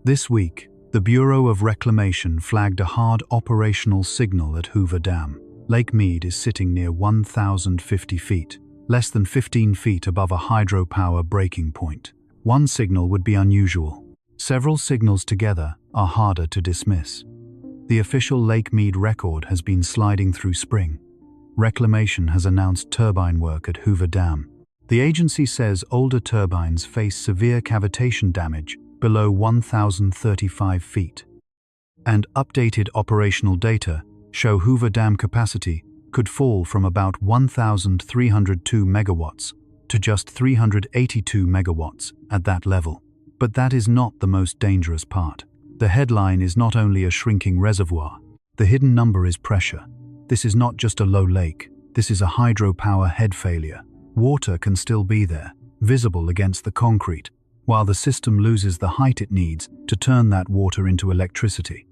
This week, the Bureau of Reclamation flagged a hard operational signal at Hoover Dam. Lake Mead is sitting near 1,050 feet, less than 15 feet above a hydropower breaking point. One signal would be unusual. Several signals together are harder to dismiss. The official Lake Mead record has been sliding through spring. Reclamation has announced turbine work at Hoover Dam. The agency says older turbines face severe cavitation damage below 1,035 feet. And updated operational data show Hoover Dam capacity could fall from about 1,302 megawatts to just 382 megawatts at that level. But that is not the most dangerous part. The headline is not only a shrinking reservoir, the hidden number is pressure. This is not just a low lake, this is a hydropower head failure. Water can still be there, visible against the concrete, while the system loses the height it needs to turn that water into electricity.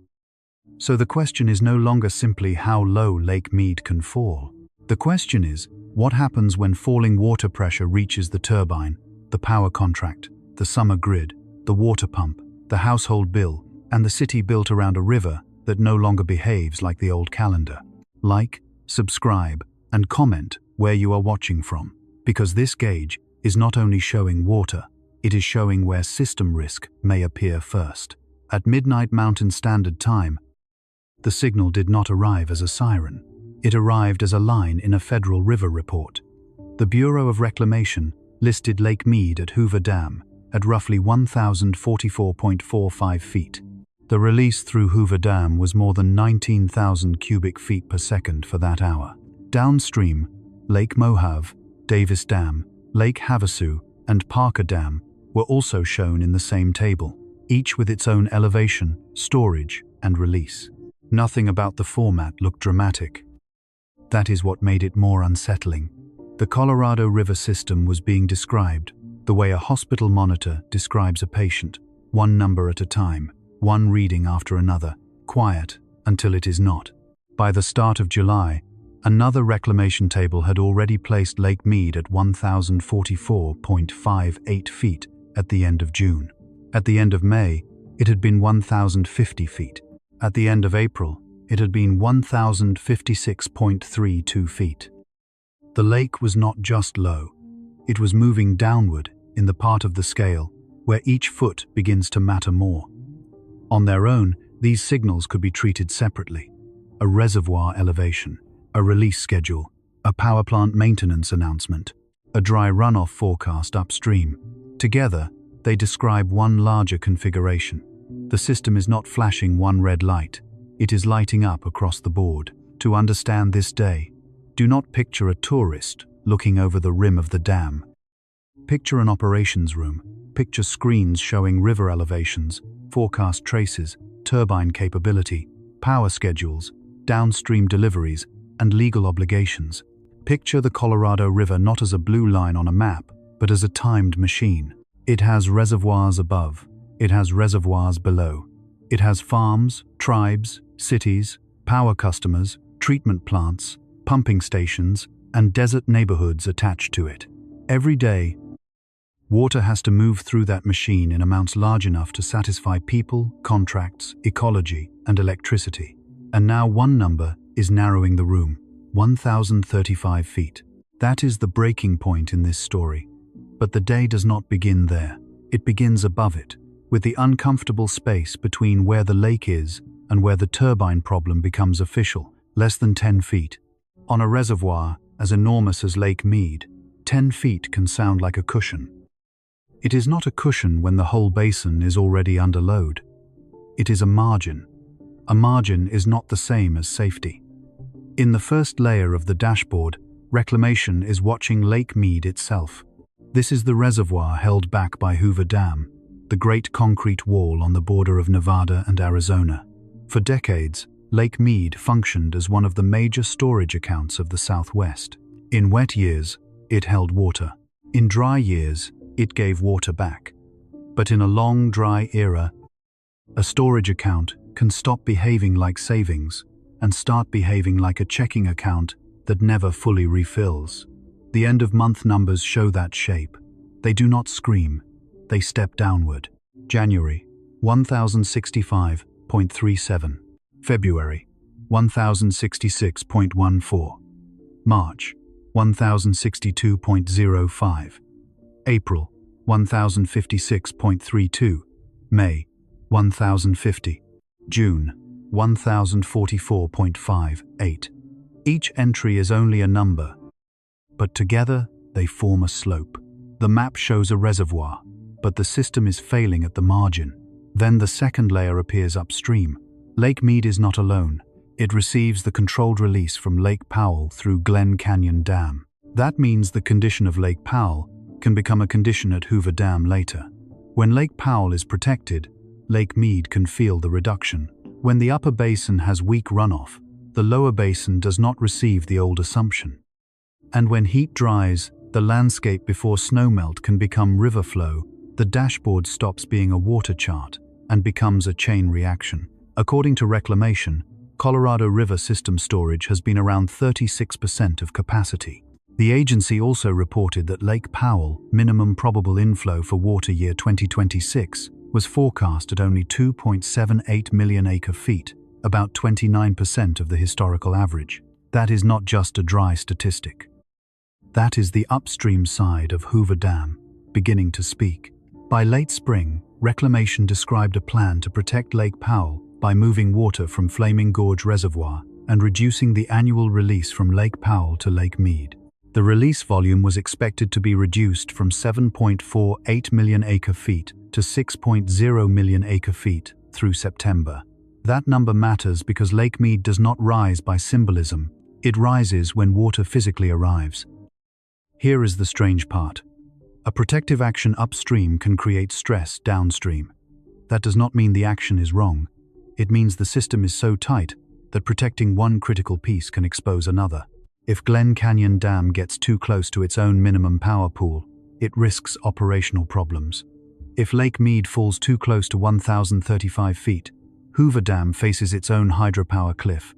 So the question is no longer simply how low Lake Mead can fall. The question is, what happens when falling water pressure reaches the turbine, the power contract, the summer grid, the water pump, the household bill, and the city built around a river that no longer behaves like the old calendar? Like, subscribe, and comment where you are watching from, because this gauge is not only showing water, it is showing where system risk may appear first. At midnight Mountain Standard Time, the signal did not arrive as a siren. It arrived as a line in a federal river report. The Bureau of Reclamation listed Lake Mead at Hoover Dam at roughly 1,044.45 feet. The release through Hoover Dam was more than 19,000 cubic feet per second for that hour. Downstream, Lake Mohave, Davis Dam, Lake Havasu, and Parker Dam were also shown in the same table, each with its own elevation, storage, and release. Nothing about the format looked dramatic. That is what made it more unsettling. The Colorado River system was being described the way a hospital monitor describes a patient, one number at a time, one reading after another, quiet until it is not. By the start of July, another reclamation table had already placed Lake Mead at 1,044.58 feet at the end of June. At the end of May, it had been 1,050 feet. At the end of April, it had been 1,056.32 feet. The lake was not just low, it was moving downward in the part of the scale where each foot begins to matter more. On their own, these signals could be treated separately: a reservoir elevation, a release schedule, a power plant maintenance announcement, a dry runoff forecast upstream. Together, they describe one larger configuration. The system is not flashing one red light, it is lighting up across the board. To understand this day, do not picture a tourist looking over the rim of the dam. Picture an operations room, picture screens showing river elevations, forecast traces, turbine capability, power schedules, downstream deliveries, and legal obligations. Picture the Colorado River not as a blue line on a map, but as a timed machine. It has reservoirs above. It has reservoirs below. It has farms, tribes, cities, power customers, treatment plants, pumping stations, and desert neighborhoods attached to it. Every day, water has to move through that machine in amounts large enough to satisfy people, contracts, ecology, and electricity. And now one number is narrowing the room: 1,035 feet. That is the breaking point in this story. But the day does not begin there. It begins above it, with the uncomfortable space between where the lake is and where the turbine problem becomes official, less than 10 feet. On a reservoir as enormous as Lake Mead, 10 feet can sound like a cushion. It is not a cushion when the whole basin is already under load. It is a margin. A margin is not the same as safety. In the first layer of the dashboard, reclamation is watching Lake Mead itself. This is the reservoir held back by Hoover Dam, the great concrete wall on the border of Nevada and Arizona. For decades, Lake Mead functioned as one of the major storage accounts of the Southwest. In wet years, it held water. In dry years, it gave water back. But in a long, dry era, a storage account can stop behaving like savings and start behaving like a checking account that never fully refills. The end-of-month numbers show that shape. They do not scream. They step downward. January, 1065.37. February, 1066.14. March, 1062.05. April, 1056.32. May, 1050. June, 1044.58. Each entry is only a number, but together they form a slope. The map shows a reservoir, but the system is failing at the margin. Then the second layer appears upstream. Lake Mead is not alone. It receives the controlled release from Lake Powell through Glen Canyon Dam. That means the condition of Lake Powell can become a condition at Hoover Dam later. When Lake Powell is protected, Lake Mead can feel the reduction. When the upper basin has weak runoff, the lower basin does not receive the old assumption. And when heat dries, the landscape before snowmelt can become river flow. The dashboard stops being a water chart and becomes a chain reaction. According to Reclamation, Colorado River system storage has been around 36% of capacity. The agency also reported that Lake Powell minimum probable inflow for water year 2026 was forecast at only 2.78 million acre-feet, about 29% of the historical average. That is not just a dry statistic. That is the upstream side of Hoover Dam beginning to speak. By late spring, Reclamation described a plan to protect Lake Powell by moving water from Flaming Gorge Reservoir and reducing the annual release from Lake Powell to Lake Mead. The release volume was expected to be reduced from 7.48 million acre-feet to 6.0 million acre-feet through September. That number matters because Lake Mead does not rise by symbolism. It rises when water physically arrives. Here is the strange part. A protective action upstream can create stress downstream. That does not mean the action is wrong. It means the system is so tight that protecting one critical piece can expose another. If Glen Canyon Dam gets too close to its own minimum power pool, it risks operational problems. If Lake Mead falls too close to 1,035 feet, Hoover Dam faces its own hydropower cliff.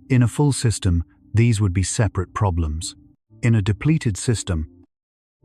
In a full system, these would be separate problems. In a depleted system,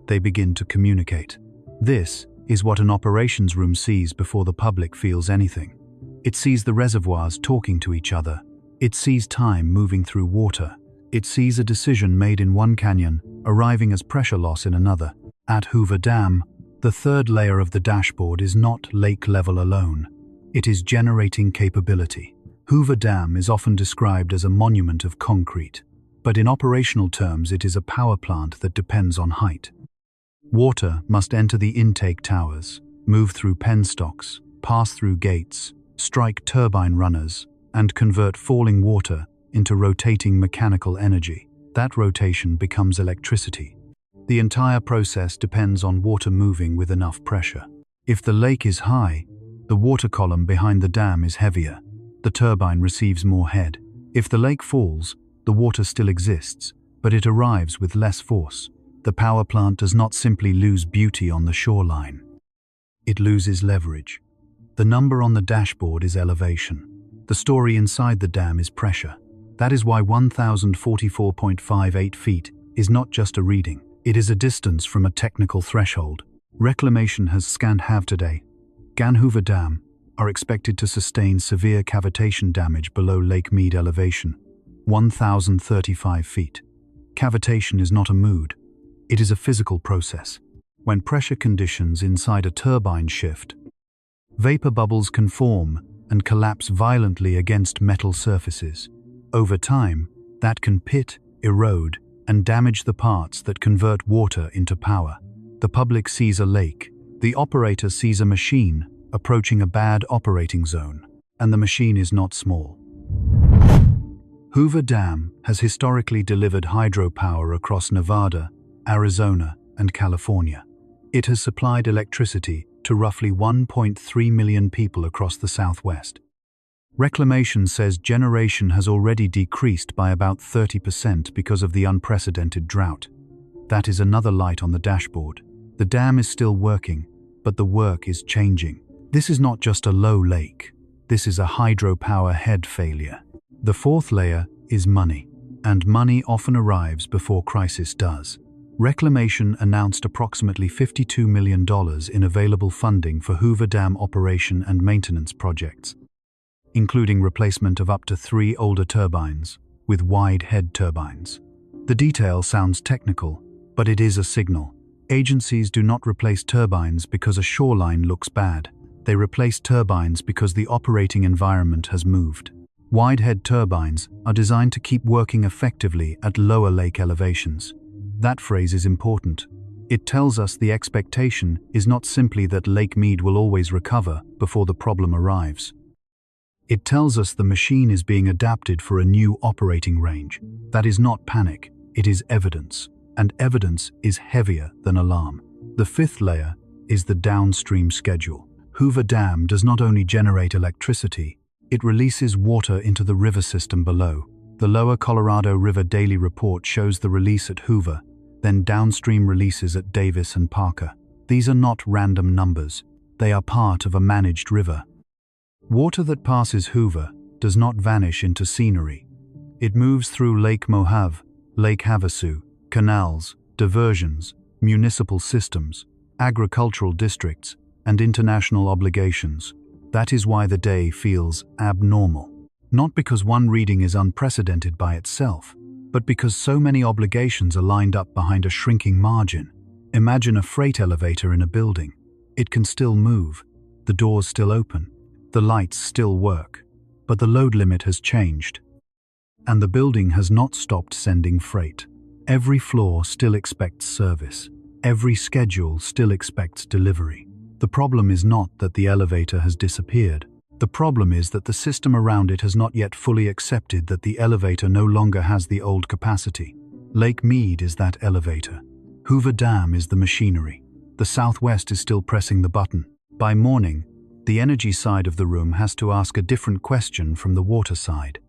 they begin to communicate. This is what an operations room sees before the public feels anything. It sees the reservoirs talking to each other. It sees time moving through water. It sees a decision made in one canyon, arriving as pressure loss in another. At Hoover Dam, the third layer of the dashboard is not lake level alone. It is generating capability. Hoover Dam is often described as a monument of concrete, but in operational terms it is a power plant that depends on height. Water must enter the intake towers, move through penstocks, pass through gates, strike turbine runners, and convert falling water into rotating mechanical energy. That rotation becomes electricity. The entire process depends on water moving with enough pressure. If the lake is high, the water column behind the dam is heavier. The turbine receives more head. If the lake falls, the water still exists, but it arrives with less force. The power plant does not simply lose beauty on the shoreline. It loses leverage. The number on the dashboard is elevation. The story inside the dam is pressure. That is why 1,044.58 feet is not just a reading. It is a distance from a technical threshold. Reclamation has scanned HAV today. Hoover Dam are expected to sustain severe cavitation damage below Lake Mead elevation, 1,035 feet. Cavitation is not a mood. It is a physical process. When pressure conditions inside a turbine shift, vapor bubbles can form and collapse violently against metal surfaces. Over time, that can pit, erode, and damage the parts that convert water into power. The public sees a lake. The operator sees a machine approaching a bad operating zone, and the machine is not small. Hoover Dam has historically delivered hydropower across Nevada, Arizona, and California. It has supplied electricity to roughly 1.3 million people across the Southwest. Reclamation says generation has already decreased by about 30% because of the unprecedented drought. That is another light on the dashboard. The dam is still working, but the work is changing. This is not just a low lake. This is a hydropower head failure. The fourth layer is money, and money often arrives before crisis does. Reclamation announced approximately $52 million in available funding for Hoover Dam operation and maintenance projects, including replacement of up to 3 older turbines with wide head turbines. The detail sounds technical, but it is a signal. Agencies do not replace turbines because a shoreline looks bad. They replace turbines because the operating environment has moved. Wide head turbines are designed to keep working effectively at lower lake elevations. That phrase is important. It tells us the expectation is not simply that Lake Mead will always recover before the problem arrives. It tells us the machine is being adapted for a new operating range. That is not panic, it is evidence. And evidence is heavier than alarm. The fifth layer is the downstream schedule. Hoover Dam does not only generate electricity, it releases water into the river system below. The Lower Colorado River Daily Report shows the release at Hoover, then downstream releases at Davis and Parker. These are not random numbers. They are part of a managed river. Water that passes Hoover does not vanish into scenery. It moves through Lake Mohave, Lake Havasu, canals, diversions, municipal systems, agricultural districts, and international obligations. That is why the day feels abnormal. Not because one reading is unprecedented by itself, but because so many obligations are lined up behind a shrinking margin. Imagine a freight elevator in a building. It can still move, the doors still open, the lights still work, but the load limit has changed. And the building has not stopped sending freight. Every floor still expects service. Every schedule still expects delivery. The problem is not that the elevator has disappeared. The problem is that the system around it has not yet fully accepted that the elevator no longer has the old capacity. Lake Mead is that elevator. Hoover Dam is the machinery. The Southwest is still pressing the button. By morning, the energy side of the room has to ask a different question from the water side.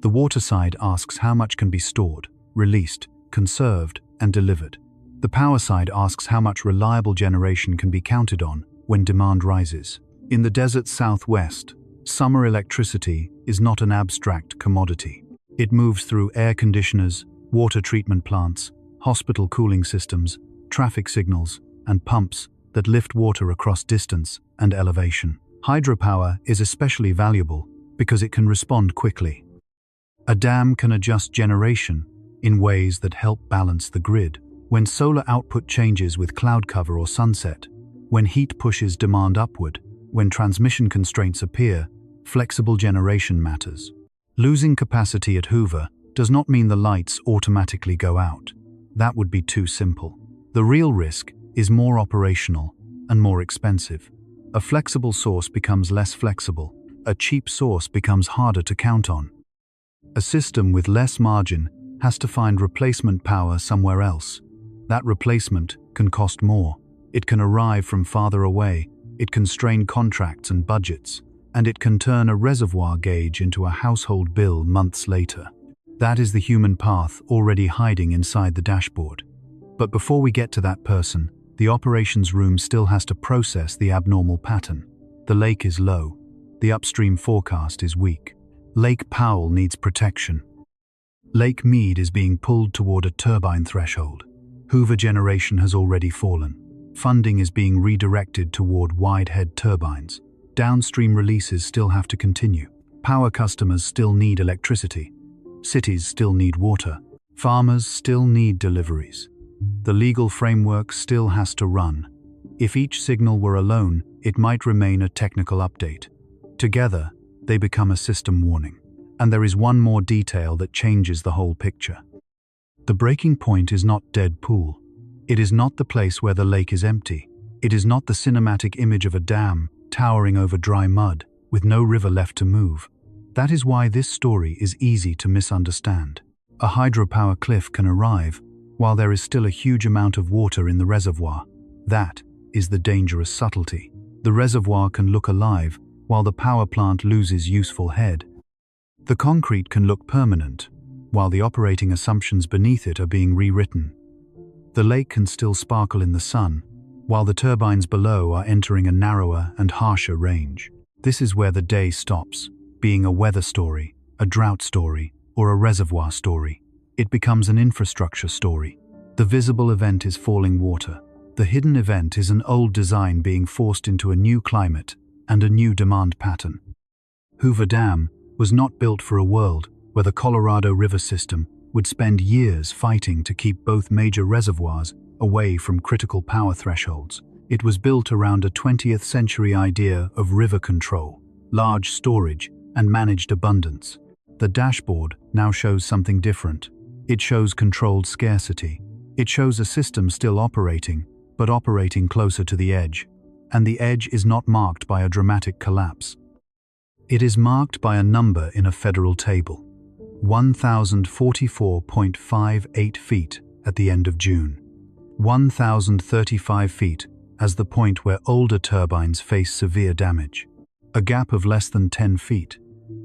The water side asks how much can be stored, released, conserved, and delivered. The power side asks how much reliable generation can be counted on when demand rises. In the desert Southwest, summer electricity is not an abstract commodity. It moves through air conditioners, water treatment plants, hospital cooling systems, traffic signals, and pumps that lift water across distance and elevation. Hydropower is especially valuable because it can respond quickly. A dam can adjust generation in ways that help balance the grid. When solar output changes with cloud cover or sunset, when heat pushes demand upward, when transmission constraints appear, flexible generation matters. Losing capacity at Hoover does not mean the lights automatically go out. That would be too simple. The real risk is more operational and more expensive. A flexible source becomes less flexible. A cheap source becomes harder to count on. A system with less margin has to find replacement power somewhere else. That replacement can cost more. It can arrive from farther away. It can strain contracts and budgets. And it can turn a reservoir gauge into a household bill months later. That is the human path already hiding inside the dashboard. But before we get to that person, the operations room still has to process the abnormal pattern. The lake is low. The upstream forecast is weak. Lake Powell needs protection. Lake Mead is being pulled toward a turbine threshold. Hoover generation has already fallen. Funding is being redirected toward wide-head turbines. Downstream releases still have to continue. Power customers still need electricity. Cities still need water. Farmers still need deliveries. The legal framework still has to run. If each signal were alone, it might remain a technical update. Together, they become a system warning. And there is one more detail that changes the whole picture. The breaking point is not dead pool. It is not the place where the lake is empty. It is not the cinematic image of a dam towering over dry mud with no river left to move. That is why this story is easy to misunderstand. A hydropower cliff can arrive while there is still a huge amount of water in the reservoir. That is the dangerous subtlety. The reservoir can look alive while the power plant loses useful head. The concrete can look permanent while the operating assumptions beneath it are being rewritten. The lake can still sparkle in the sun while the turbines below are entering a narrower and harsher range. This is where the day stops, being a weather story, a drought story, or a reservoir story. It becomes an infrastructure story. The visible event is falling water. The hidden event is an old design being forced into a new climate and a new demand pattern. Hoover Dam was not built for a world where the Colorado River system would spend years fighting to keep both major reservoirs away from critical power thresholds. It was built around a 20th century idea of river control, large storage, and managed abundance. The dashboard now shows something different. It shows controlled scarcity. It shows a system still operating, but operating closer to the edge. And the edge is not marked by a dramatic collapse. It is marked by a number in a federal table: 1,044.58 feet at the end of June. 1,035 feet as the point where older turbines face severe damage. A gap of less than 10 feet.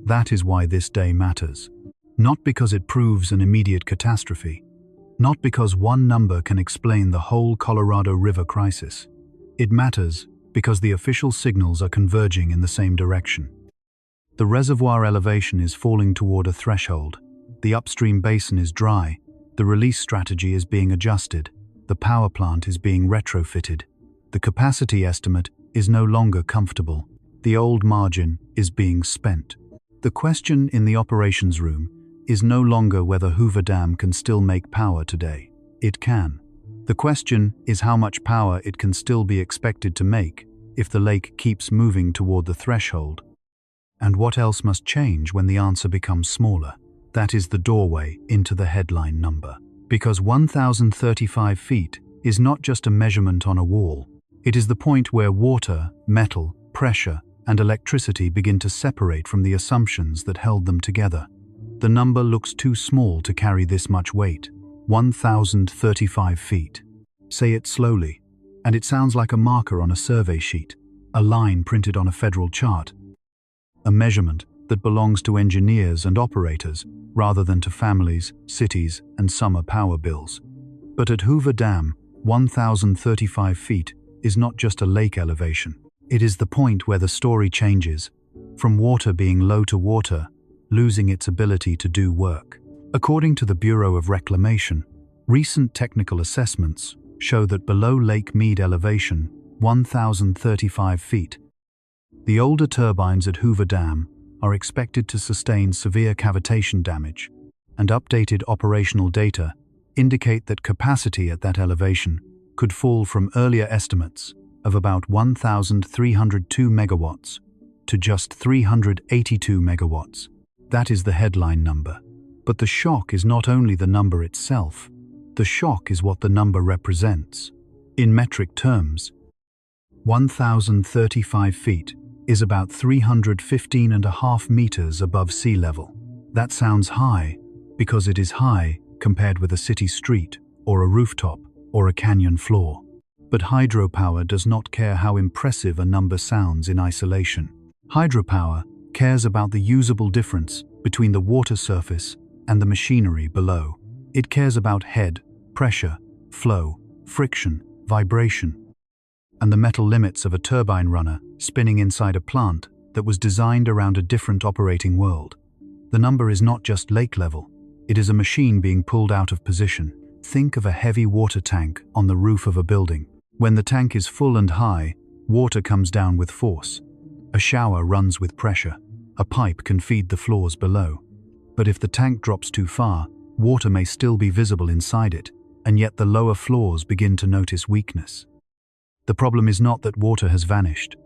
That is why this day matters. Not because it proves an immediate catastrophe. Not because one number can explain the whole Colorado River crisis. It matters because the official signals are converging in the same direction. The reservoir elevation is falling toward a threshold. The upstream basin is dry. The release strategy is being adjusted. The power plant is being retrofitted. The capacity estimate is no longer comfortable. The old margin is being spent. The question in the operations room is no longer whether Hoover Dam can still make power today. It can. The question is how much power it can still be expected to make if the lake keeps moving toward the threshold. And what else must change when the answer becomes smaller? That is the doorway into the headline number. Because 1,035 feet is not just a measurement on a wall. It is the point where water, metal, pressure, and electricity begin to separate from the assumptions that held them together. The number looks too small to carry this much weight. 1,035 feet. Say it slowly, and it sounds like a marker on a survey sheet, a line printed on a federal chart. A measurement that belongs to engineers and operators rather than to families, cities, and summer power bills. But at Hoover Dam, 1,035 feet is not just a lake elevation. It is the point where the story changes, from water being low to water, losing its ability to do work. According to the Bureau of Reclamation, recent technical assessments show that below Lake Mead elevation, 1,035 feet, the older turbines at Hoover Dam are expected to sustain severe cavitation damage, and updated operational data indicate that capacity at that elevation could fall from earlier estimates of about 1,302 megawatts to just 382 megawatts. That is the headline number. But the shock is not only the number itself. The shock is what the number represents. In metric terms, 1,035 feet is about 315.5 meters above sea level. That sounds high because it is high compared with a city street or a rooftop or a canyon floor. But hydropower does not care how impressive a number sounds in isolation. Hydropower cares about the usable difference between the water surface and the machinery below. It cares about head, pressure, flow, friction, vibration, and the metal limits of a turbine runner spinning inside a plant that was designed around a different operating world. The number is not just lake level. It is a machine being pulled out of position. Think of a heavy water tank on the roof of a building. When the tank is full and high, water comes down with force. A shower runs with pressure. A pipe can feed the floors below. But if the tank drops too far, water may still be visible inside it, and yet the lower floors begin to notice weakness. The problem is not that water has vanished.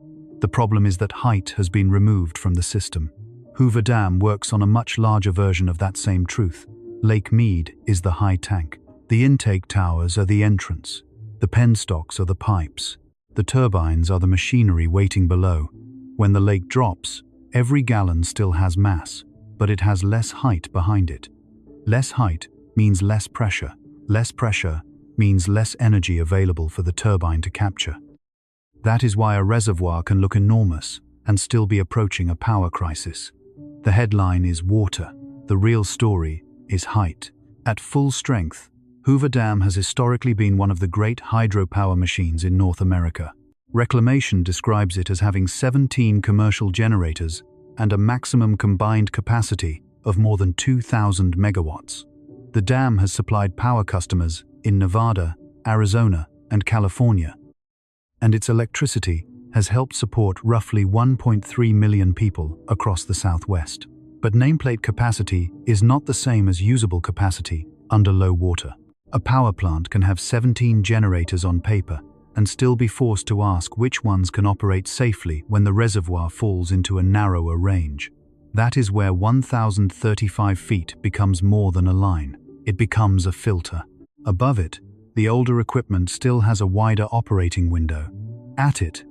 The problem is that height has been removed from the system. Hoover Dam works on a much larger version of that same truth. Lake Mead is the high tank. The intake towers are the entrance. The penstocks are the pipes. The turbines are the machinery waiting below. When the lake drops, every gallon still has mass, but it has less height behind it. Less height means less pressure. Less pressure means less energy available for the turbine to capture. That is why a reservoir can look enormous and still be approaching a power crisis. The headline is water. The real story is height. At full strength, Hoover Dam has historically been one of the great hydropower machines in North America. Reclamation describes it as having 17 commercial generators and a maximum combined capacity of more than 2,000 megawatts. The dam has supplied power customers in Nevada, Arizona, and California, and its electricity has helped support roughly 1.3 million people across the Southwest. But nameplate capacity is not the same as usable capacity under low water. A power plant can have 17 generators on paper and still be forced to ask which ones can operate safely when the reservoir falls into a narrower range. That is where 1,035 feet becomes more than a line. It becomes a filter. Above it, the older equipment still has a wider operating window. At it,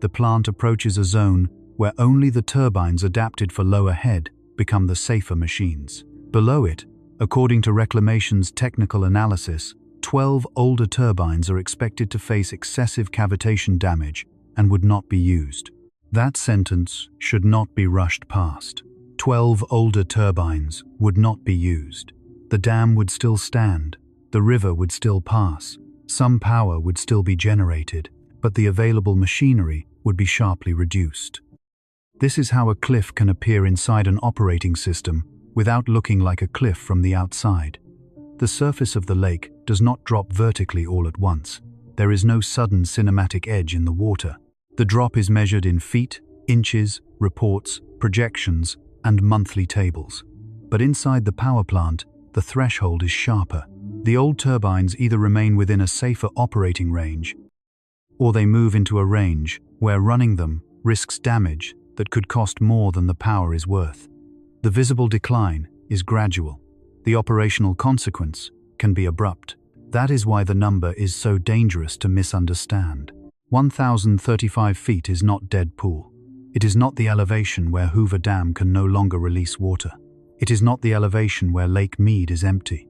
the plant approaches a zone where only the turbines adapted for lower head become the safer machines. Below it, according to Reclamation's technical analysis, 12 older turbines are expected to face excessive cavitation damage and would not be used. That sentence should not be rushed past. 12 older turbines would not be used. The dam would still stand, the river would still pass, some power would still be generated, but the available machinery would be sharply reduced. This is how a cliff can appear inside an operating system without looking like a cliff from the outside. The surface of the lake does not drop vertically all at once. There is no sudden cinematic edge in the water. The drop is measured in feet, inches, reports, projections, and monthly tables. But inside the power plant, the threshold is sharper. The old turbines either remain within a safer operating range, or they move into a range where running them risks damage that could cost more than the power is worth. The visible decline is gradual. The operational consequence can be abrupt. That is why the number is so dangerous to misunderstand. 1,035 feet is not dead pool. It is not the elevation where Hoover Dam can no longer release water. It is not the elevation where Lake Mead is empty.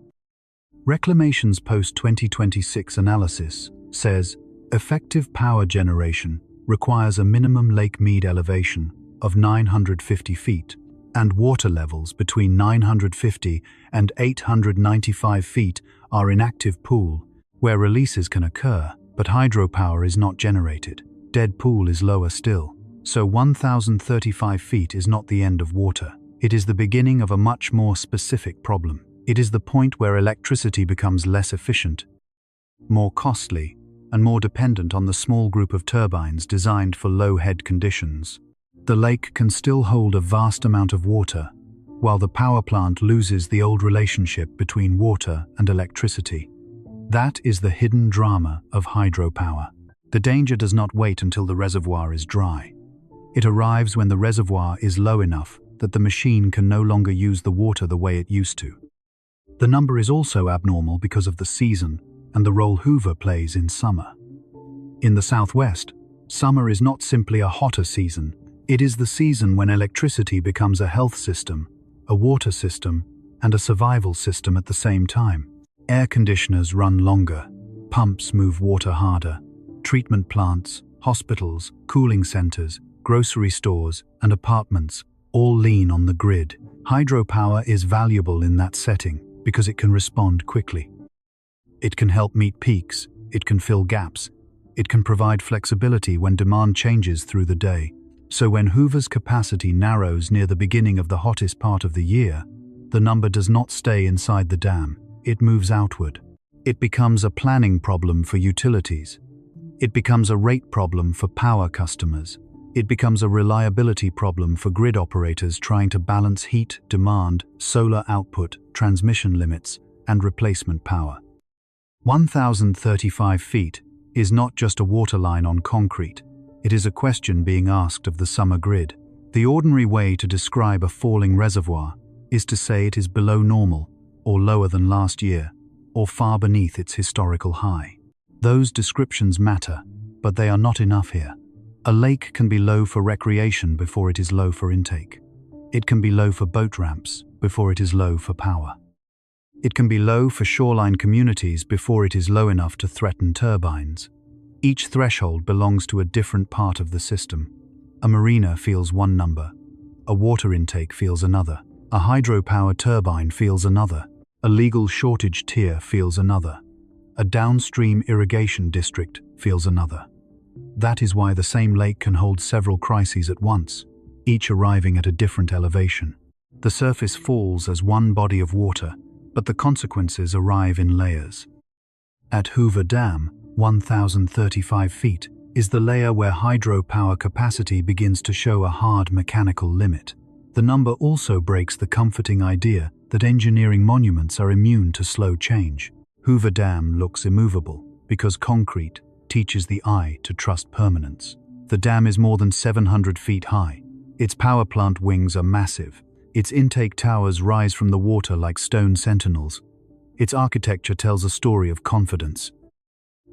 Reclamation's post-2026 analysis says, effective power generation requires a minimum Lake Mead elevation of 950 feet and water levels between 950 and 895 feet are in active pool, where releases can occur, but hydropower is not generated. Dead pool is lower still, so 1,035 feet is not the end of water. It is the beginning of a much more specific problem. It is the point where electricity becomes less efficient, more costly, and more dependent on the small group of turbines designed for low head conditions. The lake can still hold a vast amount of water, while the power plant loses the old relationship between water and electricity. That is the hidden drama of hydropower. The danger does not wait until the reservoir is dry. It arrives when the reservoir is low enough that the machine can no longer use the water the way it used to. The number is also abnormal because of the season and the role Hoover plays in summer. In the Southwest, summer is not simply a hotter season. It is the season when electricity becomes a health system, a water system, and a survival system at the same time. Air conditioners run longer, pumps move water harder, treatment plants, hospitals, cooling centers, grocery stores, and apartments all lean on the grid. Hydropower is valuable in that setting because it can respond quickly. It can help meet peaks, it can fill gaps, it can provide flexibility when demand changes through the day. So when Hoover's capacity narrows near the beginning of the hottest part of the year, the number does not stay inside the dam, it moves outward. It becomes a planning problem for utilities. It becomes a rate problem for power customers. It becomes a reliability problem for grid operators trying to balance heat, demand, solar output, transmission limits, and replacement power. 1,035 feet is not just a water line on concrete. It is a question being asked of the summer grid. The ordinary way to describe a falling reservoir is to say it is below normal, or lower than last year, or far beneath its historical high. Those descriptions matter, but they are not enough here. A lake can be low for recreation before it is low for intake. It can be low for boat ramps before it is low for power. It can be low for shoreline communities before it is low enough to threaten turbines. Each threshold belongs to a different part of the system. A marina feels one number, a water intake feels another, a hydropower turbine feels another, a legal shortage tier feels another, a downstream irrigation district feels another. That is why the same lake can hold several crises at once, each arriving at a different elevation. The surface falls as one body of water, but the consequences arrive in layers. At Hoover Dam, 1,035 feet, is the layer where hydropower capacity begins to show a hard mechanical limit. The number also breaks the comforting idea that engineering monuments are immune to slow change. Hoover Dam looks immovable because concrete teaches the eye to trust permanence. The dam is more than 700 feet high. Its power plant wings are massive. Its intake towers rise from the water like stone sentinels. Its architecture tells a story of confidence.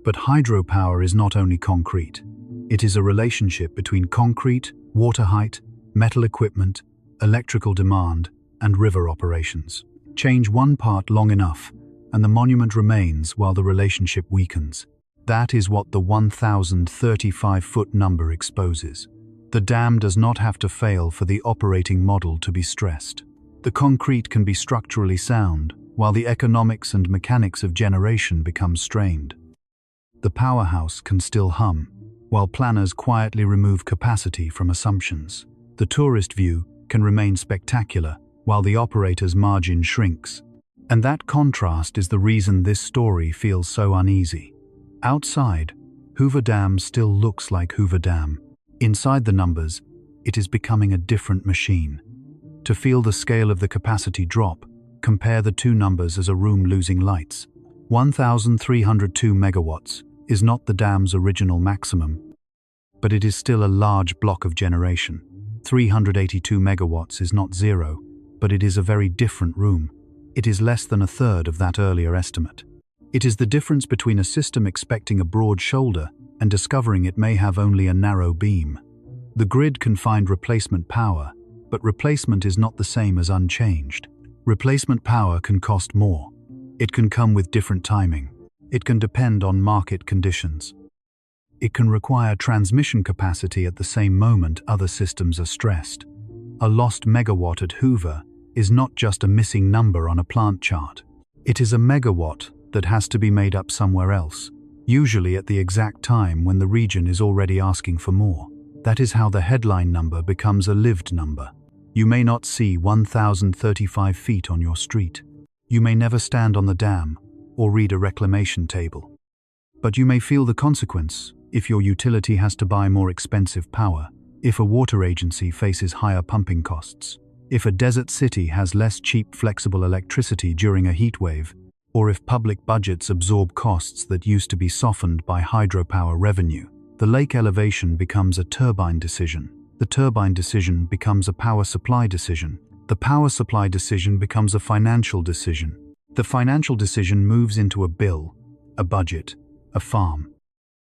But hydropower is not only concrete. It is a relationship between concrete, water height, metal equipment, electrical demand, and river operations. Change one part long enough, and the monument remains while the relationship weakens. That is what the 1,035-foot number exposes. The dam does not have to fail for the operating model to be stressed. The concrete can be structurally sound, while the economics and mechanics of generation become strained. The powerhouse can still hum, while planners quietly remove capacity from assumptions. The tourist view can remain spectacular, while the operator's margin shrinks. And that contrast is the reason this story feels so uneasy. Outside, Hoover Dam still looks like Hoover Dam. Inside the numbers, it is becoming a different machine. To feel the scale of the capacity drop, compare the two numbers as a room losing lights. 1,302 megawatts is not the dam's original maximum, but it is still a large block of generation. 382 megawatts is not zero, but it is a very different room. It is less than a third of that earlier estimate. It is the difference between a system expecting a broad shoulder and discovering it may have only a narrow beam. The grid can find replacement power, but replacement is not the same as unchanged. Replacement power can cost more. It can come with different timing. It can depend on market conditions. It can require transmission capacity at the same moment other systems are stressed. A lost megawatt at Hoover is not just a missing number on a plant chart. It is a megawatt that has to be made up somewhere else, usually at the exact time when the region is already asking for more. That is how the headline number becomes a lived number. You may not see 1,035 feet on your street. You may never stand on the dam or read a reclamation table. But you may feel the consequence if your utility has to buy more expensive power, if a water agency faces higher pumping costs, if a desert city has less cheap flexible electricity during a heat wave, or if public budgets absorb costs that used to be softened by hydropower revenue. The lake elevation becomes a turbine decision. The turbine decision becomes a power supply decision. The power supply decision becomes a financial decision. The financial decision moves into a bill, a budget, a farm,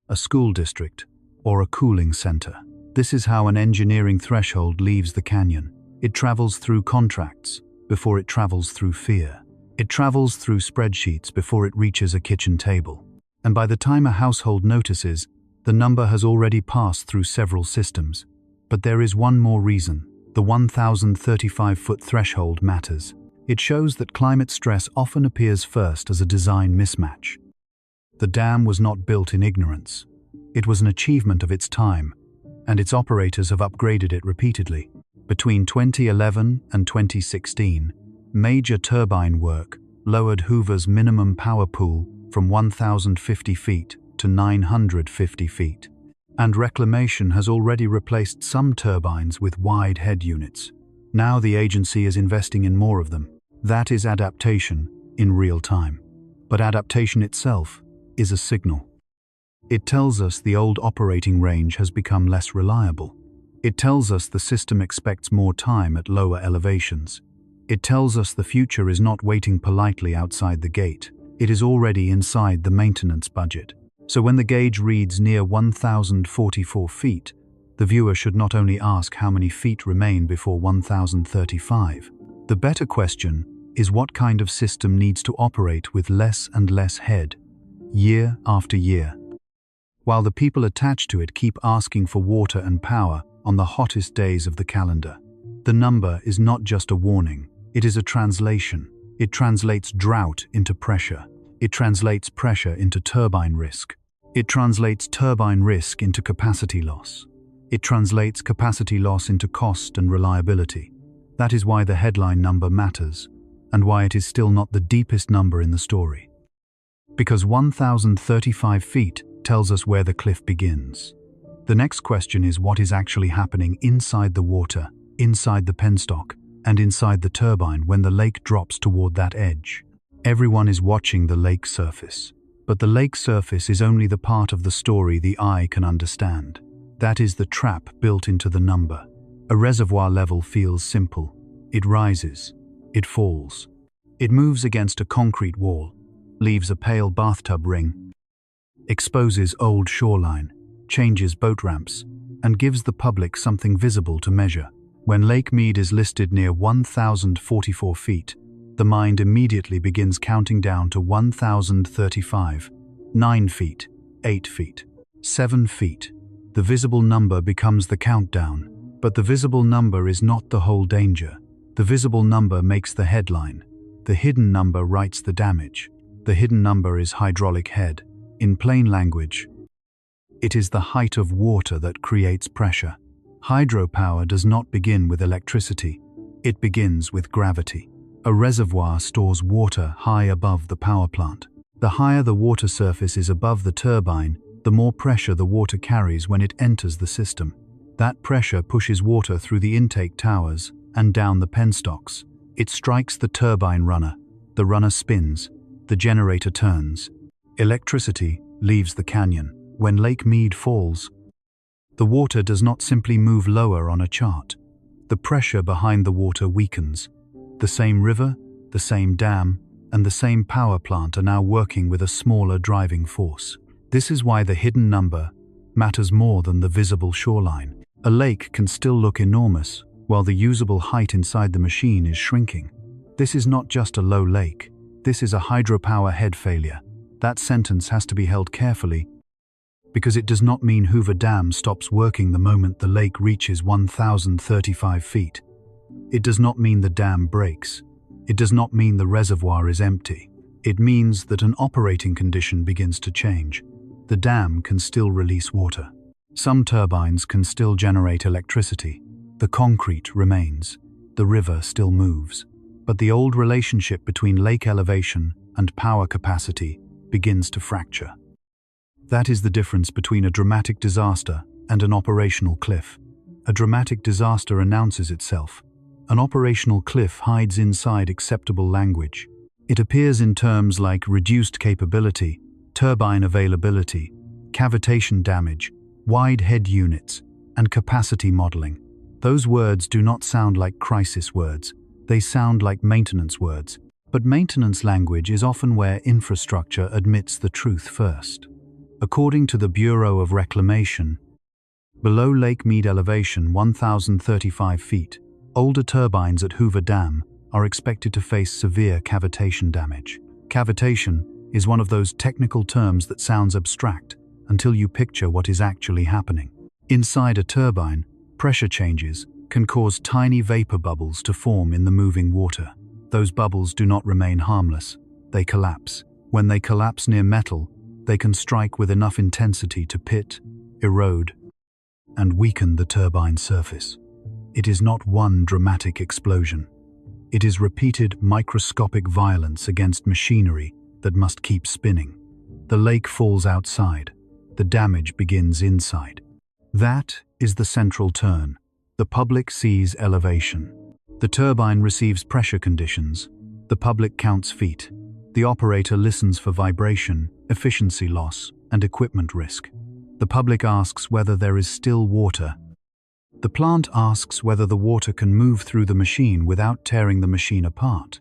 a school district, or a cooling center. This is how an engineering threshold leaves the canyon. It travels through contracts before it travels through fear. It travels through spreadsheets before it reaches a kitchen table. And by the time a household notices, the number has already passed through several systems. But there is one more reason. The 1,035-foot threshold matters. It shows that climate stress often appears first as a design mismatch. The dam was not built in ignorance. It was an achievement of its time, and its operators have upgraded it repeatedly. Between 2011 and 2016, major turbine work lowered Hoover's minimum power pool from 1,050 feet to 950 feet. And reclamation has already replaced some turbines with wide head units. Now the agency is investing in more of them. That is adaptation in real time. But adaptation itself is a signal. It tells us the old operating range has become less reliable. It tells us the system expects more time at lower elevations. It tells us the future is not waiting politely outside the gate. It is already inside the maintenance budget. So when the gauge reads near 1,044 feet, the viewer should not only ask how many feet remain before 1,035. The better question is what kind of system needs to operate with less and less head, year after year. While the people attached to it keep asking for water and power on the hottest days of the calendar. The number is not just a warning, it is a translation. It translates drought into pressure. It translates pressure into turbine risk. It translates turbine risk into capacity loss. It translates capacity loss into cost and reliability. That is why the headline number matters. and why it is still not the deepest number in the story. Because 1,035 feet tells us where the cliff begins. The next question is what is actually happening inside the water, inside the penstock, and inside the turbine when the lake drops toward that edge. Everyone is watching the lake surface, but the lake surface is only the part of the story the eye can understand. That is the trap built into the number. A reservoir level feels simple. It rises, it falls, it moves against a concrete wall, leaves a pale bathtub ring, exposes old shoreline, changes boat ramps, and gives the public something visible to measure. When Lake Mead is listed near 1,044 feet, the mind immediately begins counting down to 1,035, 9 feet, 8 feet, 7 feet. The visible number becomes the countdown, but the visible number is not the whole danger. The visible number makes the headline. The hidden number writes the damage. The hidden number is hydraulic head. In plain language, it is the height of water that creates pressure. Hydropower does not begin with electricity. It begins with gravity. A reservoir stores water high above the power plant. The higher the water surface is above the turbine, the more pressure the water carries when it enters the system. That pressure pushes water through the intake towers and down the penstocks. It strikes the turbine runner. The runner spins. The generator turns. Electricity leaves the canyon. When Lake Mead falls, the water does not simply move lower on a chart. The pressure behind the water weakens. The same river, the same dam, and the same power plant are now working with a smaller driving force. This is why the hidden number matters more than the visible shoreline. A lake can still look enormous, while the usable height inside the machine is shrinking. This is not just a low lake. This is a hydropower head failure. That sentence has to be held carefully, because it does not mean Hoover Dam stops working the moment the lake reaches 1,035 feet. It does not mean the dam breaks. It does not mean the reservoir is empty. It means that an operating condition begins to change. The dam can still release water. Some turbines can still generate electricity. The concrete remains. The river still moves. But the old relationship between lake elevation and power capacity begins to fracture. That is the difference between a dramatic disaster and an operational cliff. A dramatic disaster announces itself. An operational cliff hides inside acceptable language. It appears in terms like reduced capability, turbine availability, cavitation damage, wide head units, and capacity modeling. Those words do not sound like crisis words. They sound like maintenance words. But maintenance language is often where infrastructure admits the truth first. According to the Bureau of Reclamation, below Lake Mead elevation 1,035 feet, older turbines at Hoover Dam are expected to face severe cavitation damage. Cavitation is one of those technical terms that sounds abstract until you picture what is actually happening. Inside a turbine, pressure changes can cause tiny vapor bubbles to form in the moving water. Those bubbles do not remain harmless. They collapse. When they collapse near metal, they can strike with enough intensity to pit, erode, and weaken the turbine surface. It is not one dramatic explosion. It is repeated microscopic violence against machinery that must keep spinning. The lake falls outside. The damage begins inside. That is the central turn. The public sees elevation. The turbine receives pressure conditions. The public counts feet. The operator listens for vibration, efficiency loss, and equipment risk. The public asks whether there is still water. The plant asks whether the water can move through the machine without tearing the machine apart.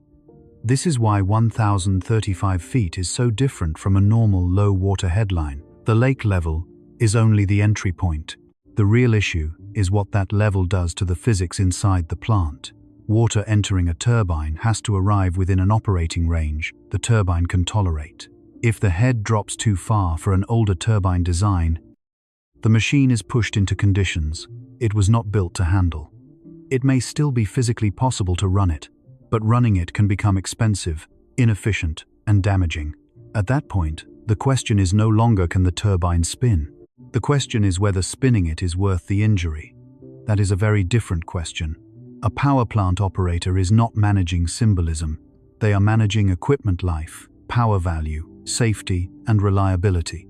This is why 1,035 feet is so different from a normal low water headline. The lake level is only the entry point. The real issue is what that level does to the physics inside the plant. Water entering a turbine has to arrive within an operating range the turbine can tolerate. If the head drops too far for an older turbine design, the machine is pushed into conditions it was not built to handle. It may still be physically possible to run it, but running it can become expensive, inefficient, and damaging. At that point, the question is no longer can the turbine spin. The question is whether spinning it is worth the injury. That is a very different question. A power plant operator is not managing symbolism. They are managing equipment life, power value, safety, and reliability.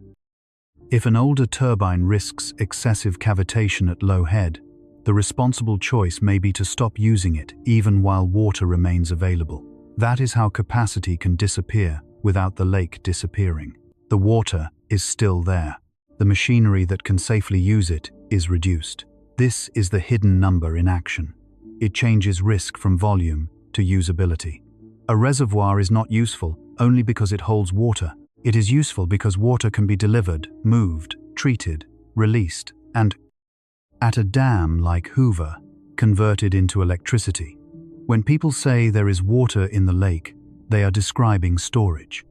If an older turbine risks excessive cavitation at low head, the responsible choice may be to stop using it even while water remains available. That is how capacity can disappear without the lake disappearing. The water is still there. The machinery that can safely use it is reduced. This is the hidden number in action. It changes risk from volume to usability. A reservoir is not useful only because it holds water. It is useful because water can be delivered, moved, treated, released, and, at a dam like Hoover, converted into electricity. When people say there is water in the lake, they are describing storage.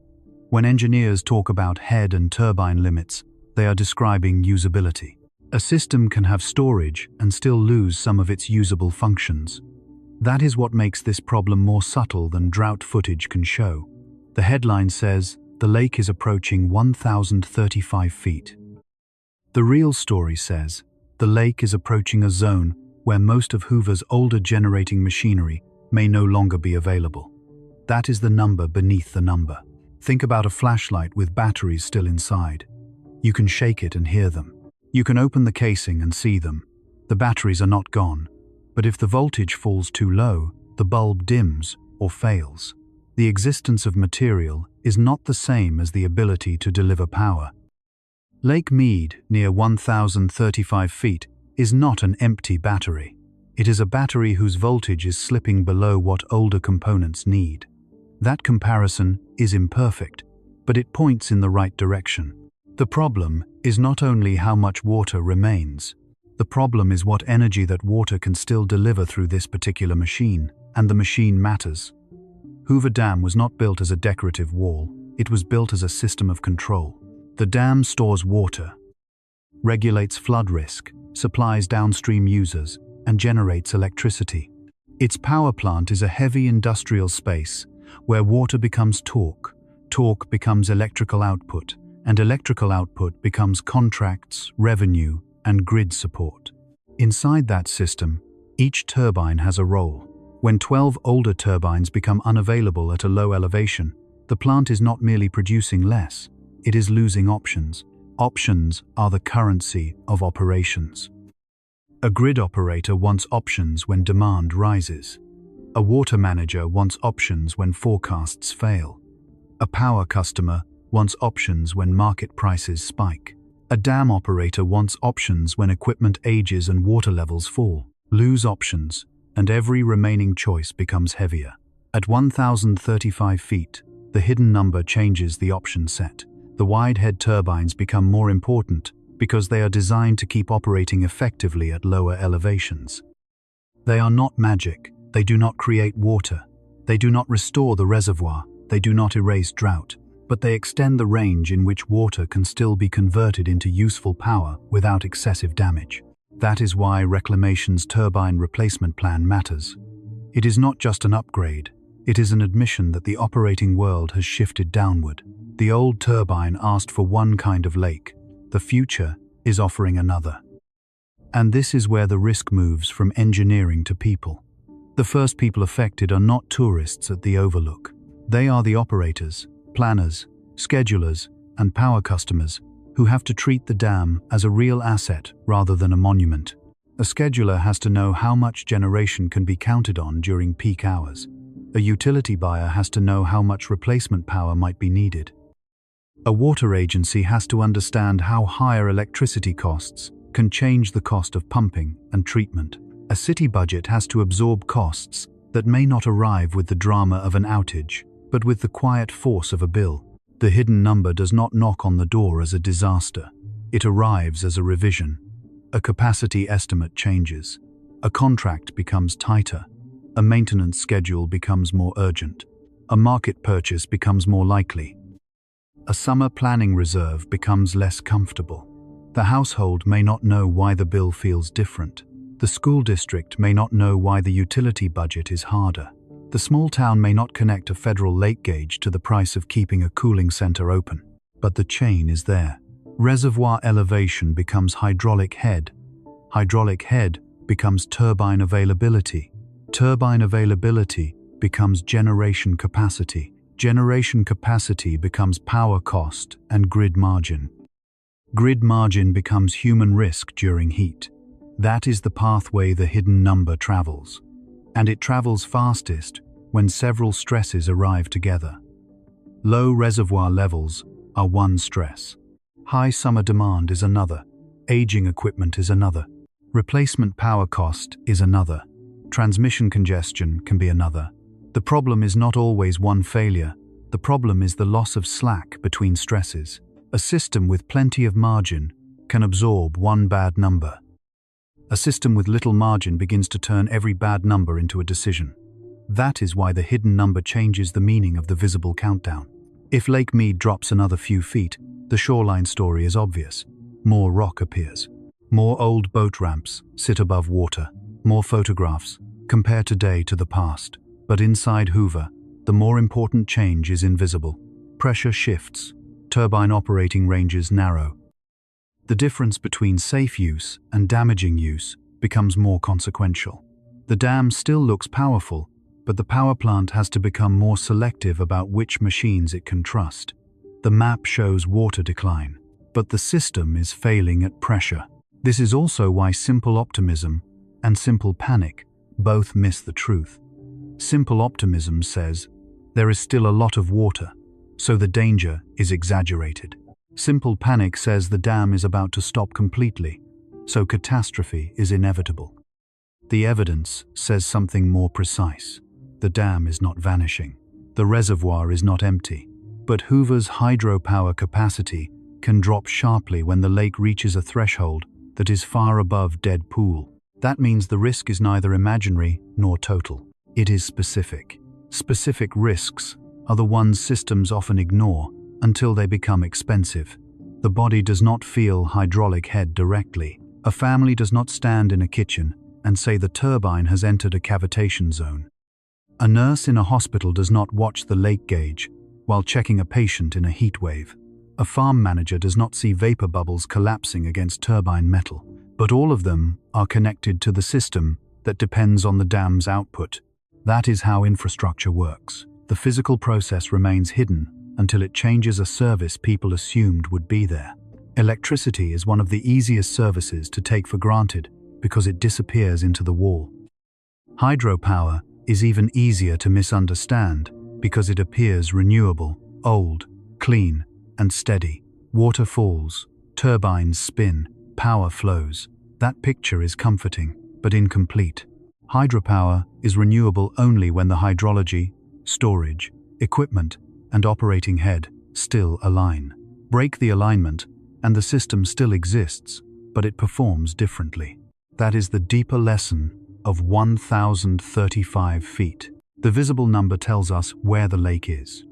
When engineers talk about head and turbine limits, they are describing usability. A system can have storage and still lose some of its usable functions. That is what makes this problem more subtle than drought footage can show. The headline says, "The lake is approaching 1,035 feet." The real story says, the lake is approaching a zone where most of Hoover's older generating machinery may no longer be available. That is the number beneath the number. Think about a flashlight with batteries still inside. You can shake it and hear them. You can open the casing and see them. The batteries are not gone, but if the voltage falls too low, the bulb dims or fails. The existence of material is not the same as the ability to deliver power. Lake Mead, near 1,035 feet, is not an empty battery. It is a battery whose voltage is slipping below what older components need. That comparison is imperfect, but it points in the right direction. The problem is not only how much water remains. The problem is what energy that water can still deliver through this particular machine, and the machine matters. Hoover Dam was not built as a decorative wall, it was built as a system of control. The dam stores water, regulates flood risk, supplies downstream users, and generates electricity. Its power plant is a heavy industrial space where water becomes torque, torque becomes electrical output, and electrical output becomes contracts, revenue, and grid support. Inside that system, each turbine has a role. When 12 older turbines become unavailable at a low elevation, the plant is not merely producing less, it is losing options. Options are the currency of operations. A grid operator wants options when demand rises. A water manager wants options when forecasts fail. A power customer wants options when market prices spike. A dam operator wants options when equipment ages and water levels fall. Lose options, and every remaining choice becomes heavier. At 1,035 feet, the hidden number changes the option set. The wide-head turbines become more important because they are designed to keep operating effectively at lower elevations. They are not magic, they do not create water, they do not restore the reservoir, they do not erase drought, but they extend the range in which water can still be converted into useful power without excessive damage. That is why Reclamation's turbine replacement plan matters. It is not just an upgrade, it is an admission that the operating world has shifted downward. The old turbine asked for one kind of lake, the future is offering another. And this is where the risk moves from engineering to people. The first people affected are not tourists at the overlook. They are the operators, planners, schedulers, and power customers who have to treat the dam as a real asset rather than a monument. A scheduler has to know how much generation can be counted on during peak hours. A utility buyer has to know how much replacement power might be needed. A water agency has to understand how higher electricity costs can change the cost of pumping and treatment. A city budget has to absorb costs that may not arrive with the drama of an outage, but with the quiet force of a bill. The hidden number does not knock on the door as a disaster. It arrives as a revision. A capacity estimate changes. A contract becomes tighter. A maintenance schedule becomes more urgent. A market purchase becomes more likely. A summer planning reserve becomes less comfortable. The household may not know why the bill feels different. The school district may not know why the utility budget is harder. The small town may not connect a federal lake gauge to the price of keeping a cooling center open. But the chain is there. Reservoir elevation becomes hydraulic head. Hydraulic head becomes turbine availability. Turbine availability becomes generation capacity. Generation capacity becomes power cost and grid margin. Grid margin becomes human risk during heat. That is the pathway the hidden number travels. And it travels fastest when several stresses arrive together. Low reservoir levels are one stress. High summer demand is another. Aging equipment is another. Replacement power cost is another. Transmission congestion can be another. The problem is not always one failure. The problem is the loss of slack between stresses. A system with plenty of margin can absorb one bad number. A system with little margin begins to turn every bad number into a decision. That is why the hidden number changes the meaning of the visible countdown. If Lake Mead drops another few feet, the shoreline story is obvious. More rock appears. More old boat ramps sit above water. More photographs compare today to the past. But inside Hoover, the more important change is invisible. Pressure shifts. Turbine operating ranges narrow. The difference between safe use and damaging use becomes more consequential. The dam still looks powerful, but the power plant has to become more selective about which machines it can trust. The map shows water decline, but the system is failing at pressure. This is also why simple optimism and simple panic both miss the truth. Simple optimism says, there is still a lot of water, so the danger is exaggerated. Simple panic says the dam is about to stop completely, so catastrophe is inevitable. The evidence says something more precise. The dam is not vanishing. The reservoir is not empty. But Hoover's hydropower capacity can drop sharply when the lake reaches a threshold that is far above dead pool. That means the risk is neither imaginary nor total. It is specific. Specific risks are the ones systems often ignore until they become expensive. The body does not feel hydraulic head directly. A family does not stand in a kitchen and say the turbine has entered a cavitation zone. A nurse in a hospital does not watch the lake gauge while checking a patient in a heat wave. A farm manager does not see vapor bubbles collapsing against turbine metal. But all of them are connected to the system that depends on the dam's output. That is how infrastructure works. The physical process remains hidden until it changes a service people assumed would be there. Electricity is one of the easiest services to take for granted because it disappears into the wall. Hydropower is even easier to misunderstand because it appears renewable, old, clean, and steady. Water falls, turbines spin, power flows. That picture is comforting, but incomplete. Hydropower is renewable only when the hydrology, storage, equipment, and operating head still align. Break the alignment, and the system still exists, but it performs differently. That is the deeper lesson of 1,035 feet. The visible number tells us where the lake is.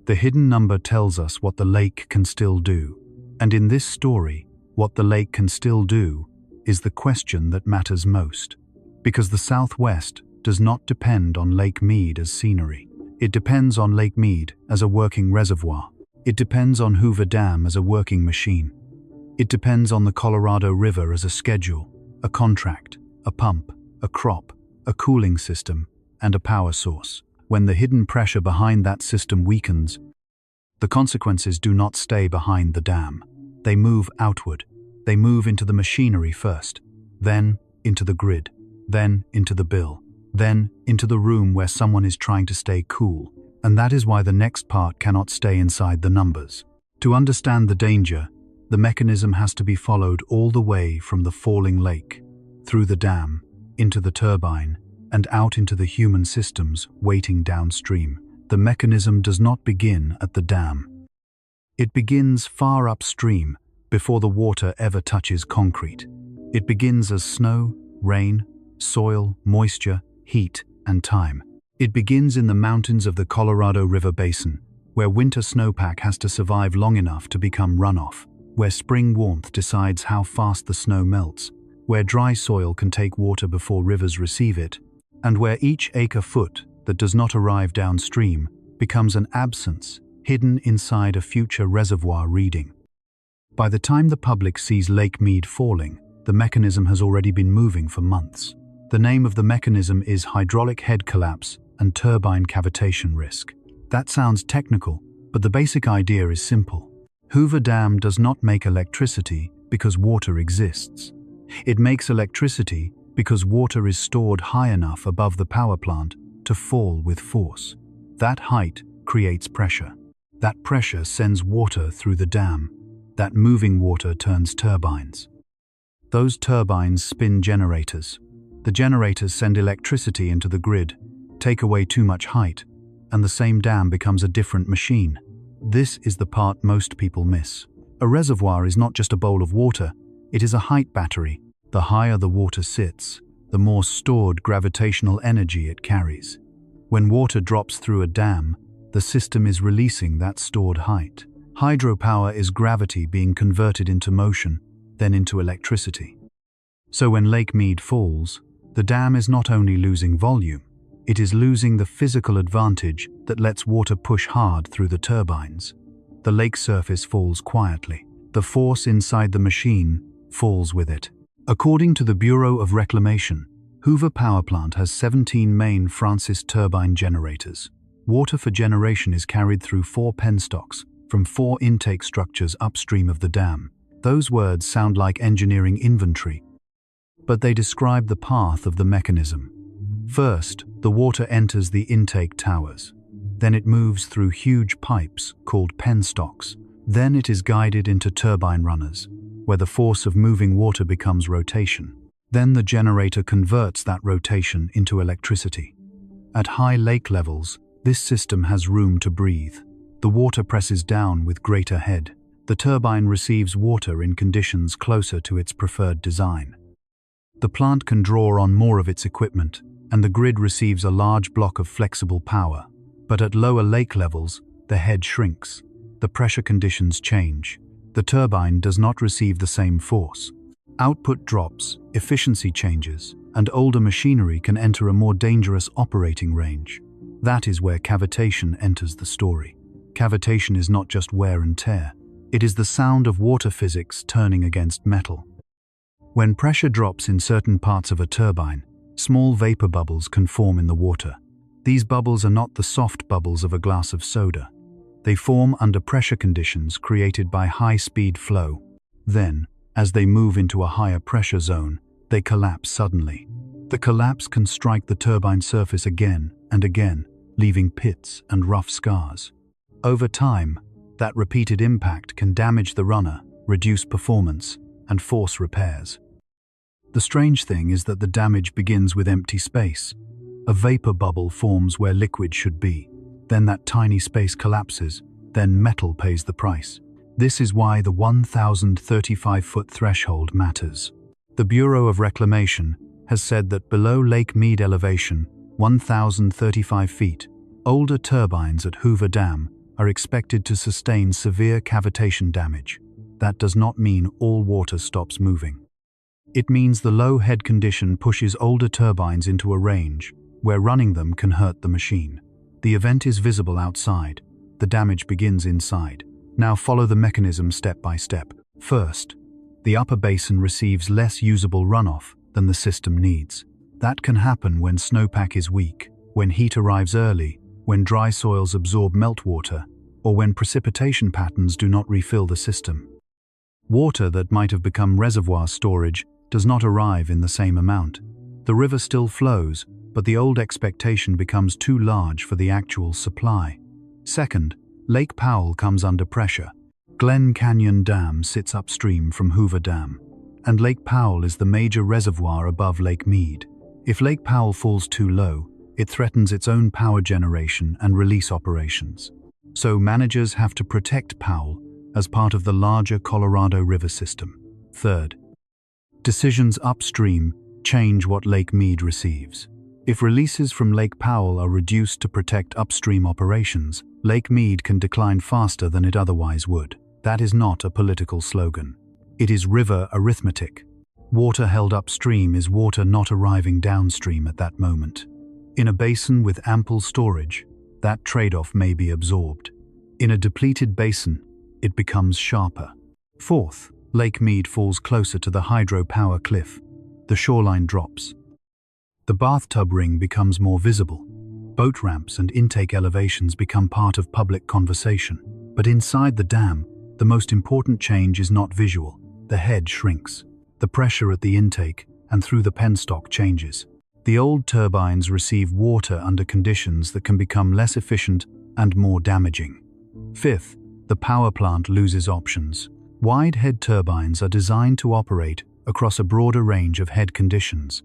The hidden number tells us what the lake can still do. And in this story, what the lake can still do is the question that matters most. Because the Southwest does not depend on Lake Mead as scenery. It depends on Lake Mead as a working reservoir. It depends on Hoover Dam as a working machine. It depends on the Colorado River as a schedule, a contract, a pump, a crop, a cooling system, and a power source. When the hidden pressure behind that system weakens, the consequences do not stay behind the dam. They move outward. They move into the machinery first, then into the grid, then into the bill, then into the room where someone is trying to stay cool. And that is why the next part cannot stay inside the numbers. To understand the danger, the mechanism has to be followed all the way from the falling lake, through the dam, into the turbine, and out into the human systems waiting downstream. The mechanism does not begin at the dam. It begins far upstream, before the water ever touches concrete. It begins as snow, rain, soil, moisture, heat, and time. It begins in the mountains of the Colorado River Basin, where winter snowpack has to survive long enough to become runoff, where spring warmth decides how fast the snow melts, where dry soil can take water before rivers receive it, and where each acre-foot that does not arrive downstream becomes an absence hidden inside a future reservoir reading. By the time the public sees Lake Mead falling, the mechanism has already been moving for months. The name of the mechanism is hydraulic head collapse, and turbine cavitation risk. That sounds technical, but the basic idea is simple. Hoover Dam does not make electricity because water exists. It makes electricity because water is stored high enough above the power plant to fall with force. That height creates pressure. That pressure sends water through the dam. That moving water turns turbines. Those turbines spin generators. The generators send electricity into the grid, take away too much height, and the same dam becomes a different machine. This is the part most people miss. A reservoir is not just a bowl of water, it is a height battery. The higher the water sits, the more stored gravitational energy it carries. When water drops through a dam, the system is releasing that stored height. Hydropower is gravity being converted into motion, then into electricity. So when Lake Mead falls, the dam is not only losing volume, it is losing the physical advantage that lets water push hard through the turbines. The lake surface falls quietly. The force inside the machine falls with it. According to the Bureau of Reclamation, Hoover Power Plant has 17 main Francis turbine generators. Water for generation is carried through 4 penstocks from 4 intake structures upstream of the dam. Those words sound like engineering inventory, but they describe the path of the mechanism. First, the water enters the intake towers. Then it moves through huge pipes called penstocks. Then it is guided into turbine runners, where the force of moving water becomes rotation. Then the generator converts that rotation into electricity. At high lake levels, this system has room to breathe. The water presses down with greater head. The turbine receives water in conditions closer to its preferred design. The plant can draw on more of its equipment, and the grid receives a large block of flexible power. But at lower lake levels, the head shrinks. The pressure conditions change. The turbine does not receive the same force. Output drops, efficiency changes, and older machinery can enter a more dangerous operating range. That is where cavitation enters the story. Cavitation is not just wear and tear. It is the sound of water physics turning against metal. When pressure drops in certain parts of a turbine, small vapor bubbles can form in the water. These bubbles are not the soft bubbles of a glass of soda. They form under pressure conditions created by high-speed flow. Then, as they move into a higher pressure zone, they collapse suddenly. The collapse can strike the turbine surface again and again, leaving pits and rough scars. Over time, that repeated impact can damage the runner, reduce performance, and force repairs. The strange thing is that the damage begins with empty space. A vapor bubble forms where liquid should be. Then that tiny space collapses, then metal pays the price. This is why the 1,035-foot threshold matters. The Bureau of Reclamation has said that below Lake Mead elevation, 1,035 feet, older turbines at Hoover Dam are expected to sustain severe cavitation damage. That does not mean all water stops moving. It means the low head condition pushes older turbines into a range where running them can hurt the machine. The event is visible outside. The damage begins inside. Now follow the mechanism step by step. First, the upper basin receives less usable runoff than the system needs. That can happen when snowpack is weak, when heat arrives early, when dry soils absorb meltwater, or when precipitation patterns do not refill the system. Water that might have become reservoir storage does not arrive in the same amount. The river still flows, but the old expectation becomes too large for the actual supply. Second, Lake Powell comes under pressure. Glen Canyon Dam sits upstream from Hoover Dam, and Lake Powell is the major reservoir above Lake Mead. If Lake Powell falls too low, it threatens its own power generation and release operations. So managers have to protect Powell as part of the larger Colorado River system. Third, decisions upstream change what Lake Mead receives. If releases from Lake Powell are reduced to protect upstream operations, Lake Mead can decline faster than it otherwise would. That is not a political slogan. It is river arithmetic. Water held upstream is water not arriving downstream at that moment. In a basin with ample storage, that trade-off may be absorbed. In a depleted basin, it becomes sharper. Fourth, Lake Mead falls closer to the hydropower cliff. The shoreline drops. The bathtub ring becomes more visible. Boat ramps and intake elevations become part of public conversation. But inside the dam, the most important change is not visual. The head shrinks. The pressure at the intake and through the penstock changes. The old turbines receive water under conditions that can become less efficient and more damaging. Fifth, the power plant loses options. Wide head turbines are designed to operate across a broader range of head conditions.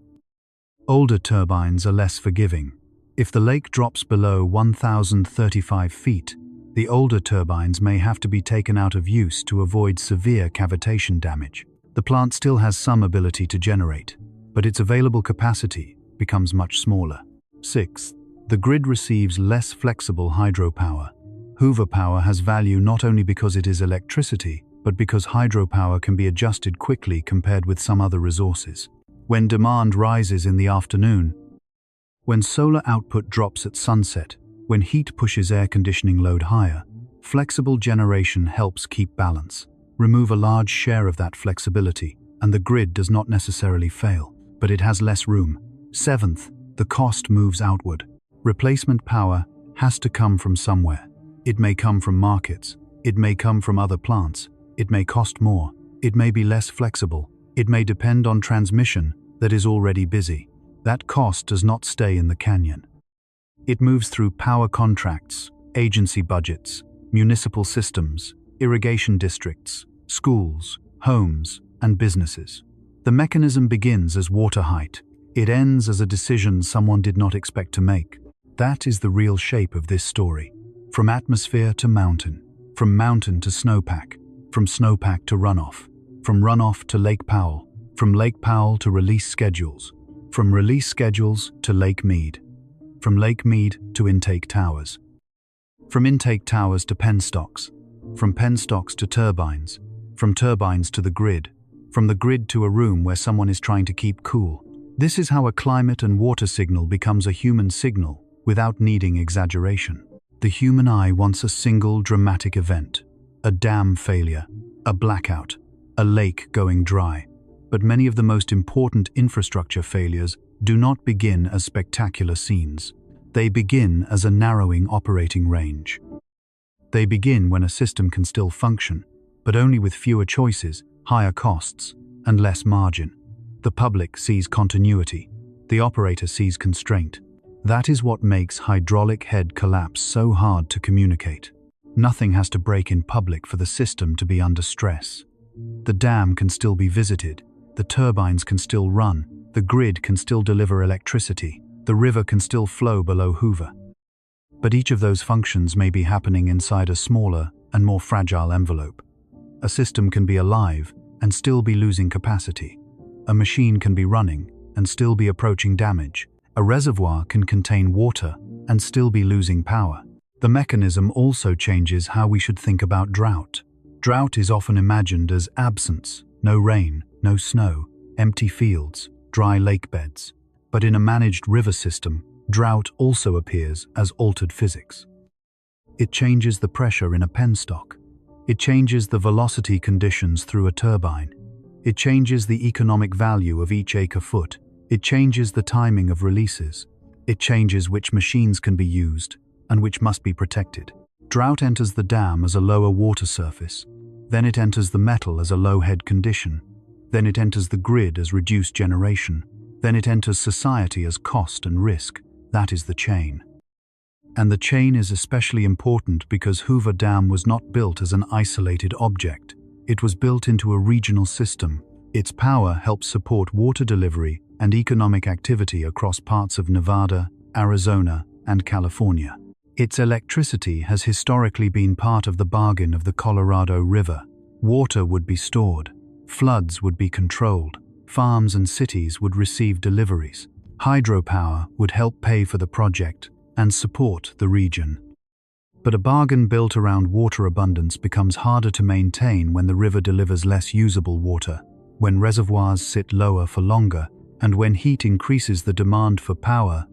Older turbines are less forgiving. If the lake drops below 1,035 feet, the older turbines may have to be taken out of use to avoid severe cavitation damage. The plant still has some ability to generate, but its available capacity becomes much smaller. Sixth, the grid receives less flexible hydropower. Hoover power has value not only because it is electricity, but because hydropower can be adjusted quickly compared with some other resources. When demand rises in the afternoon, when solar output drops at sunset, when heat pushes air conditioning load higher, flexible generation helps keep balance. Remove a large share of that flexibility, and the grid does not necessarily fail, but it has less room. Seventh, the cost moves outward. Replacement power has to come from somewhere. It may come from markets. It may come from other plants. It may cost more. It may be less flexible. It may depend on transmission that is already busy. That cost does not stay in the canyon. It moves through power contracts, agency budgets, municipal systems, irrigation districts, schools, homes, and businesses. The mechanism begins as water height. It ends as a decision someone did not expect to make. That is the real shape of this story. From atmosphere to mountain, from mountain to snowpack, from snowpack to runoff, from runoff to Lake Powell, from Lake Powell to release schedules, from release schedules to Lake Mead, from Lake Mead to intake towers, from intake towers to penstocks, from penstocks to turbines, from turbines to the grid, from the grid to a room where someone is trying to keep cool. This is how a climate and water signal becomes a human signal without needing exaggeration. The human eye wants a single dramatic event, a dam failure, a blackout, a lake going dry. But many of the most important infrastructure failures do not begin as spectacular scenes. They begin as a narrowing operating range. They begin when a system can still function, but only with fewer choices, higher costs, and less margin. The public sees continuity. The operator sees constraint. That is what makes hydraulic head collapse so hard to communicate. Nothing has to break in public for the system to be under stress. The dam can still be visited. The turbines can still run. The grid can still deliver electricity. The river can still flow below Hoover. But each of those functions may be happening inside a smaller and more fragile envelope. A system can be alive and still be losing capacity. A machine can be running and still be approaching damage. A reservoir can contain water and still be losing power. The mechanism also changes how we should think about drought. Drought is often imagined as absence, no rain, no snow, empty fields, dry lake beds. But in a managed river system, drought also appears as altered physics. It changes the pressure in a penstock. It changes the velocity conditions through a turbine. It changes the economic value of each acre-foot. It changes the timing of releases. It changes which machines can be used and which must be protected. Drought enters the dam as a lower water surface. Then it enters the metal as a low head condition. Then it enters the grid as reduced generation. Then it enters society as cost and risk. That is the chain. And the chain is especially important because Hoover Dam was not built as an isolated object. It was built into a regional system. Its power helps support water delivery and economic activity across parts of Nevada, Arizona, and California. Its electricity has historically been part of the bargain of the Colorado River. Water would be stored. Floods would be controlled. Farms and cities would receive deliveries. Hydropower would help pay for the project and support the region. But a bargain built around water abundance becomes harder to maintain when the river delivers less usable water, when reservoirs sit lower for longer, and when heat increases the demand for power.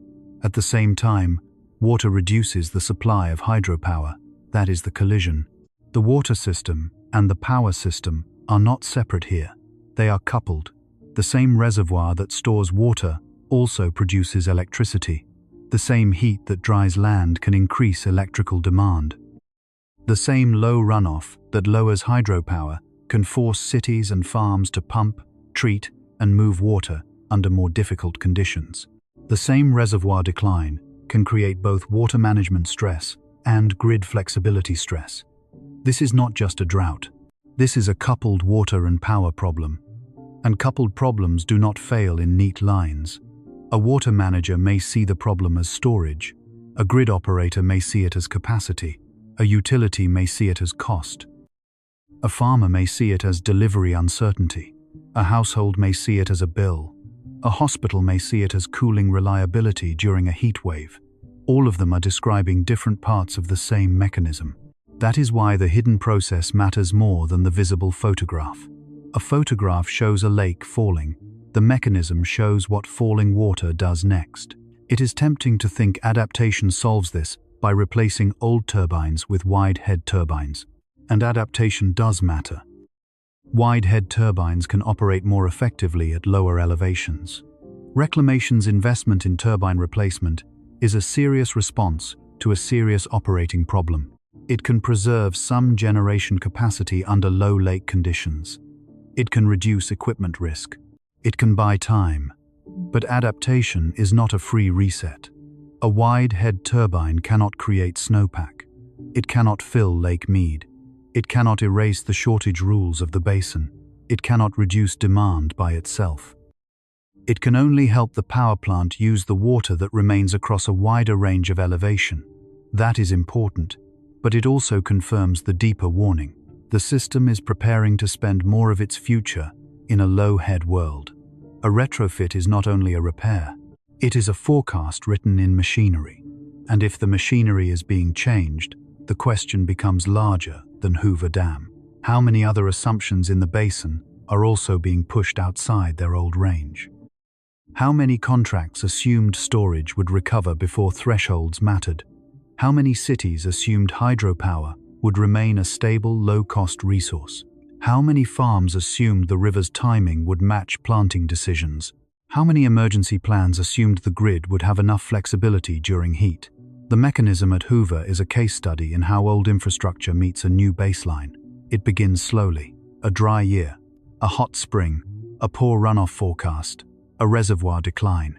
At the same time, water reduces the supply of hydropower. That is the collision. The water system and the power system are not separate here. They are coupled. The same reservoir that stores water also produces electricity. The same heat that dries land can increase electrical demand. The same low runoff that lowers hydropower can force cities and farms to pump, treat, and move water under more difficult conditions. The same reservoir decline can create both water management stress and grid flexibility stress. This is not just a drought. This is a coupled water and power problem. And coupled problems do not fail in neat lines. A water manager may see the problem as storage. A grid operator may see it as capacity. A utility may see it as cost. A farmer may see it as delivery uncertainty. A household may see it as a bill. A hospital may see it as cooling reliability during a heat wave. All of them are describing different parts of the same mechanism. That is why the hidden process matters more than the visible photograph. A photograph shows a lake falling. The mechanism shows what falling water does next. It is tempting to think adaptation solves this by replacing old turbines with wide head turbines. And adaptation does matter. Wide head turbines can operate more effectively at lower elevations. Reclamation's investment in turbine replacement is a serious response to a serious operating problem. It can preserve some generation capacity under low lake conditions. It can reduce equipment risk. It can buy time. But adaptation is not a free reset. A wide head turbine cannot create snowpack. It cannot fill Lake Mead. It cannot erase the shortage rules of the basin. It cannot reduce demand by itself. It can only help the power plant use the water that remains across a wider range of elevation. That is important, but it also confirms the deeper warning. The system is preparing to spend more of its future in a low-head world. A retrofit is not only a repair, it is a forecast written in machinery. And if the machinery is being changed, the question becomes larger than Hoover Dam. How many other assumptions in the basin are also being pushed outside their old range? How many contracts assumed storage would recover before thresholds mattered? How many cities assumed hydropower would remain a stable, low-cost resource? How many farms assumed the river's timing would match planting decisions? How many emergency plans assumed the grid would have enough flexibility during heat? The mechanism at Hoover is a case study in how old infrastructure meets a new baseline. It begins slowly. A dry year, a hot spring, a poor runoff forecast, a reservoir decline,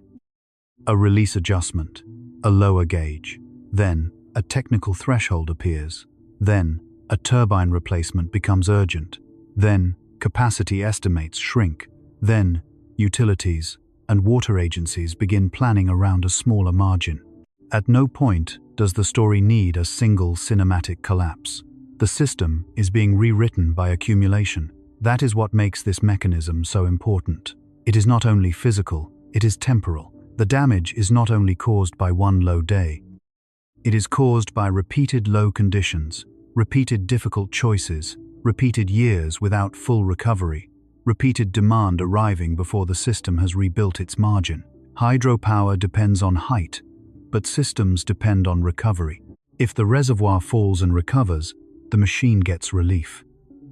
a release adjustment, a lower gauge. Then, a technical threshold appears. Then, a turbine replacement becomes urgent. Then, capacity estimates shrink. Then, utilities and water agencies begin planning around a smaller margin. At no point does the story need a single cinematic collapse. The system is being rewritten by accumulation. That is what makes this mechanism so important. It is not only physical, it is temporal. The damage is not only caused by one low day. It is caused by repeated low conditions, repeated difficult choices, repeated years without full recovery, repeated demand arriving before the system has rebuilt its margin. Hydropower depends on height, but systems depend on recovery. If the reservoir falls and recovers, the machine gets relief.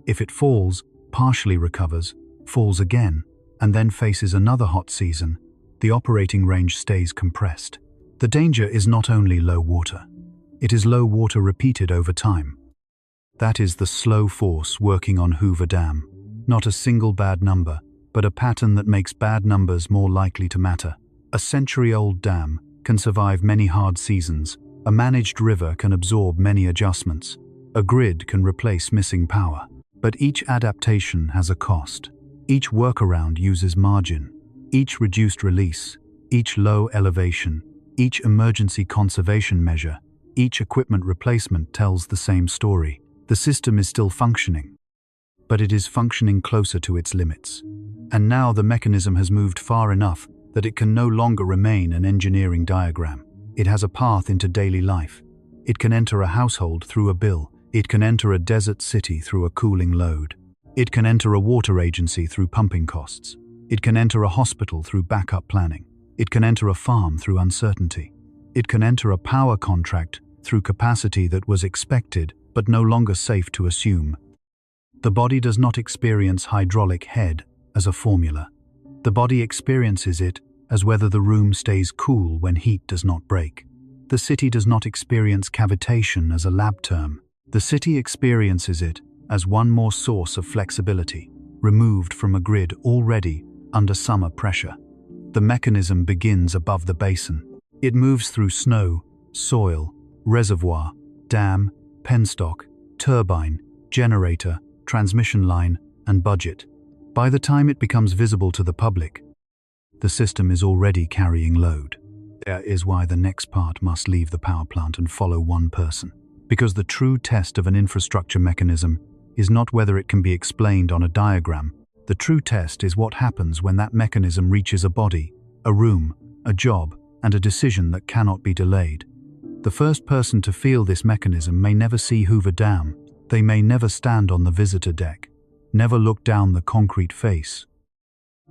If it falls, partially recovers, falls again, and then faces another hot season, the operating range stays compressed. The danger is not only low water. It is low water repeated over time. That is the slow force working on Hoover Dam. Not a single bad number, but a pattern that makes bad numbers more likely to matter. A century-old dam can survive many hard seasons. A managed river can absorb many adjustments. A grid can replace missing power. But each adaptation has a cost. Each workaround uses margin. Each reduced release, each low elevation, each emergency conservation measure, each equipment replacement tells the same story. The system is still functioning, but it is functioning closer to its limits. And now the mechanism has moved far enough that it can no longer remain an engineering diagram. It has a path into daily life. It can enter a household through a bill. It can enter a desert city through a cooling load. It can enter a water agency through pumping costs. It can enter a hospital through backup planning. It can enter a farm through uncertainty. It can enter a power contract through capacity that was expected but no longer safe to assume. The body does not experience hydraulic head as a formula. The body experiences it as whether the room stays cool when heat does not break. The city does not experience cavitation as a lab term. The city experiences it as one more source of flexibility, removed from a grid already under summer pressure. The mechanism begins above the basin. It moves through snow, soil, reservoir, dam, penstock, turbine, generator, transmission line, and budget. By the time it becomes visible to the public, the system is already carrying load. That is why the next part must leave the power plant and follow one person. Because the true test of an infrastructure mechanism is not whether it can be explained on a diagram. The true test is what happens when that mechanism reaches a body, a room, a job, and a decision that cannot be delayed. The first person to feel this mechanism may never see Hoover Dam. They may never stand on the visitor deck, never look down the concrete face,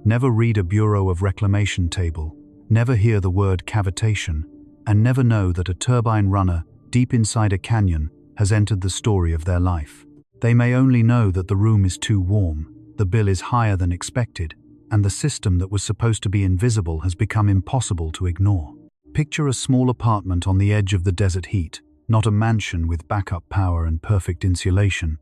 never read a Bureau of Reclamation table, never hear the word cavitation, and never know that a turbine runner deep inside a canyon has entered the story of their life. They may only know that the room is too warm, the bill is higher than expected, and the system that was supposed to be invisible has become impossible to ignore. Picture a small apartment on the edge of the desert heat, not a mansion with backup power and perfect insulation,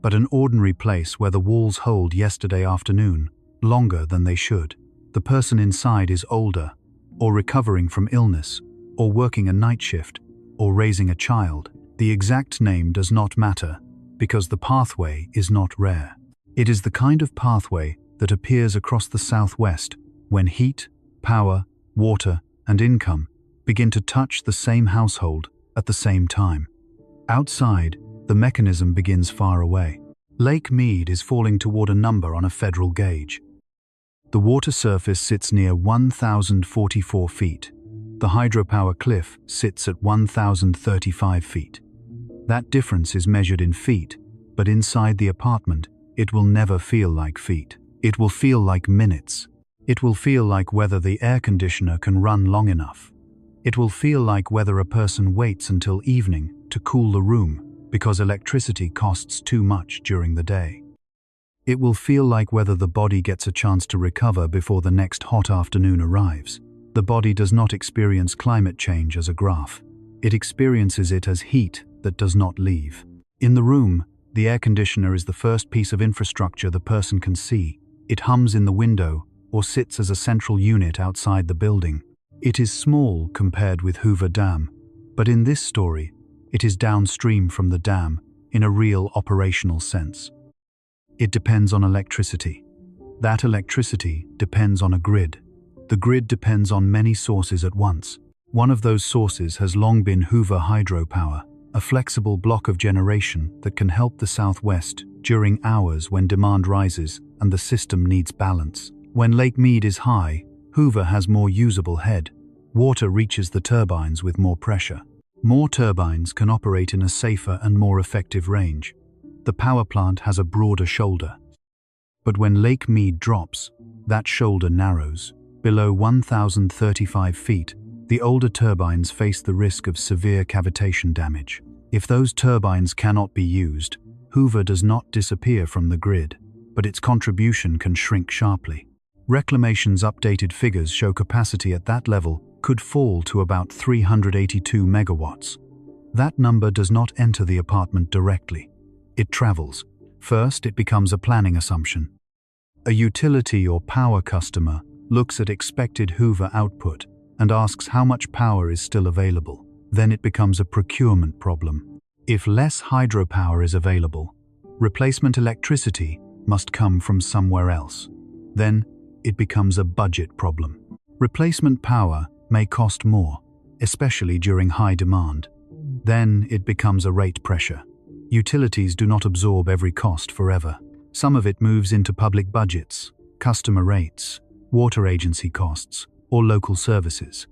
but an ordinary place where the walls hold yesterday afternoon, longer than they should. The person inside is older, or recovering from illness, or working a night shift, or raising a child. The exact name does not matter, because the pathway is not rare. It is the kind of pathway that appears across the Southwest when heat, power, water, and income begin to touch the same household at the same time. Outside, the mechanism begins far away. Lake Mead is falling toward a number on a federal gauge. The water surface sits near 1,044 feet. The hydropower cliff sits at 1,035 feet. That difference is measured in feet, but inside the apartment, it will never feel like feet. It will feel like minutes. It will feel like whether the air conditioner can run long enough. It will feel like whether a person waits until evening to cool the room because electricity costs too much during the day. It will feel like whether the body gets a chance to recover before the next hot afternoon arrives. The body does not experience climate change as a graph. It experiences it as heat that does not leave. In the room, the air conditioner is the first piece of infrastructure the person can see. It hums in the window or sits as a central unit outside the building. It is small compared with Hoover Dam, but in this story, it is downstream from the dam in a real operational sense. It depends on electricity. That electricity depends on a grid. The grid depends on many sources at once. One of those sources has long been Hoover Hydropower, a flexible block of generation that can help the Southwest during hours when demand rises and the system needs balance. When Lake Mead is high, Hoover has more usable head. Water reaches the turbines with more pressure. More turbines can operate in a safer and more effective range. The power plant has a broader shoulder. But when Lake Mead drops, that shoulder narrows. Below 1,035 feet, the older turbines face the risk of severe cavitation damage. If those turbines cannot be used, Hoover does not disappear from the grid, but its contribution can shrink sharply. Reclamation's updated figures show capacity at that level could fall to about 382 megawatts. That number does not enter the apartment directly. It travels. First, it becomes a planning assumption. A utility or power customer looks at expected Hoover output and asks how much power is still available. Then it becomes a procurement problem. If less hydropower is available, replacement electricity must come from somewhere else. Then it becomes a budget problem. Replacement power may cost more, especially during high demand. Then it becomes a rate pressure. Utilities do not absorb every cost forever. Some of it moves into public budgets, customer rates, water agency costs, or local services.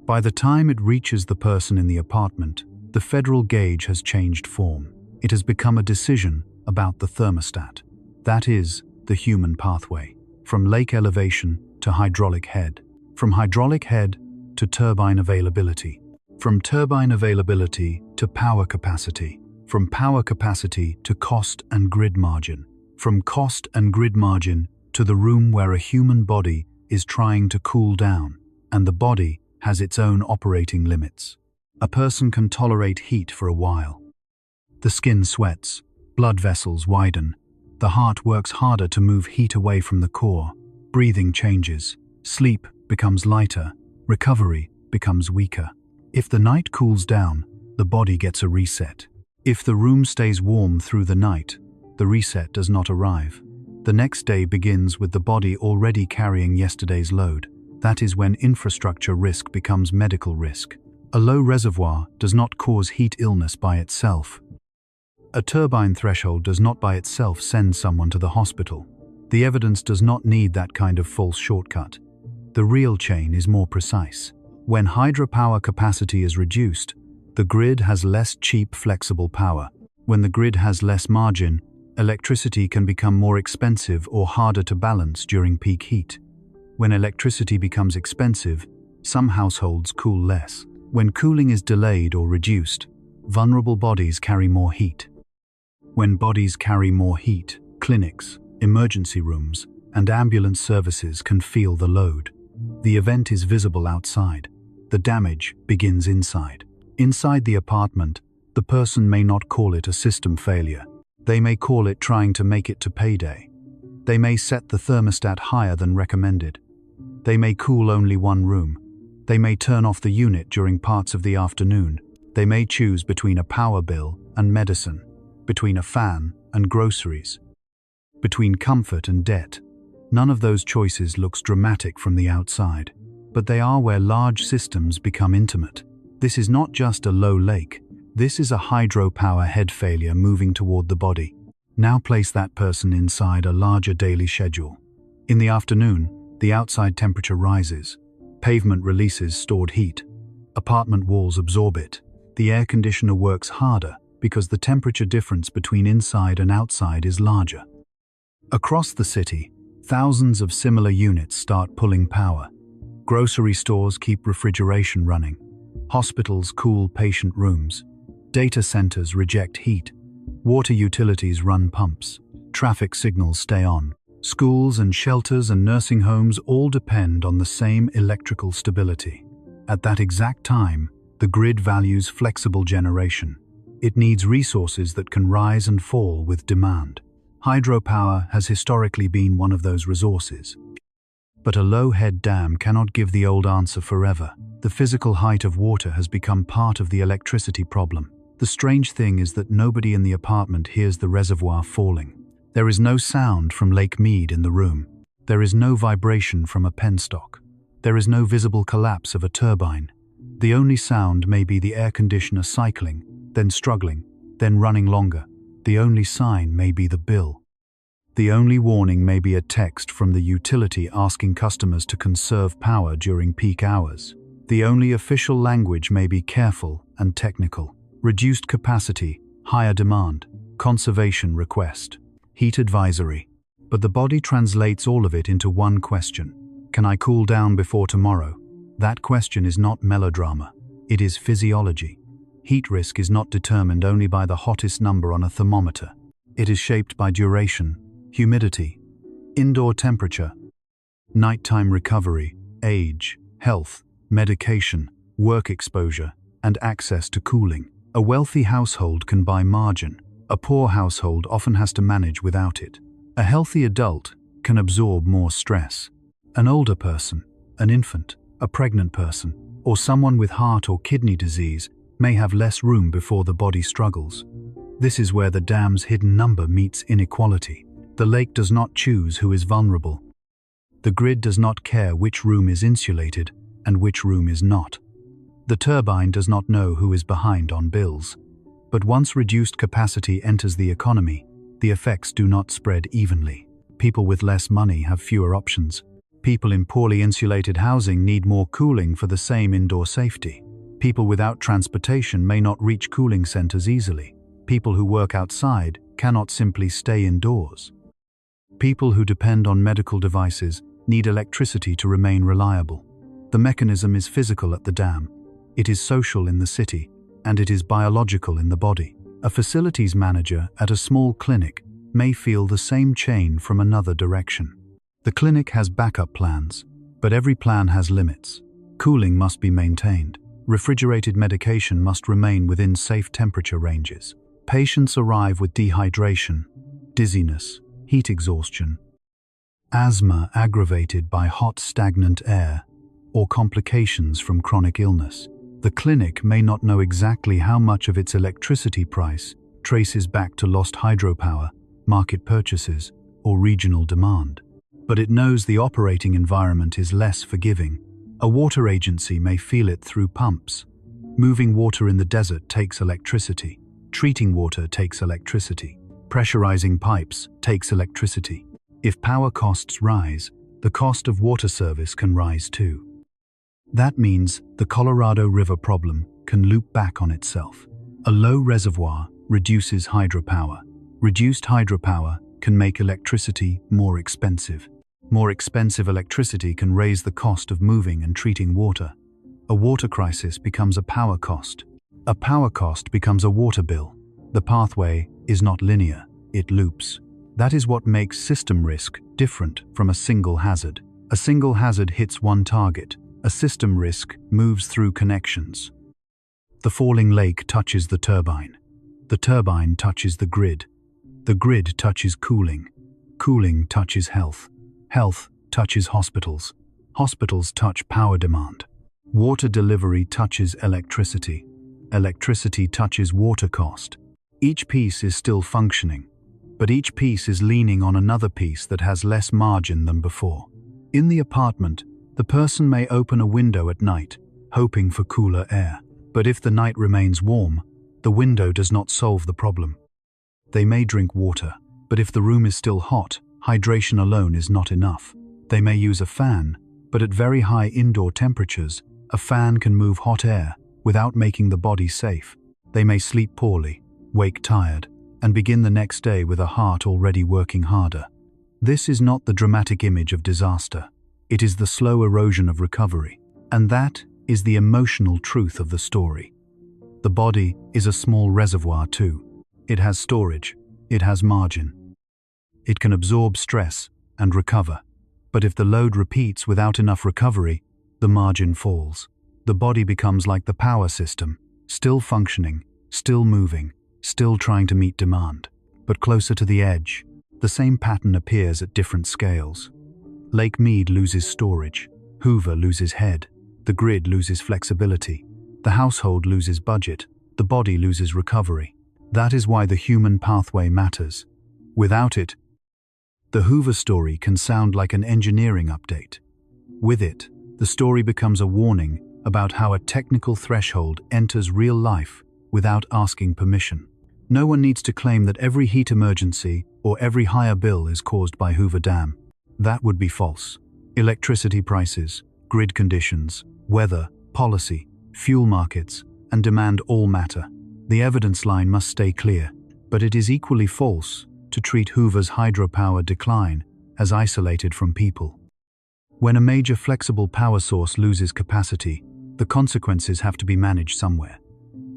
By the time it reaches the person in the apartment, the federal gauge has changed form. It has become a decision about the thermostat. That is, the human pathway, from lake elevation to hydraulic head, from hydraulic head to turbine availability, from turbine availability to power capacity, from power capacity to cost and grid margin, from cost and grid margin to the room where a human body is trying to cool down, and the body has its own operating limits. A person can tolerate heat for a while. The skin sweats, blood vessels widen, the heart works harder to move heat away from the core, breathing changes, sleep becomes lighter, recovery becomes weaker. If the night cools down, the body gets a reset. If the room stays warm through the night, the reset does not arrive. The next day begins with the body already carrying yesterday's load. That is when infrastructure risk becomes medical risk. A low reservoir does not cause heat illness by itself. A turbine threshold does not by itself send someone to the hospital. The evidence does not need that kind of false shortcut. The real chain is more precise. When hydropower capacity is reduced, the grid has less cheap, flexible power. When the grid has less margin, electricity can become more expensive or harder to balance during peak heat. When electricity becomes expensive, some households cool less. When cooling is delayed or reduced, vulnerable bodies carry more heat. When bodies carry more heat, clinics, emergency rooms, and ambulance services can feel the load. The event is visible outside. The damage begins inside. Inside the apartment, the person may not call it a system failure. They may call it trying to make it to payday. They may set the thermostat higher than recommended. They may cool only one room. They may turn off the unit during parts of the afternoon. They may choose between a power bill and medicine, between a fan and groceries, between comfort and debt. None of those choices looks dramatic from the outside, but they are where large systems become intimate. This is not just a low lake. This is a hydropower head failure moving toward the body. Now place that person inside a larger daily schedule. In the afternoon, the outside temperature rises. Pavement releases stored heat. Apartment walls absorb it. The air conditioner works harder because the temperature difference between inside and outside is larger. Across the city, thousands of similar units start pulling power. Grocery stores keep refrigeration running. Hospitals cool patient rooms. Data centers reject heat. Water utilities run pumps. Traffic signals stay on. Schools and shelters and nursing homes all depend on the same electrical stability. At that exact time, the grid values flexible generation. It needs resources that can rise and fall with demand. Hydropower has historically been one of those resources. But a low-head dam cannot give the old answer forever. The physical height of water has become part of the electricity problem. The strange thing is that nobody in the apartment hears the reservoir falling. There is no sound from Lake Mead in the room. There is no vibration from a penstock. There is no visible collapse of a turbine. The only sound may be the air conditioner cycling, then struggling, then running longer. The only sign may be the bill. The only warning may be a text from the utility asking customers to conserve power during peak hours. The only official language may be careful and technical. Reduced capacity, higher demand, conservation request, heat advisory. But the body translates all of it into one question. Can I cool down before tomorrow? That question is not melodrama. It is physiology. Heat risk is not determined only by the hottest number on a thermometer. It is shaped by duration, humidity, indoor temperature, nighttime recovery, age, health, medication, work exposure, and access to cooling. A wealthy household can buy margin. A poor household often has to manage without it. A healthy adult can absorb more stress. An older person, an infant, a pregnant person, or someone with heart or kidney disease may have less room before the body struggles. This is where the dam's hidden number meets inequality. The lake does not choose who is vulnerable. The grid does not care which room is insulated and which room is not. The turbine does not know who is behind on bills. But once reduced capacity enters the economy, the effects do not spread evenly. People with less money have fewer options. People in poorly insulated housing need more cooling for the same indoor safety. People without transportation may not reach cooling centers easily. People who work outside cannot simply stay indoors. People who depend on medical devices need electricity to remain reliable. The mechanism is physical at the dam. It is social in the city, and it is biological in the body. A facilities manager at a small clinic may feel the same chain from another direction. The clinic has backup plans. But every plan has limits. Cooling must be maintained. Refrigerated medication must remain within safe temperature ranges. Patients arrive with dehydration, dizziness, heat exhaustion, asthma aggravated by hot stagnant air, or complications from chronic illness. The clinic may not know exactly how much of its electricity price traces back to lost hydropower, market purchases, or regional demand. But it knows the operating environment is less forgiving. A water agency may feel it through pumps. Moving water in the desert takes electricity. Treating water takes electricity. Pressurizing pipes takes electricity. If power costs rise, the cost of water service can rise too. That means the Colorado River problem can loop back on itself. A low reservoir reduces hydropower. Reduced hydropower can make electricity more expensive. More expensive electricity can raise the cost of moving and treating water. A water crisis becomes a power cost. A power cost becomes a water bill. The pathway is not linear, it loops. That is what makes system risk different from a single hazard. A single hazard hits one target. A system risk moves through connections. The falling lake touches the turbine. The turbine touches the grid. The grid touches cooling. Cooling touches health. Health touches hospitals. Hospitals touch power demand. Water delivery touches electricity. Electricity touches water cost. Each piece is still functioning, but each piece is leaning on another piece that has less margin than before. In the apartment, the person may open a window at night, hoping for cooler air. But if the night remains warm, the window does not solve the problem. They may drink water, but if the room is still hot, hydration alone is not enough. They may use a fan, but at very high indoor temperatures, a fan can move hot air without making the body safe. They may sleep poorly, wake tired, and begin the next day with a heart already working harder. This is not the dramatic image of disaster. It is the slow erosion of recovery. And that is the emotional truth of the story. The body is a small reservoir too. It has storage. It has margin. It can absorb stress and recover. But if the load repeats without enough recovery, the margin falls. The body becomes like the power system, still functioning, still moving, still trying to meet demand. But closer to the edge, the same pattern appears at different scales. Lake Mead loses storage. Hoover loses head. The grid loses flexibility. The household loses budget. The body loses recovery. That is why the human pathway matters. Without it, the Hoover story can sound like an engineering update. With it, the story becomes a warning about how a technical threshold enters real life without asking permission. No one needs to claim that every heat emergency or every higher bill is caused by Hoover Dam. That would be false. Electricity prices, grid conditions, weather, policy, fuel markets, and demand all matter. The evidence line must stay clear, but it is equally false to treat Hoover's hydropower decline as isolated from people. When a major flexible power source loses capacity, the consequences have to be managed somewhere.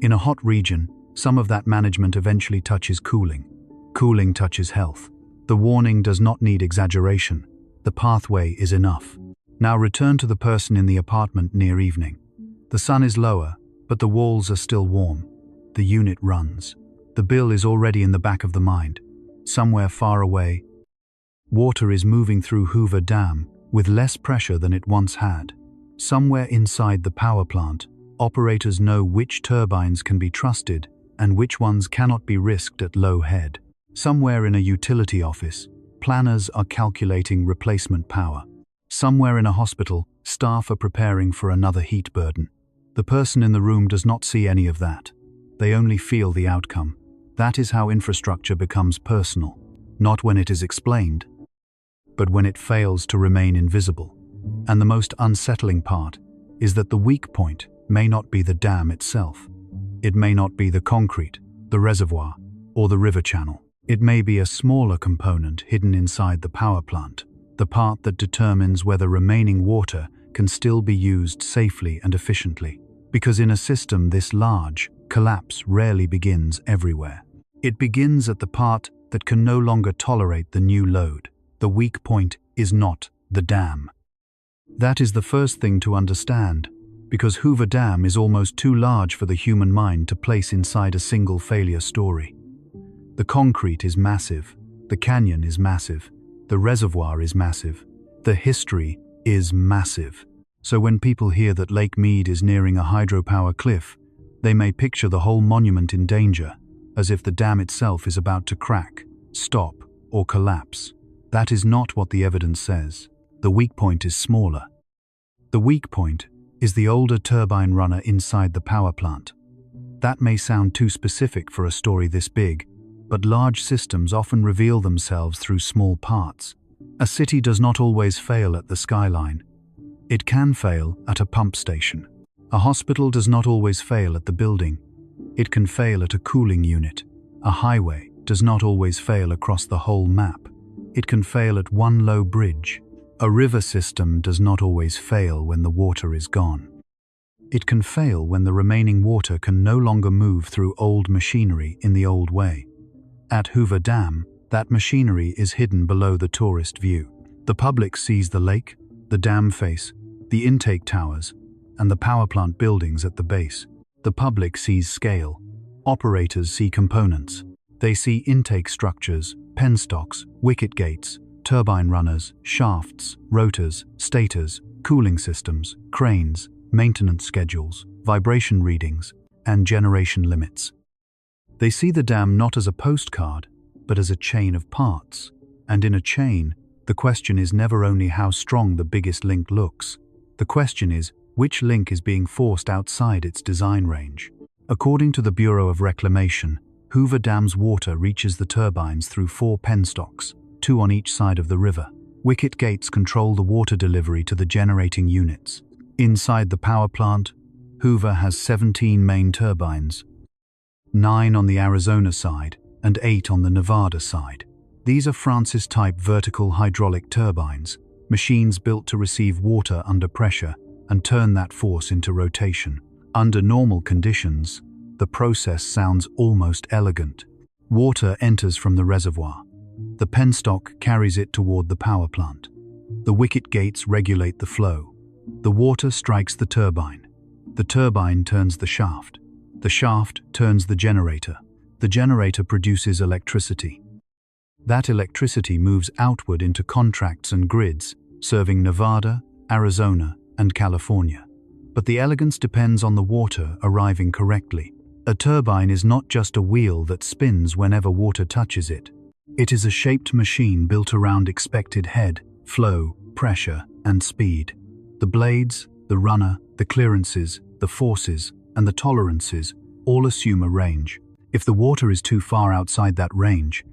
In a hot region, some of that management eventually touches cooling. Cooling touches health. The warning does not need exaggeration. The pathway is enough. Now return to the person in the apartment near evening. The sun is lower, but the walls are still warm. The unit runs. The bill is already in the back of the mind. Somewhere far away, water is moving through Hoover Dam with less pressure than it once had. Somewhere inside the power plant, operators know which turbines can be trusted and which ones cannot be risked at low head. Somewhere in a utility office, planners are calculating replacement power. Somewhere in a hospital, staff are preparing for another heat burden. The person in the room does not see any of that. They only feel the outcome. That is how infrastructure becomes personal, not when it is explained, but when it fails to remain invisible. And the most unsettling part is that the weak point may not be the dam itself. It may not be the concrete, the reservoir, or the river channel. It may be a smaller component hidden inside the power plant, the part that determines whether remaining water can still be used safely and efficiently. Because in a system this large, collapse rarely begins everywhere. It begins at the part that can no longer tolerate the new load. The weak point is not the dam. That is the first thing to understand, because Hoover Dam is almost too large for the human mind to place inside a single failure story. The concrete is massive, the canyon is massive, the reservoir is massive, the history is massive. So when people hear that Lake Mead is nearing a hydropower cliff, they may picture the whole monument in danger, as if the dam itself is about to crack, stop, or collapse. That is not what the evidence says. The weak point is smaller. The weak point is the older turbine runner inside the power plant. That may sound too specific for a story this big, but large systems often reveal themselves through small parts. A city does not always fail at the skyline. It can fail at a pump station. A hospital does not always fail at the building. It can fail at a cooling unit. A highway does not always fail across the whole map. It can fail at one low bridge. A river system does not always fail when the water is gone. It can fail when the remaining water can no longer move through old machinery in the old way. At Hoover Dam, that machinery is hidden below the tourist view. The public sees the lake, the dam face, the intake towers, and the power plant buildings at the base. The public sees scale. Operators see components. They see intake structures, penstocks, wicket gates, turbine runners, shafts, rotors, stators, cooling systems, cranes, maintenance schedules, vibration readings, and generation limits. They see the dam not as a postcard, but as a chain of parts. And in a chain, the question is never only how strong the biggest link looks. The question is, which link is being forced outside its design range? According to the Bureau of Reclamation, Hoover Dam's water reaches the turbines through 4 penstocks, 2 on each side of the river. Wicket gates control the water delivery to the generating units. Inside the power plant, Hoover has 17 main turbines, 9 on the Arizona side and 8 on the Nevada side. These are Francis-type vertical hydraulic turbines, machines built to receive water under pressure and turn that force into rotation. Under normal conditions, the process sounds almost elegant. Water enters from the reservoir. The penstock carries it toward the power plant. The wicket gates regulate the flow. The water strikes the turbine. The turbine turns the shaft. The shaft turns the generator. The generator produces electricity. That electricity moves outward into contracts and grids, serving Nevada, Arizona, and California. But the elegance depends on the water arriving correctly. A turbine is not just a wheel that spins whenever water touches it. It is a shaped machine built around expected head, flow, pressure, and speed. The blades, the runner, the clearances, the forces, and the tolerances all assume a range. If the water is too far outside that range,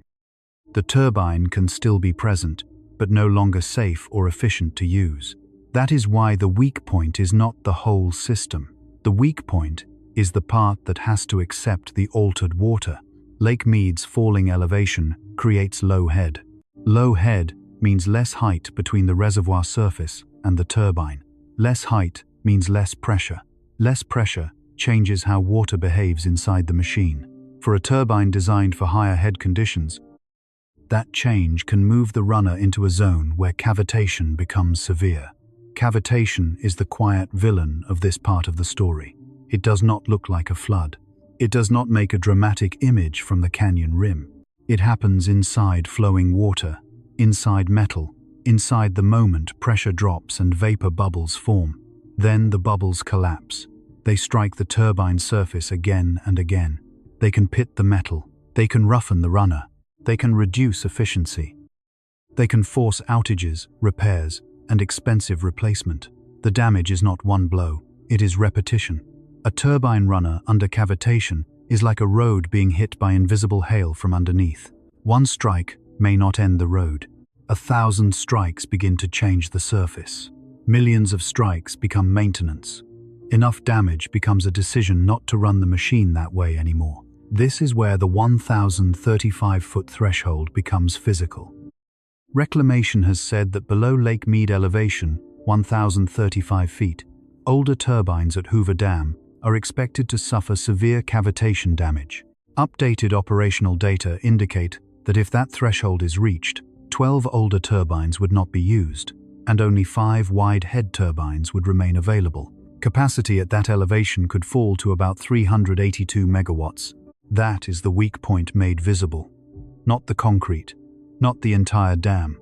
the turbine can still be present, but no longer safe or efficient to use. That is why the weak point is not the whole system. The weak point is the part that has to accept the altered water. Lake Mead's falling elevation creates low head. Low head means less height between the reservoir surface and the turbine. Less height means less pressure. Less pressure changes how water behaves inside the machine. For a turbine designed for higher head conditions, that change can move the runner into a zone where cavitation becomes severe. Cavitation is the quiet villain of this part of the story. It does not look like a flood. It does not make a dramatic image from the canyon rim. It happens inside flowing water, inside metal, inside the moment pressure drops and vapor bubbles form. Then the bubbles collapse. They strike the turbine surface again and again. They can pit the metal. They can roughen the runner. They can reduce efficiency. They can force outages, repairs, and expensive replacement. The damage is not one blow, it is repetition. A turbine runner under cavitation is like a road being hit by invisible hail from underneath. One strike may not end the road. 1,000 strikes begin to change the surface. Millions of strikes become maintenance. Enough damage becomes a decision not to run the machine that way anymore. This is where the 1,035-foot threshold becomes physical. Reclamation has said that below Lake Mead elevation, 1,035 feet, older turbines at Hoover Dam are expected to suffer severe cavitation damage. Updated operational data indicate that if that threshold is reached, 12 older turbines would not be used, and only 5 wide head turbines would remain available. Capacity at that elevation could fall to about 382 megawatts. That is the weak point made visible. Not the concrete, not the entire dam,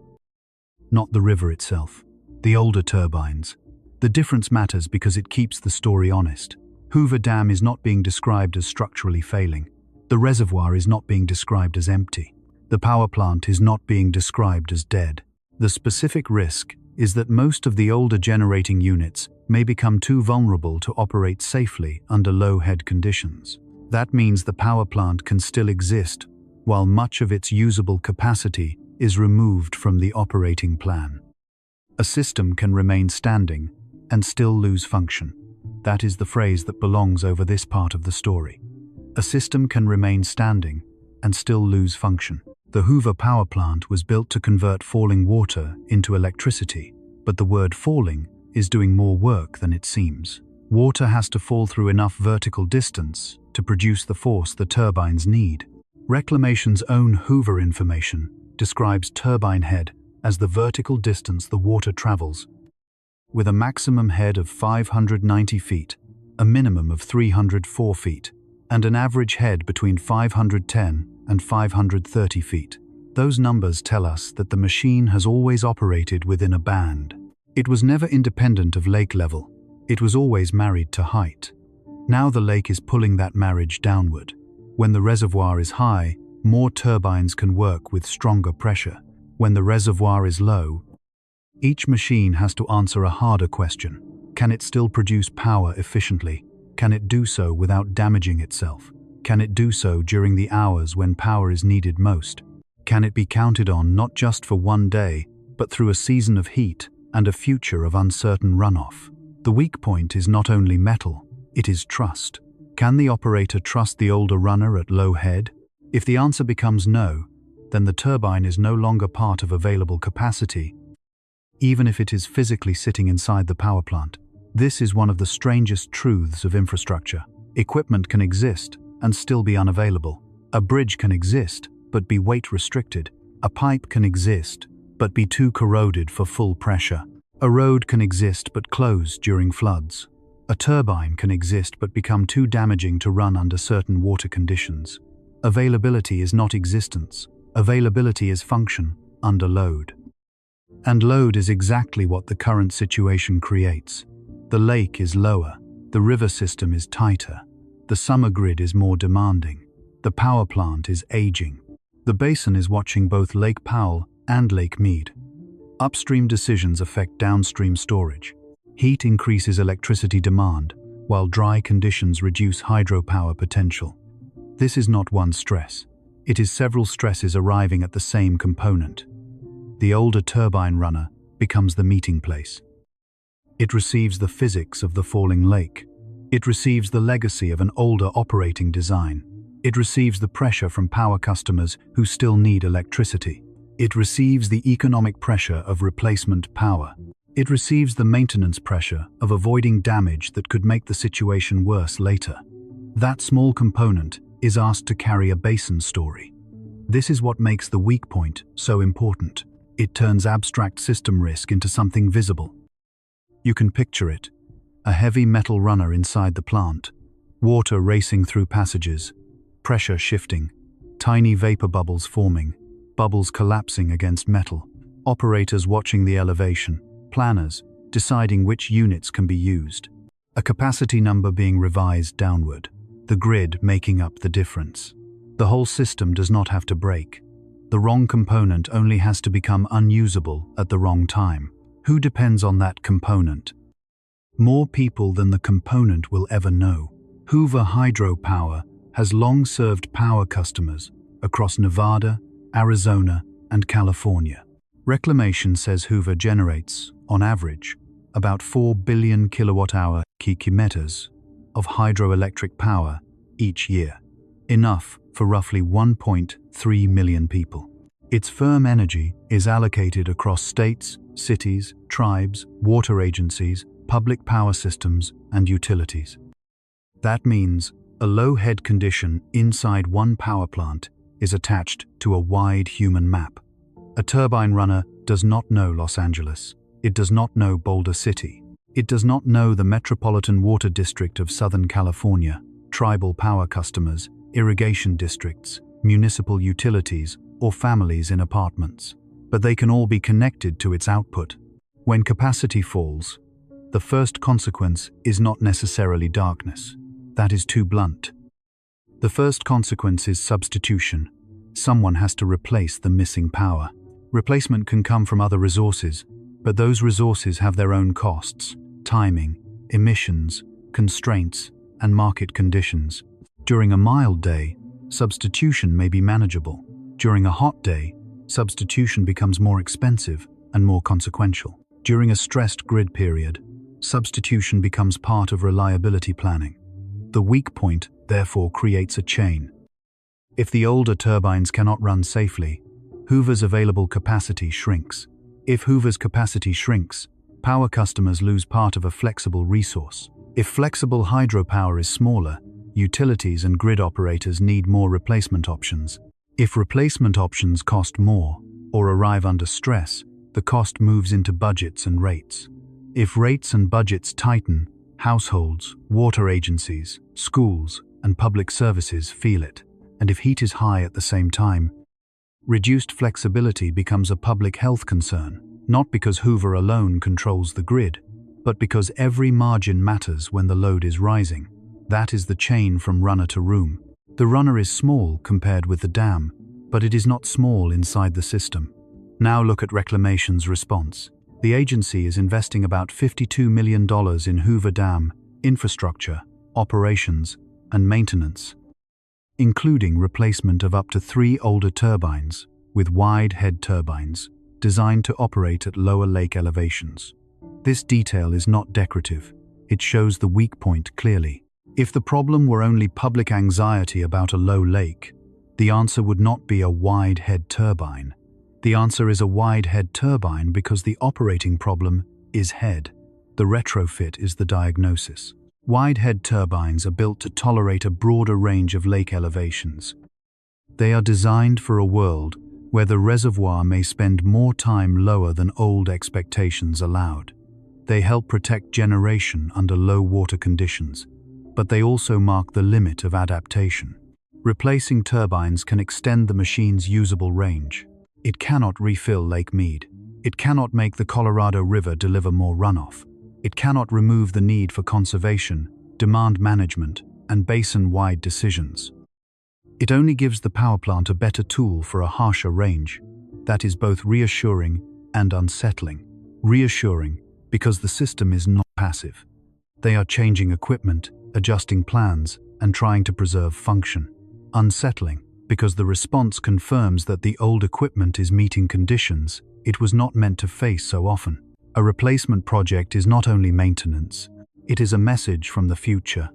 not the river itself. The older turbines. The difference matters because it keeps the story honest. Hoover Dam is not being described as structurally failing. The reservoir is not being described as empty. The power plant is not being described as dead. The specific risk is that most of the older generating units may become too vulnerable to operate safely under low head conditions. That means the power plant can still exist, while much of its usable capacity is removed from the operating plan. A system can remain standing and still lose function. That is the phrase that belongs over this part of the story. A system can remain standing and still lose function. The Hoover power plant was built to convert falling water into electricity, but the word falling is doing more work than it seems. Water has to fall through enough vertical distance to produce the force the turbines need. Reclamation's own Hoover information describes turbine head as the vertical distance the water travels, with a maximum head of 590 feet, a minimum of 304 feet, and an average head between 510 and 530 feet. Those numbers tell us that the machine has always operated within a band. It was never independent of lake level. It was always married to height. Now the lake is pulling that marriage downward. When the reservoir is high, more turbines can work with stronger pressure. When the reservoir is low, each machine has to answer a harder question. Can it still produce power efficiently? Can it do so without damaging itself? Can it do so during the hours when power is needed most? Can it be counted on not just for one day, but through a season of heat and a future of uncertain runoff? The weak point is not only metal, it is trust. Can the operator trust the older runner at low head? If the answer becomes no, then the turbine is no longer part of available capacity, even if it is physically sitting inside the power plant. This is one of the strangest truths of infrastructure. Equipment can exist and still be unavailable. A bridge can exist but be weight restricted. A pipe can exist but be too corroded for full pressure. A road can exist but close during floods. A turbine can exist but become too damaging to run under certain water conditions. Availability is not existence. Availability is function under load. And load is exactly what the current situation creates. The lake is lower, the river system is tighter, the summer grid is more demanding, the power plant is aging. The basin is watching both Lake Powell and Lake Mead. Upstream decisions affect downstream storage. Heat increases electricity demand, while dry conditions reduce hydropower potential. This is not one stress. It is several stresses arriving at the same component. The older turbine runner becomes the meeting place. It receives the physics of the falling lake. It receives the legacy of an older operating design. It receives the pressure from power customers who still need electricity. It receives the economic pressure of replacement power. It receives the maintenance pressure of avoiding damage that could make the situation worse later. That small component is asked to carry a basin story. This is what makes the weak point so important. It turns abstract system risk into something visible. You can picture it, a heavy metal runner inside the plant, water racing through passages, pressure shifting, tiny vapor bubbles forming, bubbles collapsing against metal, operators watching the elevation, planners deciding which units can be used, a capacity number being revised downward, the grid making up the difference. The whole system does not have to break. The wrong component only has to become unusable at the wrong time. Who depends on that component? More people than the component will ever know. Hoover Hydropower has long served power customers across Nevada, Arizona, and California. Reclamation says Hoover generates, on average, about 4 billion kilowatt-hour kilometers of hydroelectric power each year, enough for roughly 1.3 million people. Its firm energy is allocated across states, cities, tribes, water agencies, public power systems, and utilities. That means a low head condition inside one power plant is attached to a wide human map. A turbine runner does not know Los Angeles. It does not know Boulder City. It does not know the Metropolitan Water District of Southern California, tribal power customers, irrigation districts, municipal utilities, or families in apartments. But they can all be connected to its output. When capacity falls, the first consequence is not necessarily darkness. That is too blunt. The first consequence is substitution. Someone has to replace the missing power. Replacement can come from other resources, but those resources have their own costs, timing, emissions, constraints, and market conditions. During a mild day, substitution may be manageable. During a hot day, substitution becomes more expensive and more consequential. During a stressed grid period, substitution becomes part of reliability planning. The weak point, therefore, creates a chain. If the older turbines cannot run safely, Hoover's available capacity shrinks. If Hoover's capacity shrinks, power customers lose part of a flexible resource. If flexible hydropower is smaller, utilities and grid operators need more replacement options. If replacement options cost more or arrive under stress, the cost moves into budgets and rates. If rates and budgets tighten, households, water agencies, schools, and public services feel it. And if heat is high at the same time, reduced flexibility becomes a public health concern, not because Hoover alone controls the grid, but because every margin matters when the load is rising. That is the chain from runner to room. The runner is small compared with the dam, but it is not small inside the system. Now look at Reclamation's response. The agency is investing about $52 million in Hoover Dam, infrastructure, operations, and maintenance, including replacement of up to 3 older turbines with wide head turbines designed to operate at lower lake elevations. This detail is not decorative. It shows the weak point clearly. If the problem were only public anxiety about a low lake, the answer would not be a wide head turbine. The answer is a wide head turbine because the operating problem is head. The retrofit is the diagnosis. Wide head turbines are built to tolerate a broader range of lake elevations. They are designed for a world where the reservoir may spend more time lower than old expectations allowed. They help protect generation under low water conditions, but they also mark the limit of adaptation. Replacing turbines can extend the machine's usable range. It cannot refill Lake Mead. It cannot make the Colorado River deliver more runoff. It cannot remove the need for conservation, demand management, and basin-wide decisions. It only gives the power plant a better tool for a harsher range. That is both reassuring and unsettling. Reassuring because the system is not passive. They are changing equipment, adjusting plans, and trying to preserve function. Unsettling because the response confirms that the old equipment is meeting conditions it was not meant to face so often. A replacement project is not only maintenance, it is a message from the future.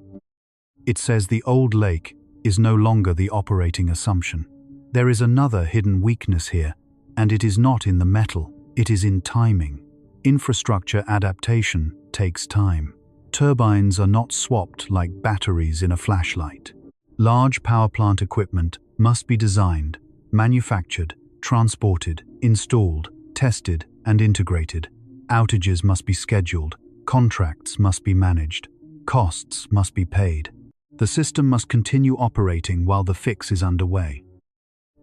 It says the old lake is no longer the operating assumption. There is another hidden weakness here, and it is not in the metal, it is in timing. Infrastructure adaptation takes time. Turbines are not swapped like batteries in a flashlight. Large power plant equipment must be designed, manufactured, transported, installed, tested, and integrated. Outages must be scheduled, contracts must be managed, costs must be paid. The system must continue operating while the fix is underway.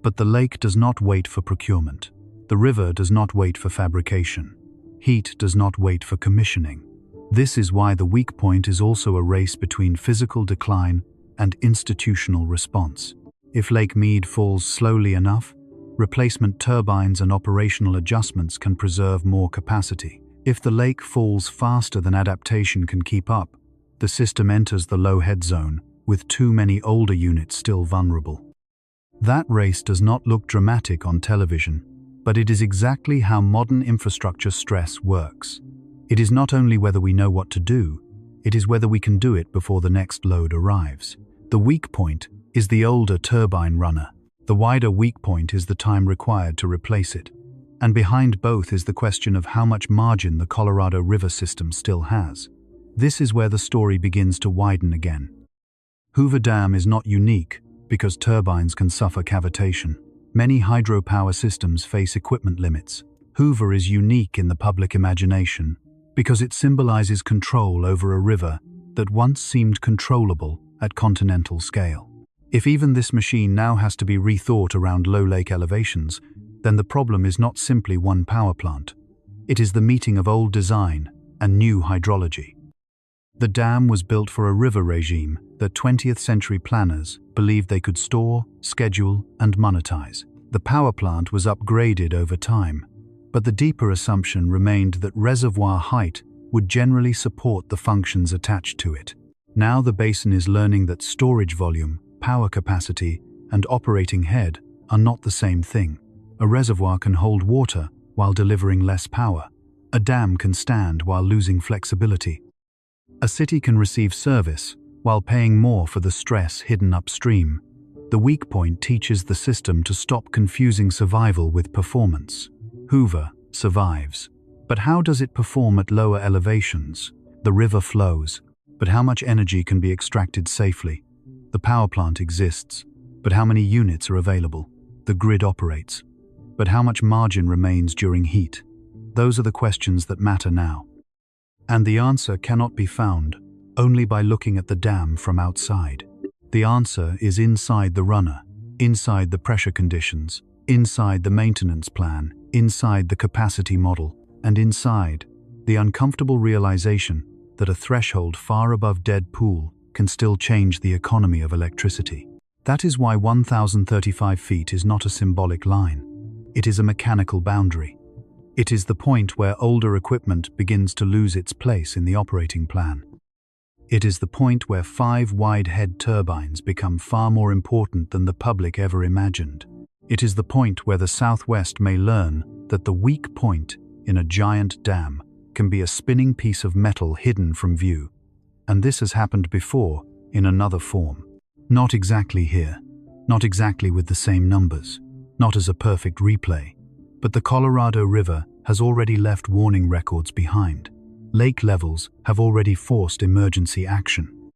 But the lake does not wait for procurement. The river does not wait for fabrication. Heat does not wait for commissioning. This is why the weak point is also a race between physical decline and institutional response. If Lake Mead falls slowly enough, replacement turbines and operational adjustments can preserve more capacity. If the lake falls faster than adaptation can keep up, the system enters the low head zone, with too many older units still vulnerable. That race does not look dramatic on television, but it is exactly how modern infrastructure stress works. It is not only whether we know what to do, it is whether we can do it before the next load arrives. The weak point is the older turbine runner. The wider weak point is the time required to replace it. And behind both is the question of how much margin the Colorado River system still has. This is where the story begins to widen again. Hoover Dam is not unique because turbines can suffer cavitation. Many hydropower systems face equipment limits. Hoover is unique in the public imagination because it symbolizes control over a river that once seemed controllable at continental scale. If even this machine now has to be rethought around low lake elevations, then the problem is not simply one power plant. It is the meeting of old design and new hydrology. The dam was built for a river regime that 20th century planners believed they could store, schedule, and monetize. The power plant was upgraded over time, but the deeper assumption remained that reservoir height would generally support the functions attached to it. Now the basin is learning that storage volume, power capacity, and operating head are not the same thing. A reservoir can hold water while delivering less power. A dam can stand while losing flexibility. A city can receive service while paying more for the stress hidden upstream. The weak point teaches the system to stop confusing survival with performance. Hoover survives. But how does it perform at lower elevations? The river flows, but how much energy can be extracted safely? The power plant exists, but how many units are available? The grid operates, but how much margin remains during heat? Those are the questions that matter now. And the answer cannot be found only by looking at the dam from outside. The answer is inside the runner, inside the pressure conditions, inside the maintenance plan, inside the capacity model, and inside the uncomfortable realization that a threshold far above dead pool can still change the economy of electricity. That is why 1,035 feet is not a symbolic line. It is a mechanical boundary. It is the point where older equipment begins to lose its place in the operating plan. It is the point where 5 wide-head turbines become far more important than the public ever imagined. It is the point where the Southwest may learn that the weak point in a giant dam can be a spinning piece of metal hidden from view. And this has happened before in another form. Not exactly here, not exactly with the same numbers, not as a perfect replay, but the Colorado River has already left warning records behind. Lake levels have already forced emergency action.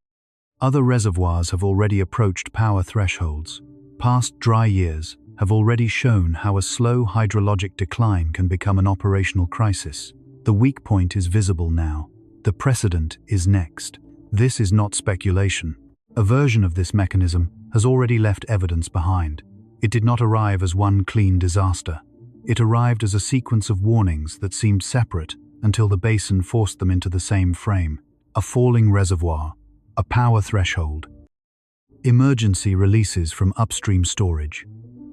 Other reservoirs have already approached power thresholds. Past dry years have already shown how a slow hydrologic decline can become an operational crisis. The weak point is visible now. The precedent is next. This is not speculation. A version of this mechanism has already left evidence behind. It did not arrive as one clean disaster. It arrived as a sequence of warnings that seemed separate until the basin forced them into the same frame. A falling reservoir, a power threshold, emergency releases from upstream storage,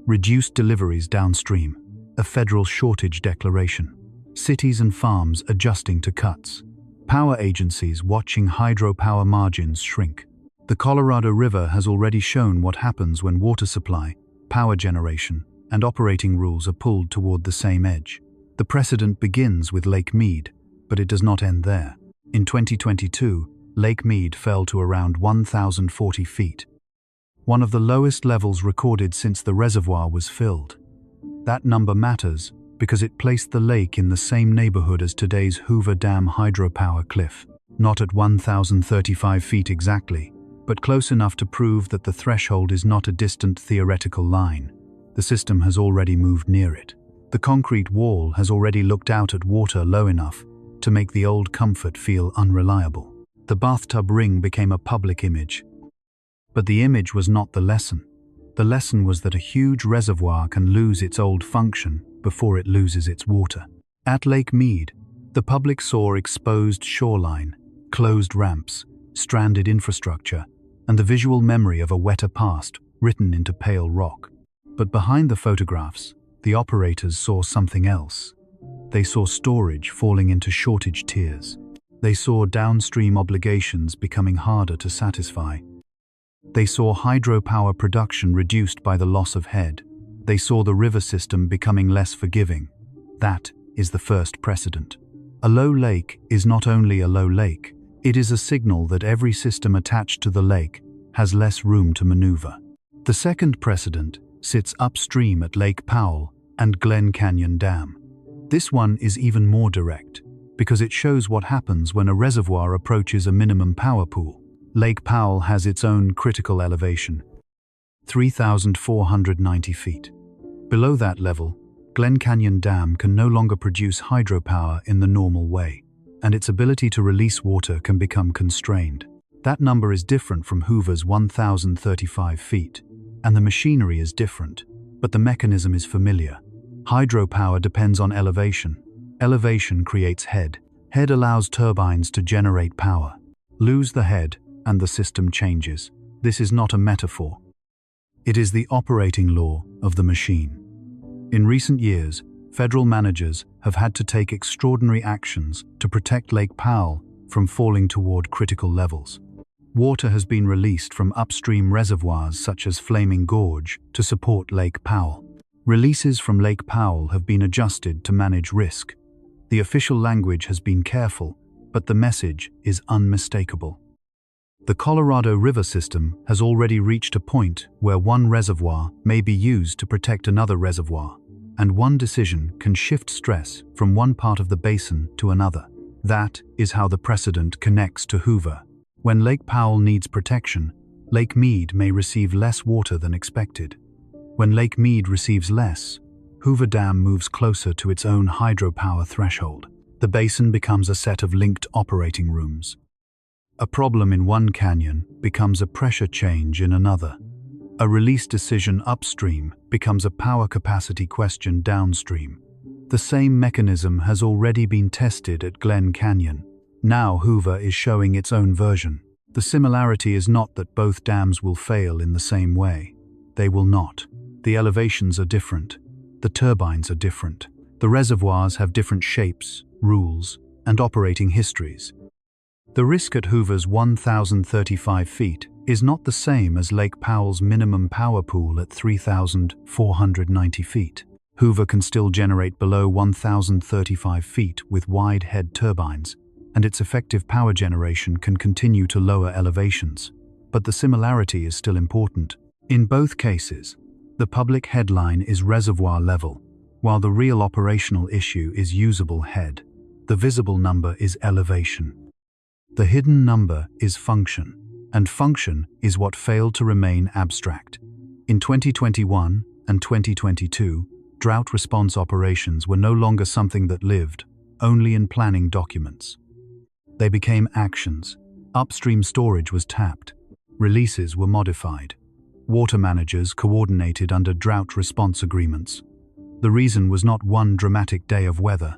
reduced deliveries downstream, a federal shortage declaration, cities and farms adjusting to cuts, power agencies watching hydropower margins shrink. The Colorado River has already shown what happens when water supply, power generation, and operating rules are pulled toward the same edge. The precedent begins with Lake Mead, but it does not end there. In 2022, Lake Mead fell to around 1,040 feet, one of the lowest levels recorded since the reservoir was filled. That number matters because it placed the lake in the same neighborhood as today's Hoover Dam hydropower cliff. Not at 1,035 feet exactly, but close enough to prove that the threshold is not a distant theoretical line. The system has already moved near it. The concrete wall has already looked out at water low enough to make the old comfort feel unreliable. The bathtub ring became a public image. But the image was not the lesson. The lesson was that a huge reservoir can lose its old function before it loses its water. At Lake Mead, the public saw exposed shoreline, closed ramps, stranded infrastructure, and the visual memory of a wetter past written into pale rock. But behind the photographs, the operators saw something else. They saw storage falling into shortage tiers. They saw downstream obligations becoming harder to satisfy. They saw hydropower production reduced by the loss of head. They saw the river system becoming less forgiving. That is the first precedent. A low lake is not only a low lake, it is a signal that every system attached to the lake has less room to maneuver. The second precedent sits upstream at Lake Powell and Glen Canyon Dam. This one is even more direct, because it shows what happens when a reservoir approaches a minimum power pool. Lake Powell has its own critical elevation, 3,490 feet. Below that level, Glen Canyon Dam can no longer produce hydropower in the normal way, and its ability to release water can become constrained. That number is different from Hoover's 1,035 feet, and the machinery is different, but the mechanism is familiar. Hydropower depends on elevation. Elevation creates head. Head allows turbines to generate power. Lose the head, and the system changes. This is not a metaphor. It is the operating law of the machine. In recent years, federal managers have had to take extraordinary actions to protect Lake Powell from falling toward critical levels. Water has been released from upstream reservoirs such as Flaming Gorge to support Lake Powell. Releases from Lake Powell have been adjusted to manage risk. The official language has been careful, but the message is unmistakable. The Colorado River system has already reached a point where one reservoir may be used to protect another reservoir, and one decision can shift stress from one part of the basin to another. That is how the precedent connects to Hoover. When Lake Powell needs protection, Lake Mead may receive less water than expected. When Lake Mead receives less, Hoover Dam moves closer to its own hydropower threshold. The basin becomes a set of linked operating rooms. A problem in one canyon becomes a pressure change in another. A release decision upstream becomes a power capacity question downstream. The same mechanism has already been tested at Glen Canyon. Now Hoover is showing its own version. The similarity is not that both dams will fail in the same way. They will not. The elevations are different. The turbines are different. The reservoirs have different shapes, rules, and operating histories. The risk at Hoover's 1,035 feet is not the same as Lake Powell's minimum power pool at 3,490 feet. Hoover can still generate below 1,035 feet with wide head turbines, and its effective power generation can continue to lower elevations. But the similarity is still important. In both cases, the public headline is reservoir level, while the real operational issue is usable head. The visible number is elevation. The hidden number is function, and function is what failed to remain abstract. In 2021 and 2022, drought response operations were no longer something that lived only in planning documents. They became actions. Upstream storage was tapped. Releases were modified. Water managers coordinated under drought response agreements. The reason was not one dramatic day of weather.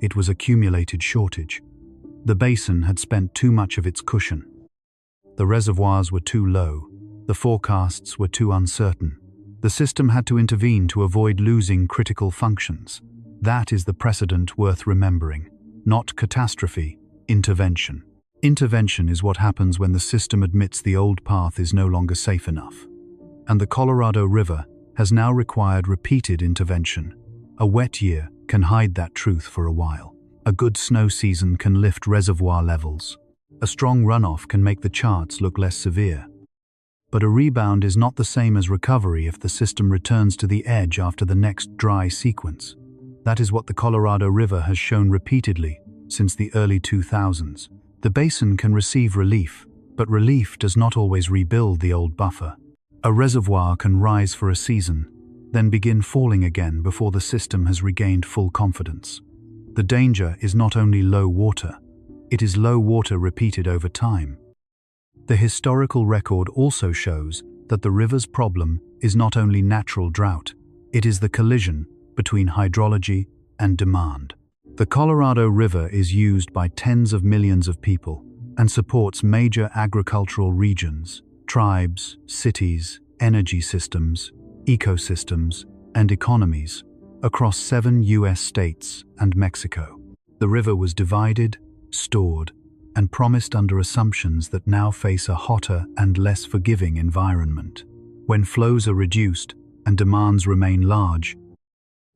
It was accumulated shortage. The basin had spent too much of its cushion. The reservoirs were too low. The forecasts were too uncertain. The system had to intervene to avoid losing critical functions. That is the precedent worth remembering. Not catastrophe, intervention. Intervention is what happens when the system admits the old path is no longer safe enough. And the Colorado River has now required repeated intervention. A wet year can hide that truth for a while. A good snow season can lift reservoir levels. A strong runoff can make the charts look less severe. But a rebound is not the same as recovery if the system returns to the edge after the next dry sequence. That is what the Colorado River has shown repeatedly since the early 2000s. The basin can receive relief, but relief does not always rebuild the old buffer. A reservoir can rise for a season, then begin falling again before the system has regained full confidence. The danger is not only low water, it is low water repeated over time. The historical record also shows that the river's problem is not only natural drought, it is the collision between hydrology and demand. The Colorado River is used by tens of millions of people and supports major agricultural regions, tribes, cities, energy systems, ecosystems, and economies across 7 U.S. states and Mexico. The river was divided, stored, and promised under assumptions that now face a hotter and less forgiving environment. When flows are reduced and demands remain large,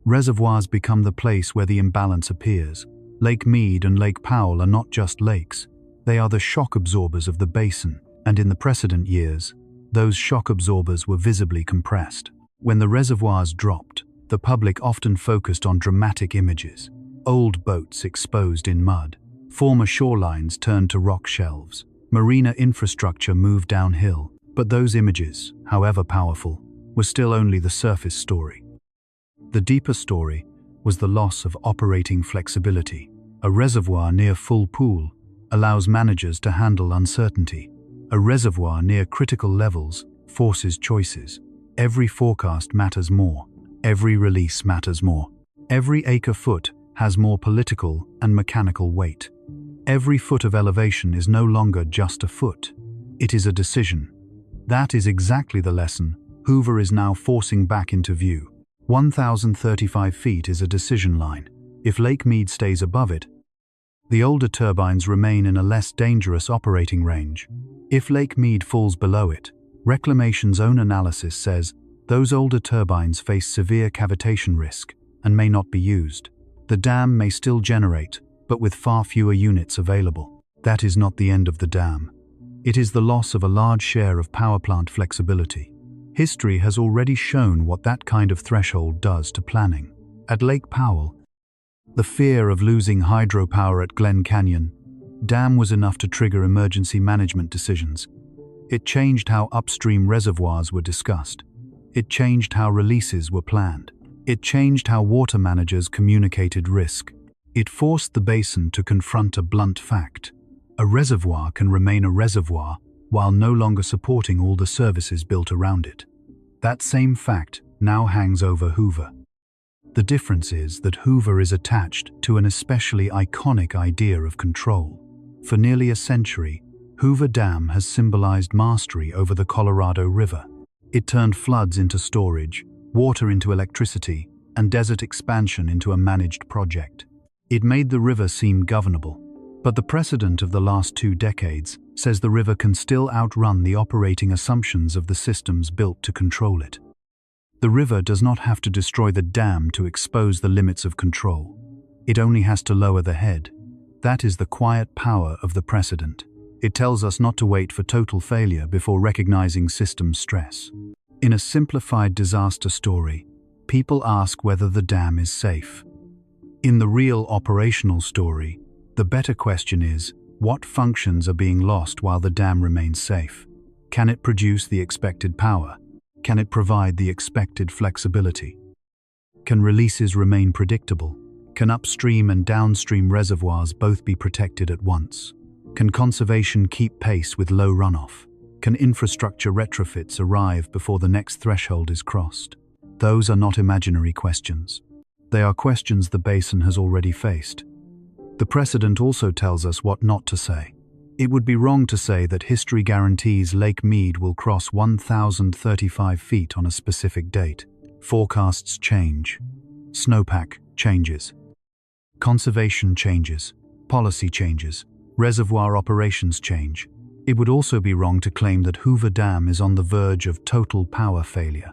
reservoirs become the place where the imbalance appears. Lake Mead and Lake Powell are not just lakes, they are the shock absorbers of the basin, and in the precedent years, those shock absorbers were visibly compressed. When the reservoirs dropped, the public often focused on dramatic images. Old boats exposed in mud, former shorelines turned to rock shelves, marina infrastructure moved downhill. But those images, however powerful, were still only the surface story. The deeper story was the loss of operating flexibility. A reservoir near full pool allows managers to handle uncertainty. A reservoir near critical levels forces choices. Every forecast matters more. Every release matters more. Every acre-foot has more political and mechanical weight. Every foot of elevation is no longer just a foot. It is a decision. That is exactly the lesson Hoover is now forcing back into view. 1,035 feet is a decision line. If Lake Mead stays above it, the older turbines remain in a less dangerous operating range. If Lake Mead falls below it, Reclamation's own analysis says those older turbines face severe cavitation risk and may not be used. The dam may still generate, but with far fewer units available. That is not the end of the dam. It is the loss of a large share of power plant flexibility. History has already shown what that kind of threshold does to planning. At Lake Powell, the fear of losing hydropower at Glen Canyon Dam was enough to trigger emergency management decisions. It changed how upstream reservoirs were discussed. It changed how releases were planned. It changed how water managers communicated risk. It forced the basin to confront a blunt fact. A reservoir can remain a reservoir while no longer supporting all the services built around it. That same fact now hangs over Hoover. The difference is that Hoover is attached to an especially iconic idea of control. For nearly a century, Hoover Dam has symbolized mastery over the Colorado River. It turned floods into storage, water into electricity, and desert expansion into a managed project. It made the river seem governable. But the precedent of the last 2 decades says the river can still outrun the operating assumptions of the systems built to control it. The river does not have to destroy the dam to expose the limits of control. It only has to lower the head. That is the quiet power of the precedent. It tells us not to wait for total failure before recognizing system stress. In a simplified disaster story, people ask whether the dam is safe. In the real operational story, the better question is, what functions are being lost while the dam remains safe? Can it produce the expected power? Can it provide the expected flexibility? Can releases remain predictable? Can upstream and downstream reservoirs both be protected at once? Can conservation keep pace with low runoff? Can infrastructure retrofits arrive before the next threshold is crossed? Those are not imaginary questions. They are questions the basin has already faced. The precedent also tells us what not to say. It would be wrong to say that history guarantees Lake Mead will cross 1,035 feet on a specific date. Forecasts change. Snowpack changes. Conservation changes. Policy changes. Reservoir operations change. It would also be wrong to claim that Hoover Dam is on the verge of total power failure.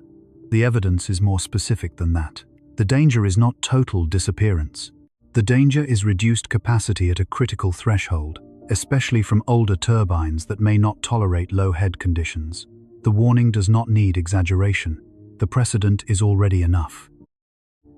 The evidence is more specific than that. The danger is not total disappearance. The danger is reduced capacity at a critical threshold, especially from older turbines that may not tolerate low head conditions. The warning does not need exaggeration. The precedent is already enough.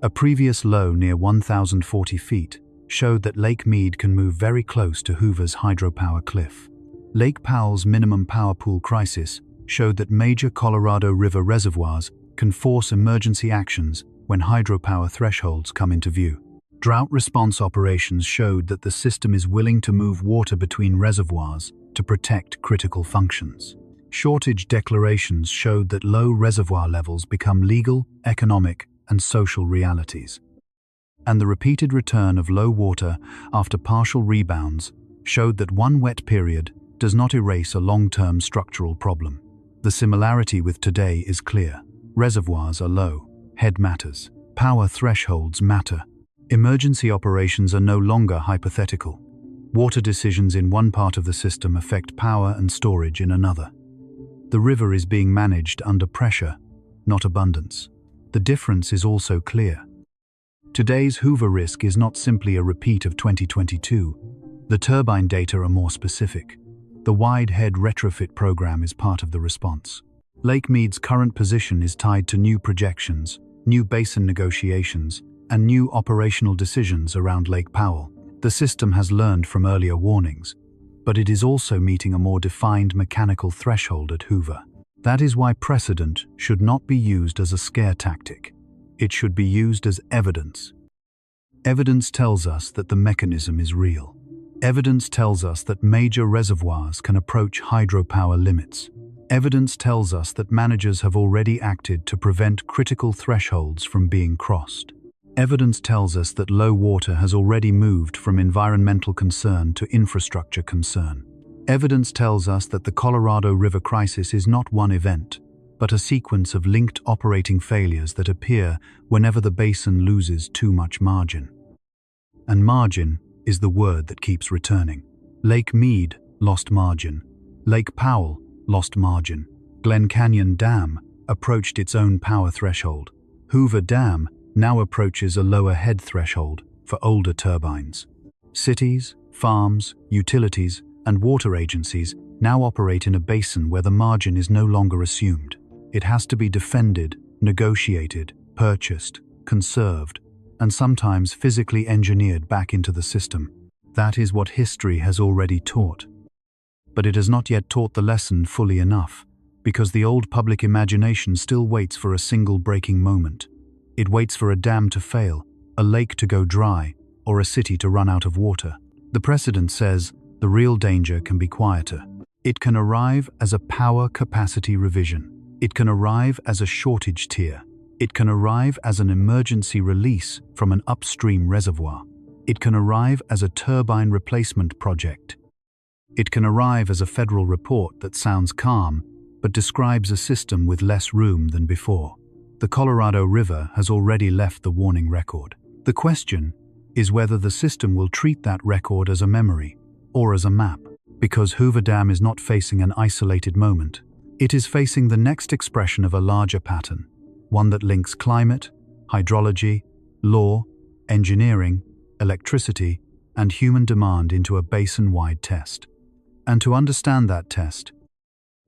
A previous low near 1,040 feet showed that Lake Mead can move very close to Hoover's hydropower cliff. Lake Powell's minimum power pool crisis showed that major Colorado River reservoirs can force emergency actions when hydropower thresholds come into view. Drought response operations showed that the system is willing to move water between reservoirs to protect critical functions. Shortage declarations showed that low reservoir levels become legal, economic, and social realities. And the repeated return of low water after partial rebounds showed that one wet period does not erase a long-term structural problem. The similarity with today is clear. Reservoirs are low. Head matters. Power thresholds matter. Emergency operations are no longer hypothetical. Water decisions in one part of the system affect power and storage in another. The river is being managed under pressure, not abundance. The difference is also clear. Today's Hoover risk is not simply a repeat of 2022. The turbine data are more specific. The wide head retrofit program is part of the response. Lake Mead's current position is tied to new projections, new basin negotiations, and new operational decisions around Lake Powell. The system has learned from earlier warnings, but it is also meeting a more defined mechanical threshold at Hoover. That is why precedent should not be used as a scare tactic. It should be used as evidence. Evidence tells us that the mechanism is real. Evidence tells us that major reservoirs can approach hydropower limits. Evidence tells us that managers have already acted to prevent critical thresholds from being crossed. Evidence tells us that low water has already moved from environmental concern to infrastructure concern. Evidence tells us that the Colorado River crisis is not one event, but a sequence of linked operating failures that appear whenever the basin loses too much margin. And margin is the word that keeps returning. Lake Mead lost margin. Lake Powell lost margin. Glen Canyon Dam approached its own power threshold. Hoover Dam now approaches a lower head threshold for older turbines. Cities, farms, utilities, and water agencies now operate in a basin where the margin is no longer assumed. It has to be defended, negotiated, purchased, conserved, and sometimes physically engineered back into the system. That is what history has already taught. But it has not yet taught the lesson fully enough, because the old public imagination still waits for a single breaking moment. It waits for a dam to fail, a lake to go dry, or a city to run out of water. The precedent says the real danger can be quieter. It can arrive as a power capacity revision. It can arrive as a shortage tier. It can arrive as an emergency release from an upstream reservoir. It can arrive as a turbine replacement project. It can arrive as a federal report that sounds calm, but describes a system with less room than before. The Colorado River has already left the warning record. The question is whether the system will treat that record as a memory or as a map, because Hoover Dam is not facing an isolated moment. It is facing the next expression of a larger pattern, one that links climate, hydrology, law, engineering, electricity, and human demand into a basin-wide test. And to understand that test,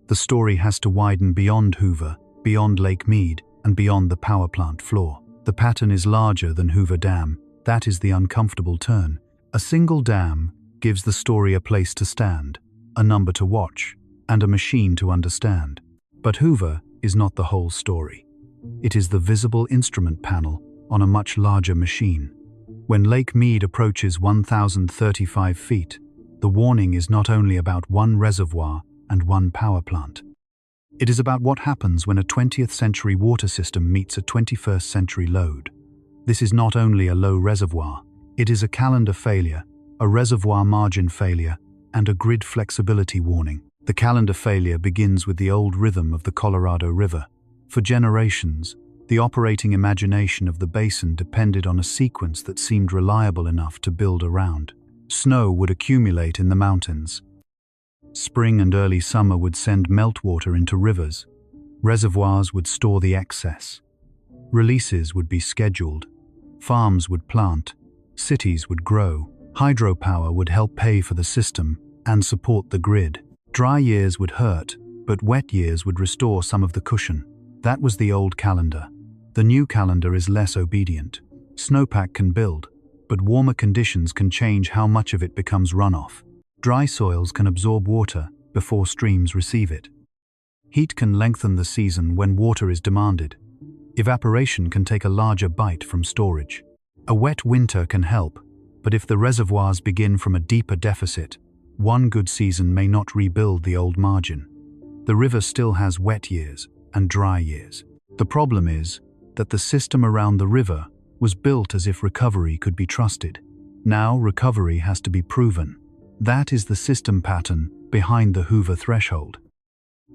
the story has to widen beyond Hoover, beyond Lake Mead, and beyond the power plant floor. The pattern is larger than Hoover Dam. That is the uncomfortable turn. A single dam gives the story a place to stand, a number to watch, and a machine to understand. But Hoover is not the whole story. It is the visible instrument panel on a much larger machine. When Lake Mead approaches 1,035 feet, the warning is not only about one reservoir and one power plant. It is about what happens when a 20th century water system meets a 21st century load. This is not only a low reservoir, it is a calendar failure, a reservoir margin failure, and a grid flexibility warning. The calendar failure begins with the old rhythm of the Colorado River. For generations, the operating imagination of the basin depended on a sequence that seemed reliable enough to build around. Snow would accumulate in the mountains. Spring and early summer would send meltwater into rivers. Reservoirs would store the excess. Releases would be scheduled. Farms would plant. Cities would grow. Hydropower would help pay for the system and support the grid. Dry years would hurt, but wet years would restore some of the cushion. That was the old calendar. The new calendar is less obedient. Snowpack can build, but warmer conditions can change how much of it becomes runoff. Dry soils can absorb water before streams receive it. Heat can lengthen the season when water is demanded. Evaporation can take a larger bite from storage. A wet winter can help, but if the reservoirs begin from a deeper deficit, one good season may not rebuild the old margin. The river still has wet years and dry years. The problem is that the system around the river was built as if recovery could be trusted. Now recovery has to be proven. That is the system pattern behind the Hoover threshold.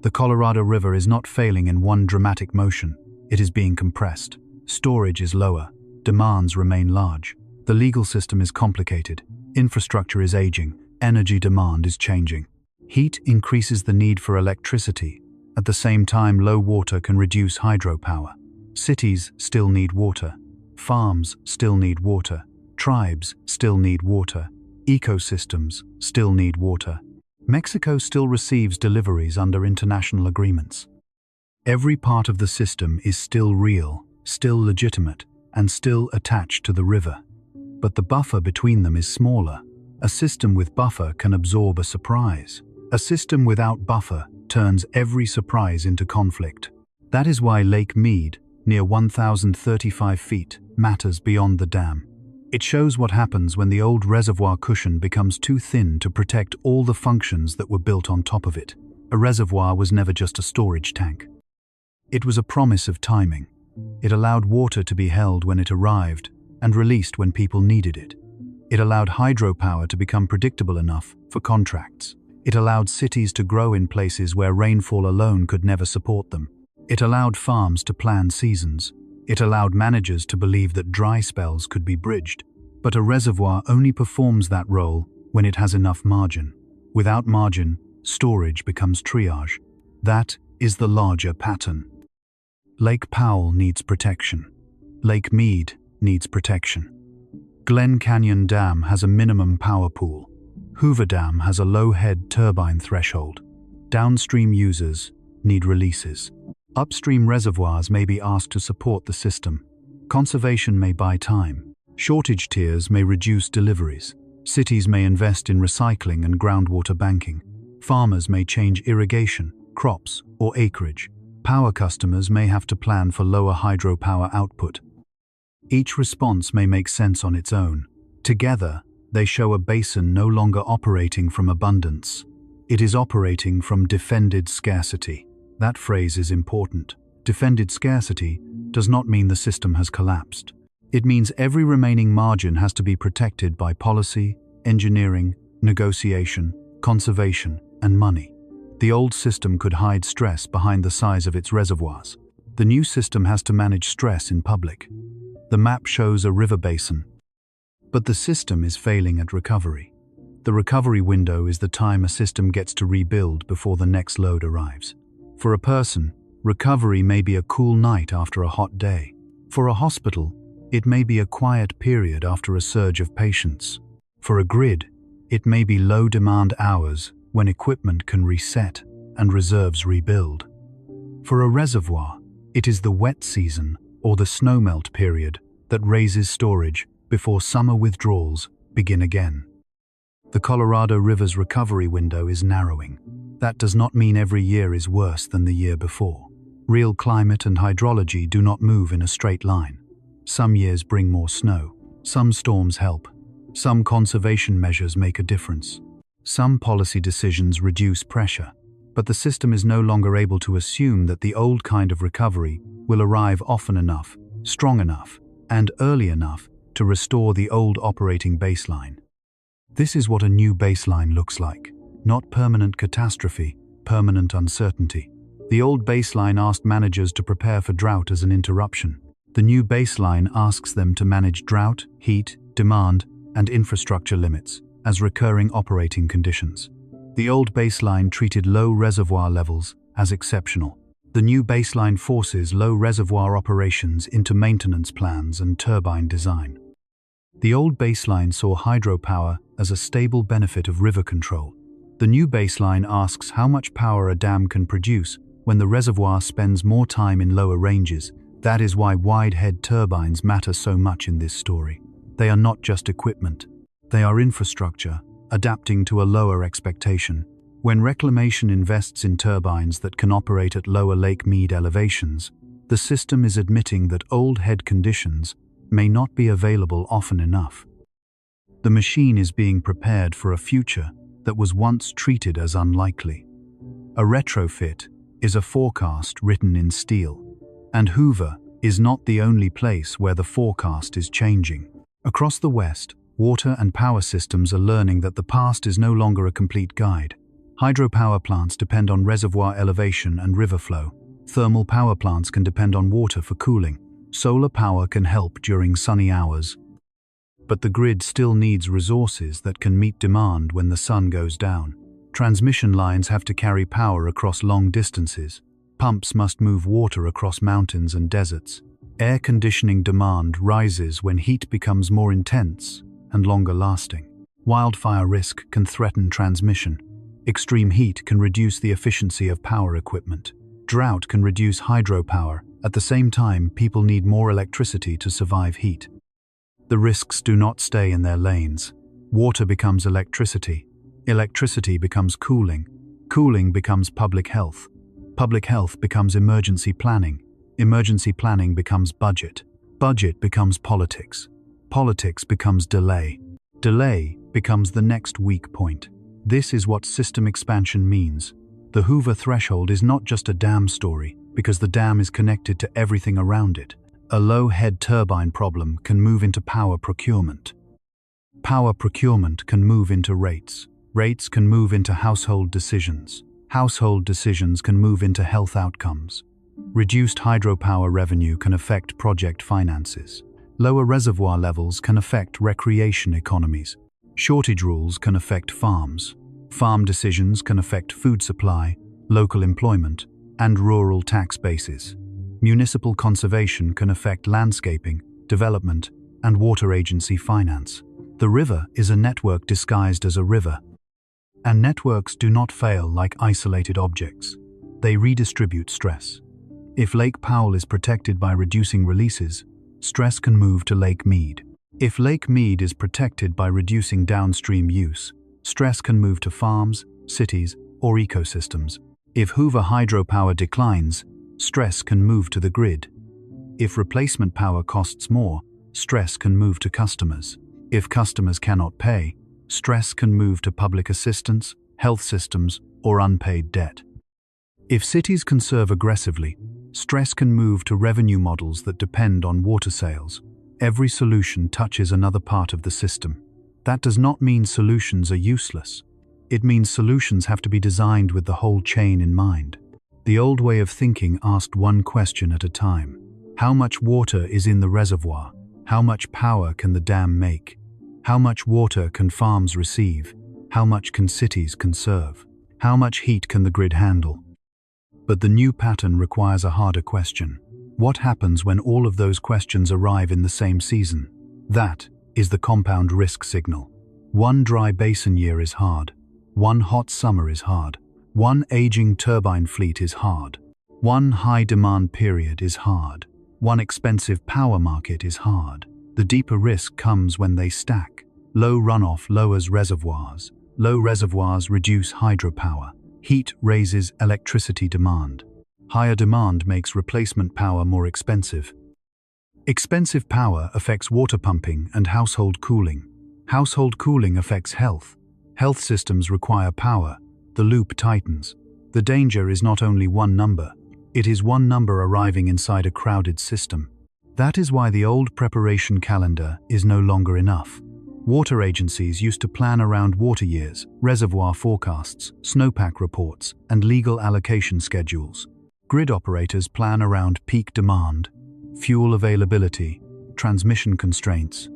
The Colorado River is not failing in one dramatic motion. It is being compressed. Storage is lower. Demands remain large. The legal system is complicated. Infrastructure is aging. Energy demand is changing. Heat increases the need for electricity. At the same time, low water can reduce hydropower. Cities still need water. Farms still need water. Tribes still need water. Ecosystems still need water. Mexico still receives deliveries under international agreements. Every part of the system is still real, still legitimate, and still attached to the river. But the buffer between them is smaller. A system with buffer can absorb a surprise. A system without buffer turns every surprise into conflict. That is why Lake Mead near 1,035 feet, matters beyond the dam. It shows what happens when the old reservoir cushion becomes too thin to protect all the functions that were built on top of it. A reservoir was never just a storage tank. It was a promise of timing. It allowed water to be held when it arrived and released when people needed it. It allowed hydropower to become predictable enough for contracts. It allowed cities to grow in places where rainfall alone could never support them. It allowed farms to plan seasons. It allowed managers to believe that dry spells could be bridged. But a reservoir only performs that role when it has enough margin. Without margin, storage becomes triage. That is the larger pattern. Lake Powell needs protection. Lake Mead needs protection. Glen Canyon Dam has a minimum power pool. Hoover Dam has a low head turbine threshold. Downstream users need releases. Upstream reservoirs may be asked to support the system. Conservation may buy time. Shortage tiers may reduce deliveries. Cities may invest in recycling and groundwater banking. Farmers may change irrigation, crops, or acreage. Power customers may have to plan for lower hydropower output. Each response may make sense on its own. Together, they show a basin no longer operating from abundance. It is operating from defended scarcity. That phrase is important. Defended scarcity does not mean the system has collapsed. It means every remaining margin has to be protected by policy, engineering, negotiation, conservation, and money. The old system could hide stress behind the size of its reservoirs. The new system has to manage stress in public. The map shows a river basin. But the system is failing at recovery. The recovery window is the time a system gets to rebuild before the next load arrives. For a person, recovery may be a cool night after a hot day. For a hospital, it may be a quiet period after a surge of patients. For a grid, it may be low-demand hours when equipment can reset and reserves rebuild. For a reservoir, it is the wet season or the snowmelt period that raises storage before summer withdrawals begin again. The Colorado River's recovery window is narrowing. That does not mean every year is worse than the year before. Real climate and hydrology do not move in a straight line. Some years bring more snow. Some storms help. Some conservation measures make a difference. Some policy decisions reduce pressure. But the system is no longer able to assume that the old kind of recovery will arrive often enough, strong enough, and early enough to restore the old operating baseline. This is what a new baseline looks like. Not permanent catastrophe, permanent uncertainty. The old baseline asked managers to prepare for drought as an interruption. The new baseline asks them to manage drought, heat, demand, and infrastructure limits as recurring operating conditions. The old baseline treated low reservoir levels as exceptional. The new baseline forces low reservoir operations into maintenance plans and turbine design. The old baseline saw hydropower as a stable benefit of river control. The new baseline asks how much power a dam can produce when the reservoir spends more time in lower ranges. That is why wide-head turbines matter so much in this story. They are not just equipment. They are infrastructure, adapting to a lower expectation. When reclamation invests in turbines that can operate at lower Lake Mead elevations, the system is admitting that old head conditions may not be available often enough. The machine is being prepared for a future that was once treated as unlikely. A retrofit is a forecast written in steel, and Hoover is not the only place where the forecast is changing. Across the West, water and power systems are learning that the past is no longer a complete guide. Hydropower plants depend on reservoir elevation and river flow. Thermal power plants can depend on water for cooling. Solar power can help during sunny hours. But the grid still needs resources that can meet demand when the sun goes down. Transmission lines have to carry power across long distances. Pumps must move water across mountains and deserts. Air conditioning demand rises when heat becomes more intense and longer lasting. Wildfire risk can threaten transmission. Extreme heat can reduce the efficiency of power equipment. Drought can reduce hydropower. At the same time, people need more electricity to survive heat. The risks do not stay in their lanes. Water becomes electricity. Electricity becomes cooling. Cooling becomes public health. Public health becomes emergency planning. Emergency planning becomes budget. Budget becomes politics. Politics becomes delay. Delay becomes the next weak point. This is what system expansion means. The Hoover threshold is not just a dam story, because the dam is connected to everything around it. A low-head turbine problem can move into power procurement. Power procurement can move into rates. Rates can move into household decisions. Household decisions can move into health outcomes. Reduced hydropower revenue can affect project finances. Lower reservoir levels can affect recreation economies. Shortage rules can affect farms. Farm decisions can affect food supply, local employment, and rural tax bases. Municipal conservation can affect landscaping, development, and water agency finance. The river is a network disguised as a river. And networks do not fail like isolated objects. They redistribute stress. If Lake Powell is protected by reducing releases, stress can move to Lake Mead. If Lake Mead is protected by reducing downstream use, stress can move to farms, cities, or ecosystems. If Hoover hydropower declines, stress can move to the grid. If replacement power costs more, stress can move to customers. If customers cannot pay, stress can move to public assistance, health systems, or unpaid debt. If cities conserve aggressively, stress can move to revenue models that depend on water sales. Every solution touches another part of the system. That does not mean solutions are useless. It means solutions have to be designed with the whole chain in mind. The old way of thinking asked one question at a time. How much water is in the reservoir? How much power can the dam make? How much water can farms receive? How much can cities conserve? How much heat can the grid handle? But the new pattern requires a harder question. What happens when all of those questions arrive in the same season? That is the compound risk signal. One dry basin year is hard. One hot summer is hard. One aging turbine fleet is hard. One high demand period is hard. One expensive power market is hard. The deeper risk comes when they stack. Low runoff lowers reservoirs. Low reservoirs reduce hydropower. Heat raises electricity demand. Higher demand makes replacement power more expensive. Expensive power affects water pumping and household cooling. Household cooling affects health. Health systems require power. The loop tightens. The danger is not only one number. It is one number arriving inside a crowded system. That is why the old preparation calendar is no longer enough. Water agencies used to plan around water years, reservoir forecasts, snowpack reports, and legal allocation schedules. Grid operators plan around peak demand, fuel availability, transmission constraints,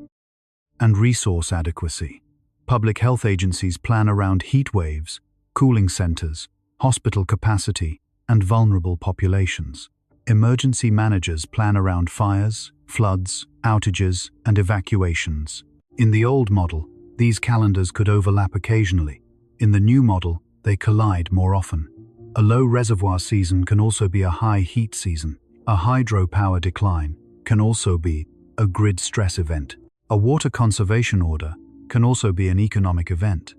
and resource adequacy. Public health agencies plan around heat waves, cooling centers, hospital capacity, and vulnerable populations. Emergency managers plan around fires, floods, outages, and evacuations. In the old model, these calendars could overlap occasionally. In the new model, they collide more often. A low reservoir season can also be a high heat season. A hydropower decline can also be a grid stress event. A water conservation order can also be an economic event.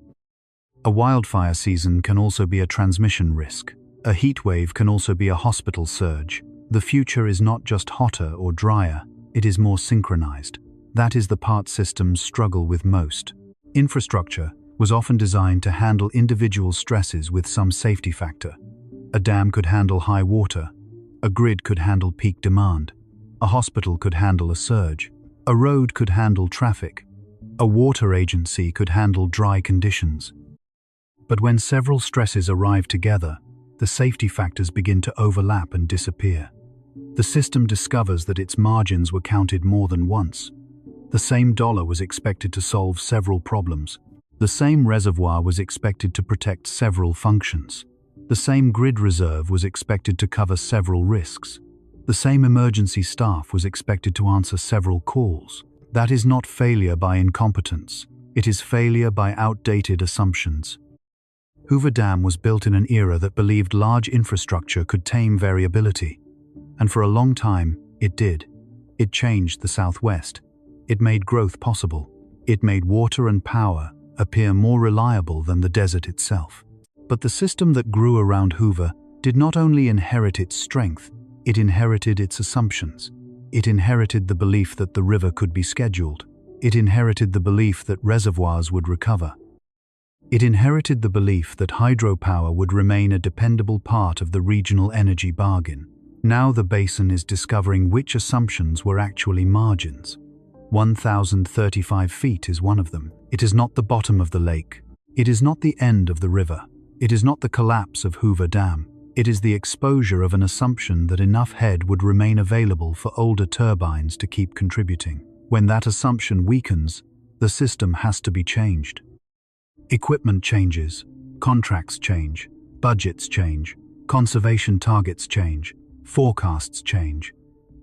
A wildfire season can also be a transmission risk. A heat wave can also be a hospital surge. The future is not just hotter or drier, it is more synchronized. That is the part systems struggle with most. Infrastructure was often designed to handle individual stresses with some safety factor. A dam could handle high water. A grid could handle peak demand. A hospital could handle a surge. A road could handle traffic. A water agency could handle dry conditions. But when several stresses arrive together, the safety factors begin to overlap and disappear. The system discovers that its margins were counted more than once. The same dollar was expected to solve several problems. The same reservoir was expected to protect several functions. The same grid reserve was expected to cover several risks. The same emergency staff was expected to answer several calls. That is not failure by incompetence. It is failure by outdated assumptions. Hoover Dam was built in an era that believed large infrastructure could tame variability. And for a long time, it did. It changed the Southwest. It made growth possible. It made water and power appear more reliable than the desert itself. But the system that grew around Hoover did not only inherit its strength, It inherited its assumptions. It inherited the belief that the river could be scheduled. It inherited the belief that reservoirs would recover. It inherited the belief that hydropower would remain a dependable part of the regional energy bargain. Now the basin is discovering which assumptions were actually margins. 1,035 feet is one of them. It is not the bottom of the lake. It is not the end of the river. It is not the collapse of Hoover Dam. It is the exposure of an assumption that enough head would remain available for older turbines to keep contributing. When that assumption weakens, the system has to be changed. Equipment changes, contracts change, budgets change, conservation targets change, forecasts change.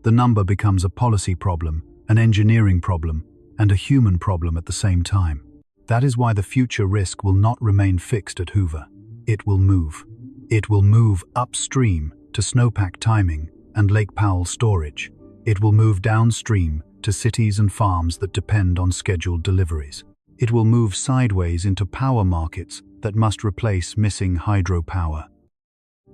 The number becomes a policy problem, an engineering problem, and a human problem at the same time. That is why the future risk will not remain fixed at Hoover. It will move. It will move upstream to snowpack timing and Lake Powell storage. It will move downstream to cities and farms that depend on scheduled deliveries. It will move sideways into power markets that must replace missing hydropower.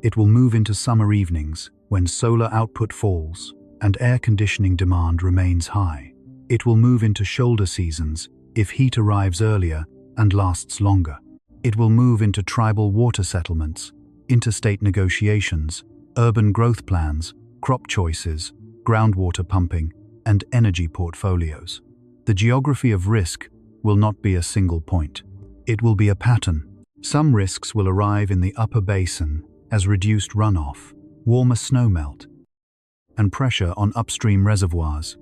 It will move into summer evenings when solar output falls and air conditioning demand remains high. It will move into shoulder seasons if heat arrives earlier and lasts longer. It will move into tribal water settlements, interstate negotiations, urban growth plans, crop choices, groundwater pumping, and energy portfolios. The geography of risk will not be a single point. It will be a pattern. Some risks will arrive in the upper basin as reduced runoff, warmer snowmelt, and pressure on upstream reservoirs.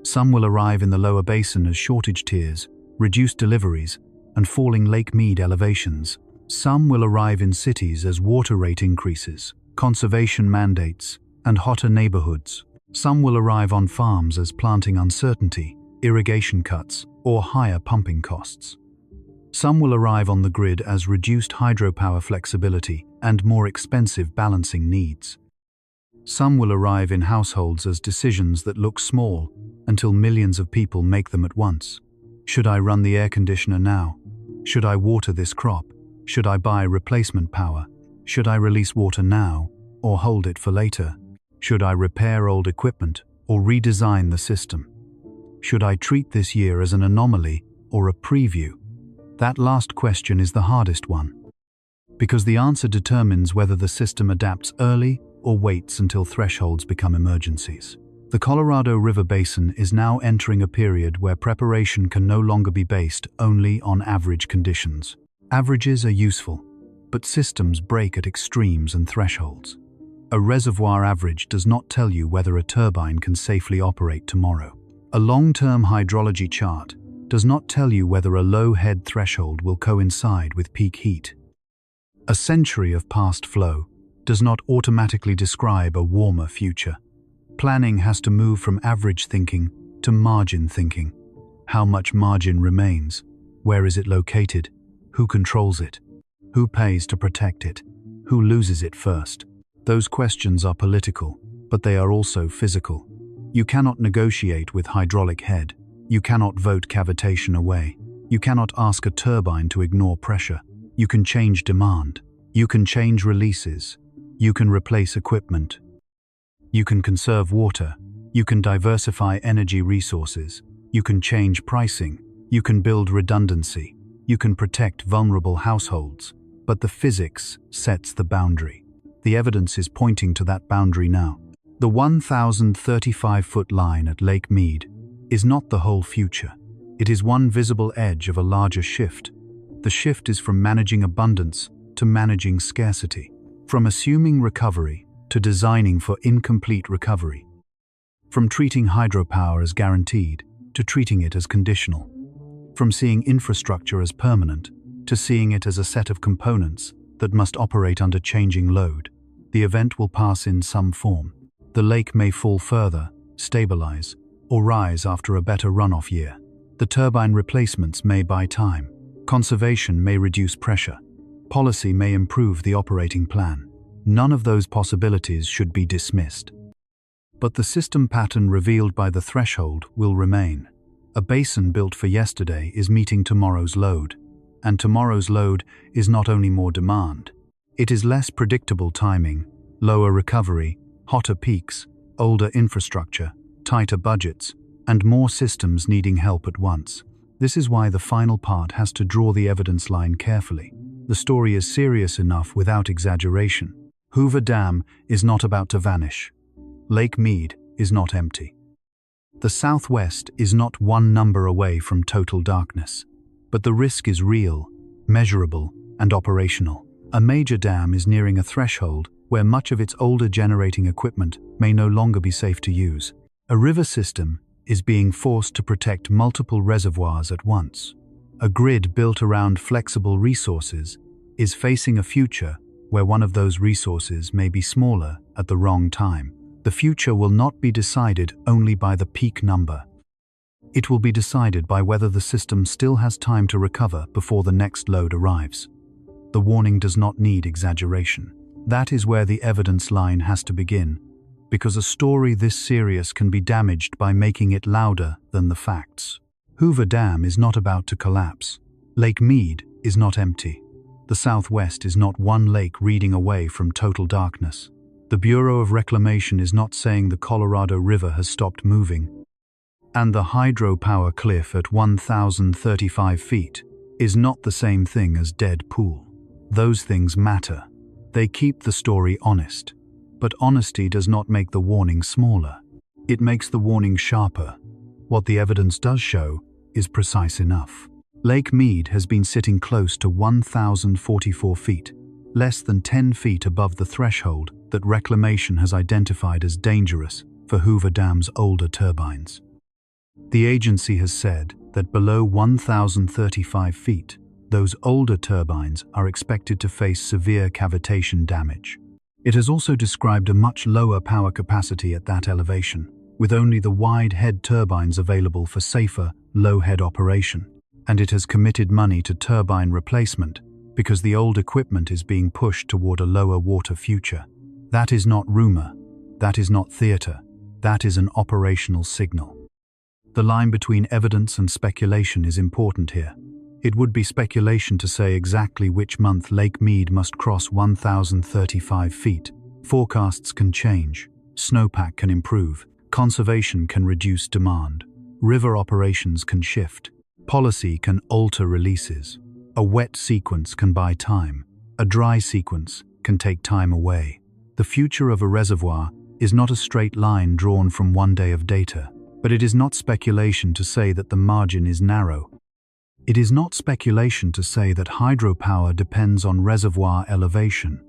Some will arrive in the lower basin as shortage tiers, reduced deliveries, and falling Lake Mead elevations. Some will arrive in cities as water rate increases, conservation mandates, and hotter neighborhoods. Some will arrive on farms as planting uncertainty, irrigation cuts, or higher pumping costs. Some will arrive on the grid as reduced hydropower flexibility and more expensive balancing needs. Some will arrive in households as decisions that look small until millions of people make them at once. Should I run the air conditioner now? Should I water this crop? Should I buy replacement power? Should I release water now or hold it for later? Should I repair old equipment or redesign the system? Should I treat this year as an anomaly or a preview? That last question is the hardest one, because the answer determines whether the system adapts early or waits until thresholds become emergencies. The Colorado River Basin is now entering a period where preparation can no longer be based only on average conditions. Averages are useful, but systems break at extremes and thresholds. A reservoir average does not tell you whether a turbine can safely operate tomorrow. A long-term hydrology chart does not tell you whether a low head threshold will coincide with peak heat. A century of past flow does not automatically describe a warmer future. Planning has to move from average thinking to margin thinking. How much margin remains? Where is it located? Who controls it? Who pays to protect it? Who loses it first? Those questions are political, but they are also physical. You cannot negotiate with hydraulic head. You cannot vote cavitation away. You cannot ask a turbine to ignore pressure. You can change demand. You can change releases. You can replace equipment. You can conserve water. You can diversify energy resources. You can change pricing. You can build redundancy. You can protect vulnerable households. But the physics sets the boundary. The evidence is pointing to that boundary now. The 1,035-foot line at Lake Mead is not the whole future. It is one visible edge of a larger shift. The shift is from managing abundance to managing scarcity, from assuming recovery to designing for incomplete recovery, from treating hydropower as guaranteed to treating it as conditional, from seeing infrastructure as permanent to seeing it as a set of components that must operate under changing load. The event will pass in some form. The lake may fall further, stabilize, or rise after a better runoff year. The turbine replacements may buy time. Conservation may reduce pressure. Policy may improve the operating plan. None of those possibilities should be dismissed. But the system pattern revealed by the threshold will remain. A basin built for yesterday is meeting tomorrow's load, and tomorrow's load is not only more demand. It is less predictable timing, lower recovery, hotter peaks, older infrastructure, tighter budgets, and more systems needing help at once. This is why the final part has to draw the evidence line carefully. The story is serious enough without exaggeration. Hoover Dam is not about to vanish. Lake Mead is not empty. The Southwest is not one number away from total darkness. But the risk is real, measurable, and operational. A major dam is nearing a threshold where much of its older generating equipment may no longer be safe to use. A river system is being forced to protect multiple reservoirs at once. A grid built around flexible resources is facing a future where one of those resources may be smaller at the wrong time. The future will not be decided only by the peak number. It will be decided by whether the system still has time to recover before the next load arrives. The warning does not need exaggeration. That is where the evidence line has to begin, because a story this serious can be damaged by making it louder than the facts. Hoover Dam is not about to collapse. Lake Mead is not empty. The Southwest is not one lake reading away from total darkness. The Bureau of Reclamation is not saying the Colorado River has stopped moving. And the hydropower cliff at 1,035 feet is not the same thing as dead pool. Those things matter. They keep the story honest. But honesty does not make the warning smaller. It makes the warning sharper. What the evidence does show is precise enough. Lake Mead has been sitting close to 1,044 feet, less than 10 feet above the threshold that Reclamation has identified as dangerous for Hoover Dam's older turbines. The agency has said that below 1,035 feet, those older turbines are expected to face severe cavitation damage. It has also described a much lower power capacity at that elevation, with only the wide head turbines available for safer, low-head operation. And it has committed money to turbine replacement because the old equipment is being pushed toward a lower water future. That is not rumor. That is not theater. That is an operational signal. The line between evidence and speculation is important here. It would be speculation to say exactly which month Lake Mead must cross 1,035 feet. Forecasts can change. Snowpack can improve. Conservation can reduce demand. River operations can shift. Policy can alter releases. A wet sequence can buy time. A dry sequence can take time away. The future of a reservoir is not a straight line drawn from one day of data, but it is not speculation to say that the margin is narrow. It is not speculation to say that hydropower depends on reservoir elevation.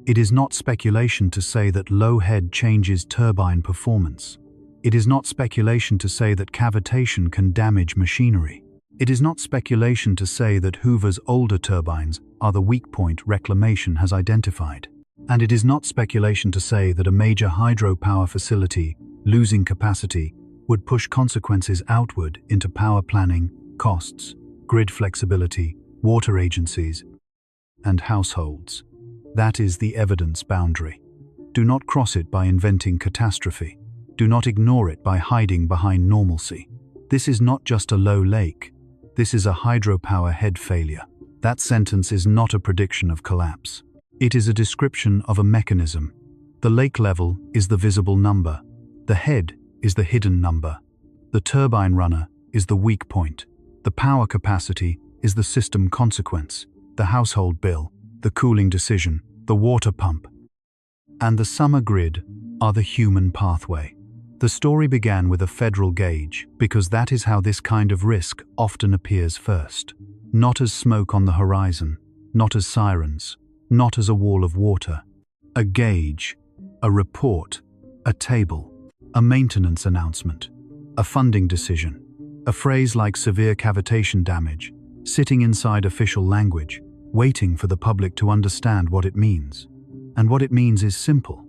It is not speculation to say that low head changes turbine performance. It is not speculation to say that cavitation can damage machinery. It is not speculation to say that Hoover's older turbines are the weak point Reclamation has identified. And it is not speculation to say that a major hydropower facility losing capacity would push consequences outward into power planning, costs, grid flexibility, water agencies, and households. That is the evidence boundary. Do not cross it by inventing catastrophe. Do not ignore it by hiding behind normalcy. This is not just a low lake. This is a hydropower head failure. That sentence is not a prediction of collapse. It is a description of a mechanism. The lake level is the visible number. The head is the hidden number. The turbine runner is the weak point. The power capacity is the system consequence. The household bill, the cooling decision, the water pump, and the summer grid are the human pathway. The story began with a federal gauge because that is how this kind of risk often appears first. Not as smoke on the horizon, not as sirens, not as a wall of water. A gauge, a report, a table, a maintenance announcement, a funding decision, a phrase like severe cavitation damage, sitting inside official language, waiting for the public to understand what it means. And what it means is simple.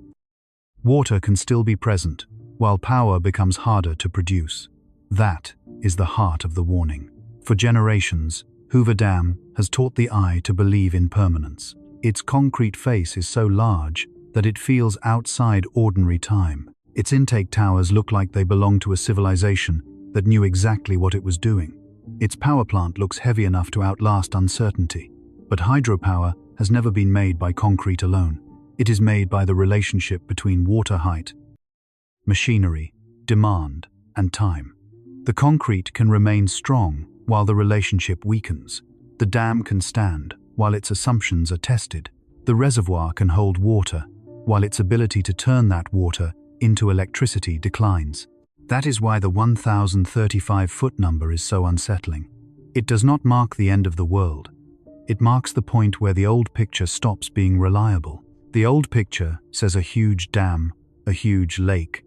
Water can still be present, while power becomes harder to produce. That is the heart of the warning. For generations, Hoover Dam has taught the eye to believe in permanence. Its concrete face is so large that it feels outside ordinary time. Its intake towers look like they belong to a civilization that knew exactly what it was doing. Its power plant looks heavy enough to outlast uncertainty. But hydropower has never been made by concrete alone. It is made by the relationship between water height, machinery, demand, and time. The concrete can remain strong while the relationship weakens. The dam can stand while its assumptions are tested. The reservoir can hold water while its ability to turn that water into electricity declines. That is why the 1035-foot number is so unsettling. It does not mark the end of the world. It marks the point where the old picture stops being reliable. The old picture says a huge dam, a huge lake,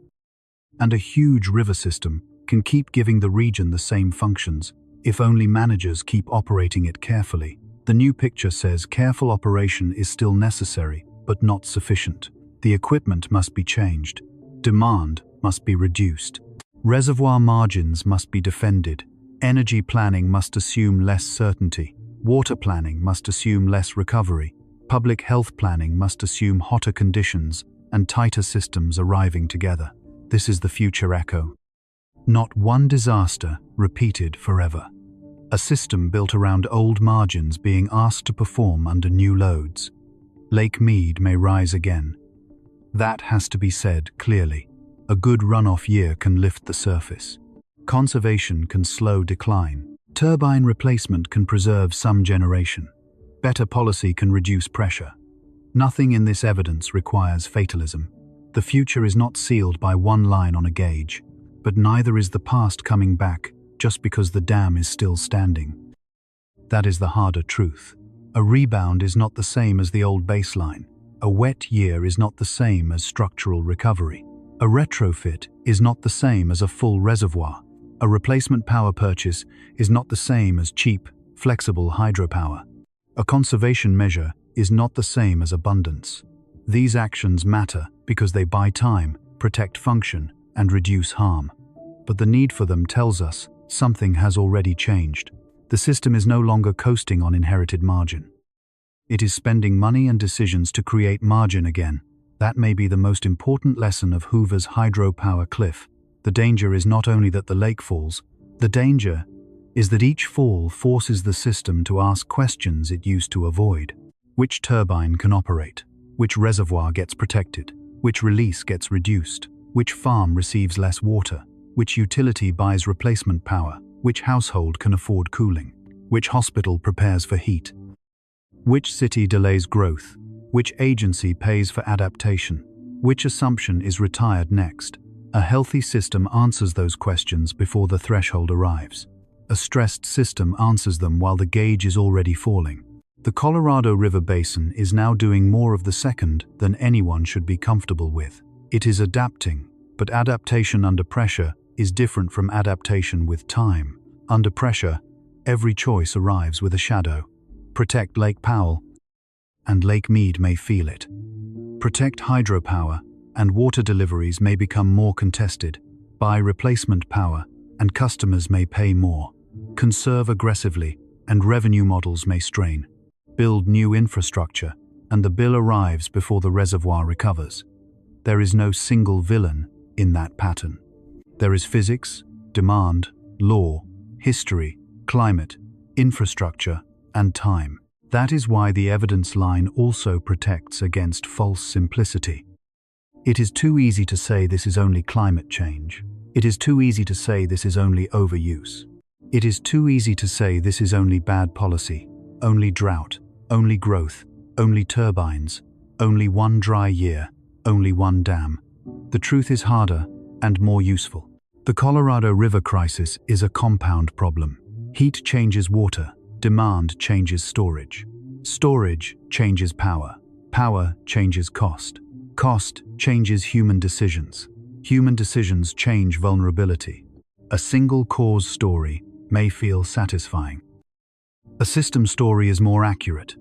and a huge river system can keep giving the region the same functions if only managers keep operating it carefully. The new picture says careful operation is still necessary, but not sufficient. The equipment must be changed. Demand must be reduced. Reservoir margins must be defended. Energy planning must assume less certainty. Water planning must assume less recovery. Public health planning must assume hotter conditions and tighter systems arriving together. This is the future echo. Not one disaster repeated forever. A system built around old margins being asked to perform under new loads. Lake Mead may rise again. That has to be said clearly. A good runoff year can lift the surface. Conservation can slow decline. Turbine replacement can preserve some generation. Better policy can reduce pressure. Nothing in this evidence requires fatalism. The future is not sealed by one line on a gauge, but neither is the past coming back just because the dam is still standing. That is the harder truth. A rebound is not the same as the old baseline. A wet year is not the same as structural recovery. A retrofit is not the same as a full reservoir. A replacement power purchase is not the same as cheap, flexible hydropower. A conservation measure is not the same as abundance. These actions matter because they buy time, protect function, and reduce harm. But the need for them tells us something has already changed. The system is no longer coasting on inherited margin. It is spending money and decisions to create margin again. That may be the most important lesson of Hoover's hydropower cliff. The danger is not only that the lake falls, the danger is that each fall forces the system to ask questions it used to avoid. Which turbine can operate? Which reservoir gets protected? Which release gets reduced? Which farm receives less water? Which utility buys replacement power? Which household can afford cooling? Which hospital prepares for heat? Which city delays growth? Which agency pays for adaptation? Which assumption is retired next? A healthy system answers those questions before the threshold arrives. A stressed system answers them while the gauge is already falling. The Colorado River Basin is now doing more of the second than anyone should be comfortable with. It is adapting, but adaptation under pressure is different from adaptation with time. Under pressure, every choice arrives with a shadow. Protect Lake Powell, and Lake Mead may feel it. Protect hydropower, and water deliveries may become more contested. Buy replacement power, and customers may pay more. Conserve aggressively, and revenue models may strain. Build new infrastructure, and the bill arrives before the reservoir recovers. There is no single villain in that pattern. There is physics, demand, law, history, climate, infrastructure, and time. That is why the evidence line also protects against false simplicity. It is too easy to say this is only climate change. It is too easy to say this is only overuse. It is too easy to say this is only bad policy, only drought, only growth, only turbines, only one dry year, only one dam. The truth is harder and more useful. The Colorado River crisis is a compound problem. Heat changes water, demand changes storage. Storage changes power. Power changes cost. Cost changes human decisions. Human decisions change vulnerability. A single cause story may feel satisfying. A system story is more accurate,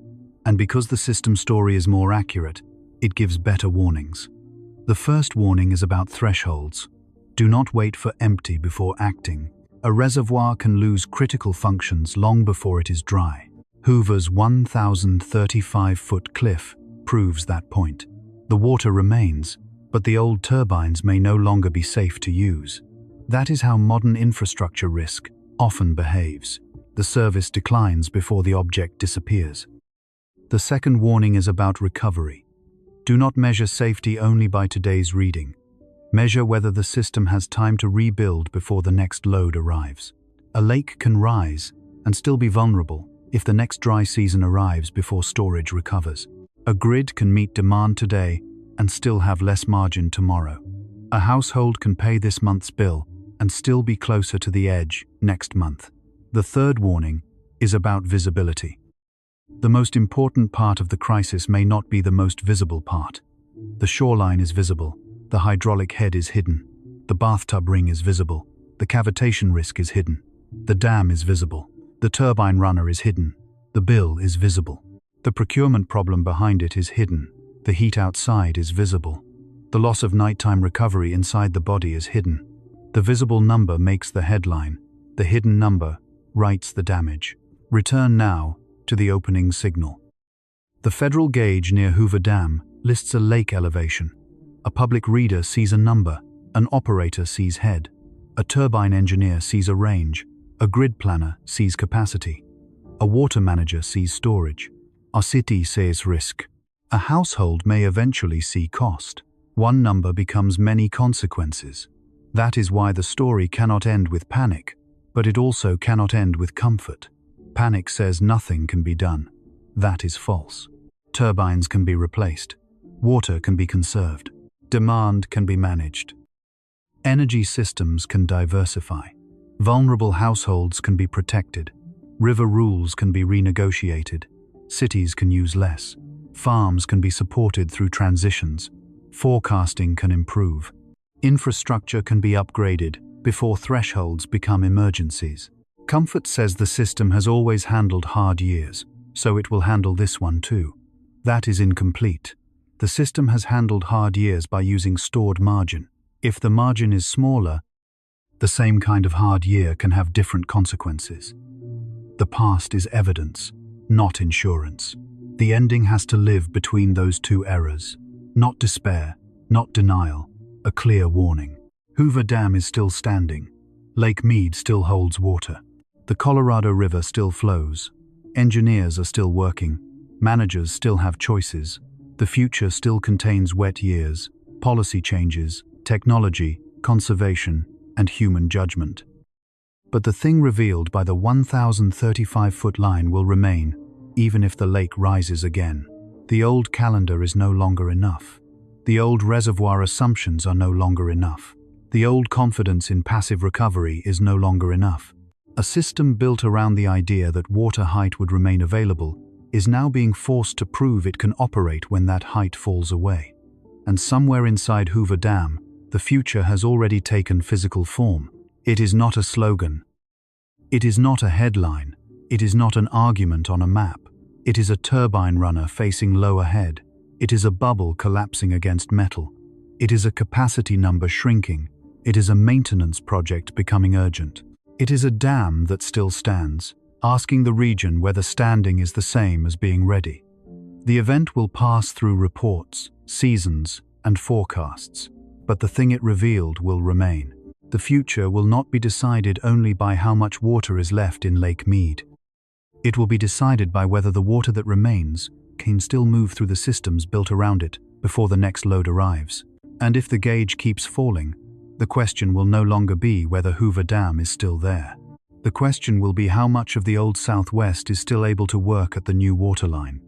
and because the system story is more accurate, it gives better warnings. The first warning is about thresholds. Do not wait for empty before acting. A reservoir can lose critical functions long before it is dry. Hoover's 1,035-foot cliff proves that point. The water remains, but the old turbines may no longer be safe to use. That is how modern infrastructure risk often behaves. The service declines before the object disappears. The second warning is about recovery. Do not measure safety only by today's reading. Measure whether the system has time to rebuild before the next load arrives. A lake can rise and still be vulnerable if the next dry season arrives before storage recovers. A grid can meet demand today and still have less margin tomorrow. A household can pay this month's bill and still be closer to the edge next month. The third warning is about visibility. The most important part of the crisis may not be the most visible part. The shoreline is visible, the hydraulic head is hidden, the bathtub ring is visible, the cavitation risk is hidden, the dam is visible, the turbine runner is hidden, the bill is visible. The procurement problem behind it is hidden, the heat outside is visible. The loss of nighttime recovery inside the body is hidden. The visible number makes the headline, the hidden number writes the damage. Return now to the opening signal. The federal gauge near Hoover Dam lists a lake elevation. A public reader sees a number, an operator sees head, a turbine engineer sees a range, a grid planner sees capacity, a water manager sees storage, a city sees risk. A household may eventually see cost. One number becomes many consequences. That is why the story cannot end with panic, but it also cannot end with comfort. Panic says nothing can be done. That is false. Turbines can be replaced. Water can be conserved. Demand can be managed. Energy systems can diversify. Vulnerable households can be protected. River rules can be renegotiated. Cities can use less. Farms can be supported through transitions. Forecasting can improve. Infrastructure can be upgraded before thresholds become emergencies. Comfort says the system has always handled hard years, so it will handle this one too. That is incomplete. The system has handled hard years by using stored margin. If the margin is smaller, the same kind of hard year can have different consequences. The past is evidence, not insurance. The ending has to live between those two errors. Not despair, not denial, a clear warning. Hoover Dam is still standing. Lake Mead still holds water. The Colorado River still flows. Engineers are still working. Managers still have choices. The future still contains wet years, policy changes, technology, conservation, and human judgment. But the thing revealed by the 1,035-foot line will remain, even if the lake rises again. The old calendar is no longer enough. The old reservoir assumptions are no longer enough. The old confidence in passive recovery is no longer enough. A system built around the idea that water height would remain available is now being forced to prove it can operate when that height falls away. And somewhere inside Hoover Dam, the future has already taken physical form. It is not a slogan. It is not a headline. It is not an argument on a map. It is a turbine runner facing low ahead. It is a bubble collapsing against metal. It is a capacity number shrinking. It is a maintenance project becoming urgent. It is a dam that still stands, asking the region whether standing is the same as being ready. The event will pass through reports, seasons, and forecasts, but the thing it revealed will remain. The future will not be decided only by how much water is left in Lake Mead. It will be decided by whether the water that remains can still move through the systems built around it before the next load arrives. And if the gauge keeps falling, the question will no longer be whether Hoover Dam is still there. The question will be how much of the old Southwest is still able to work at the new waterline.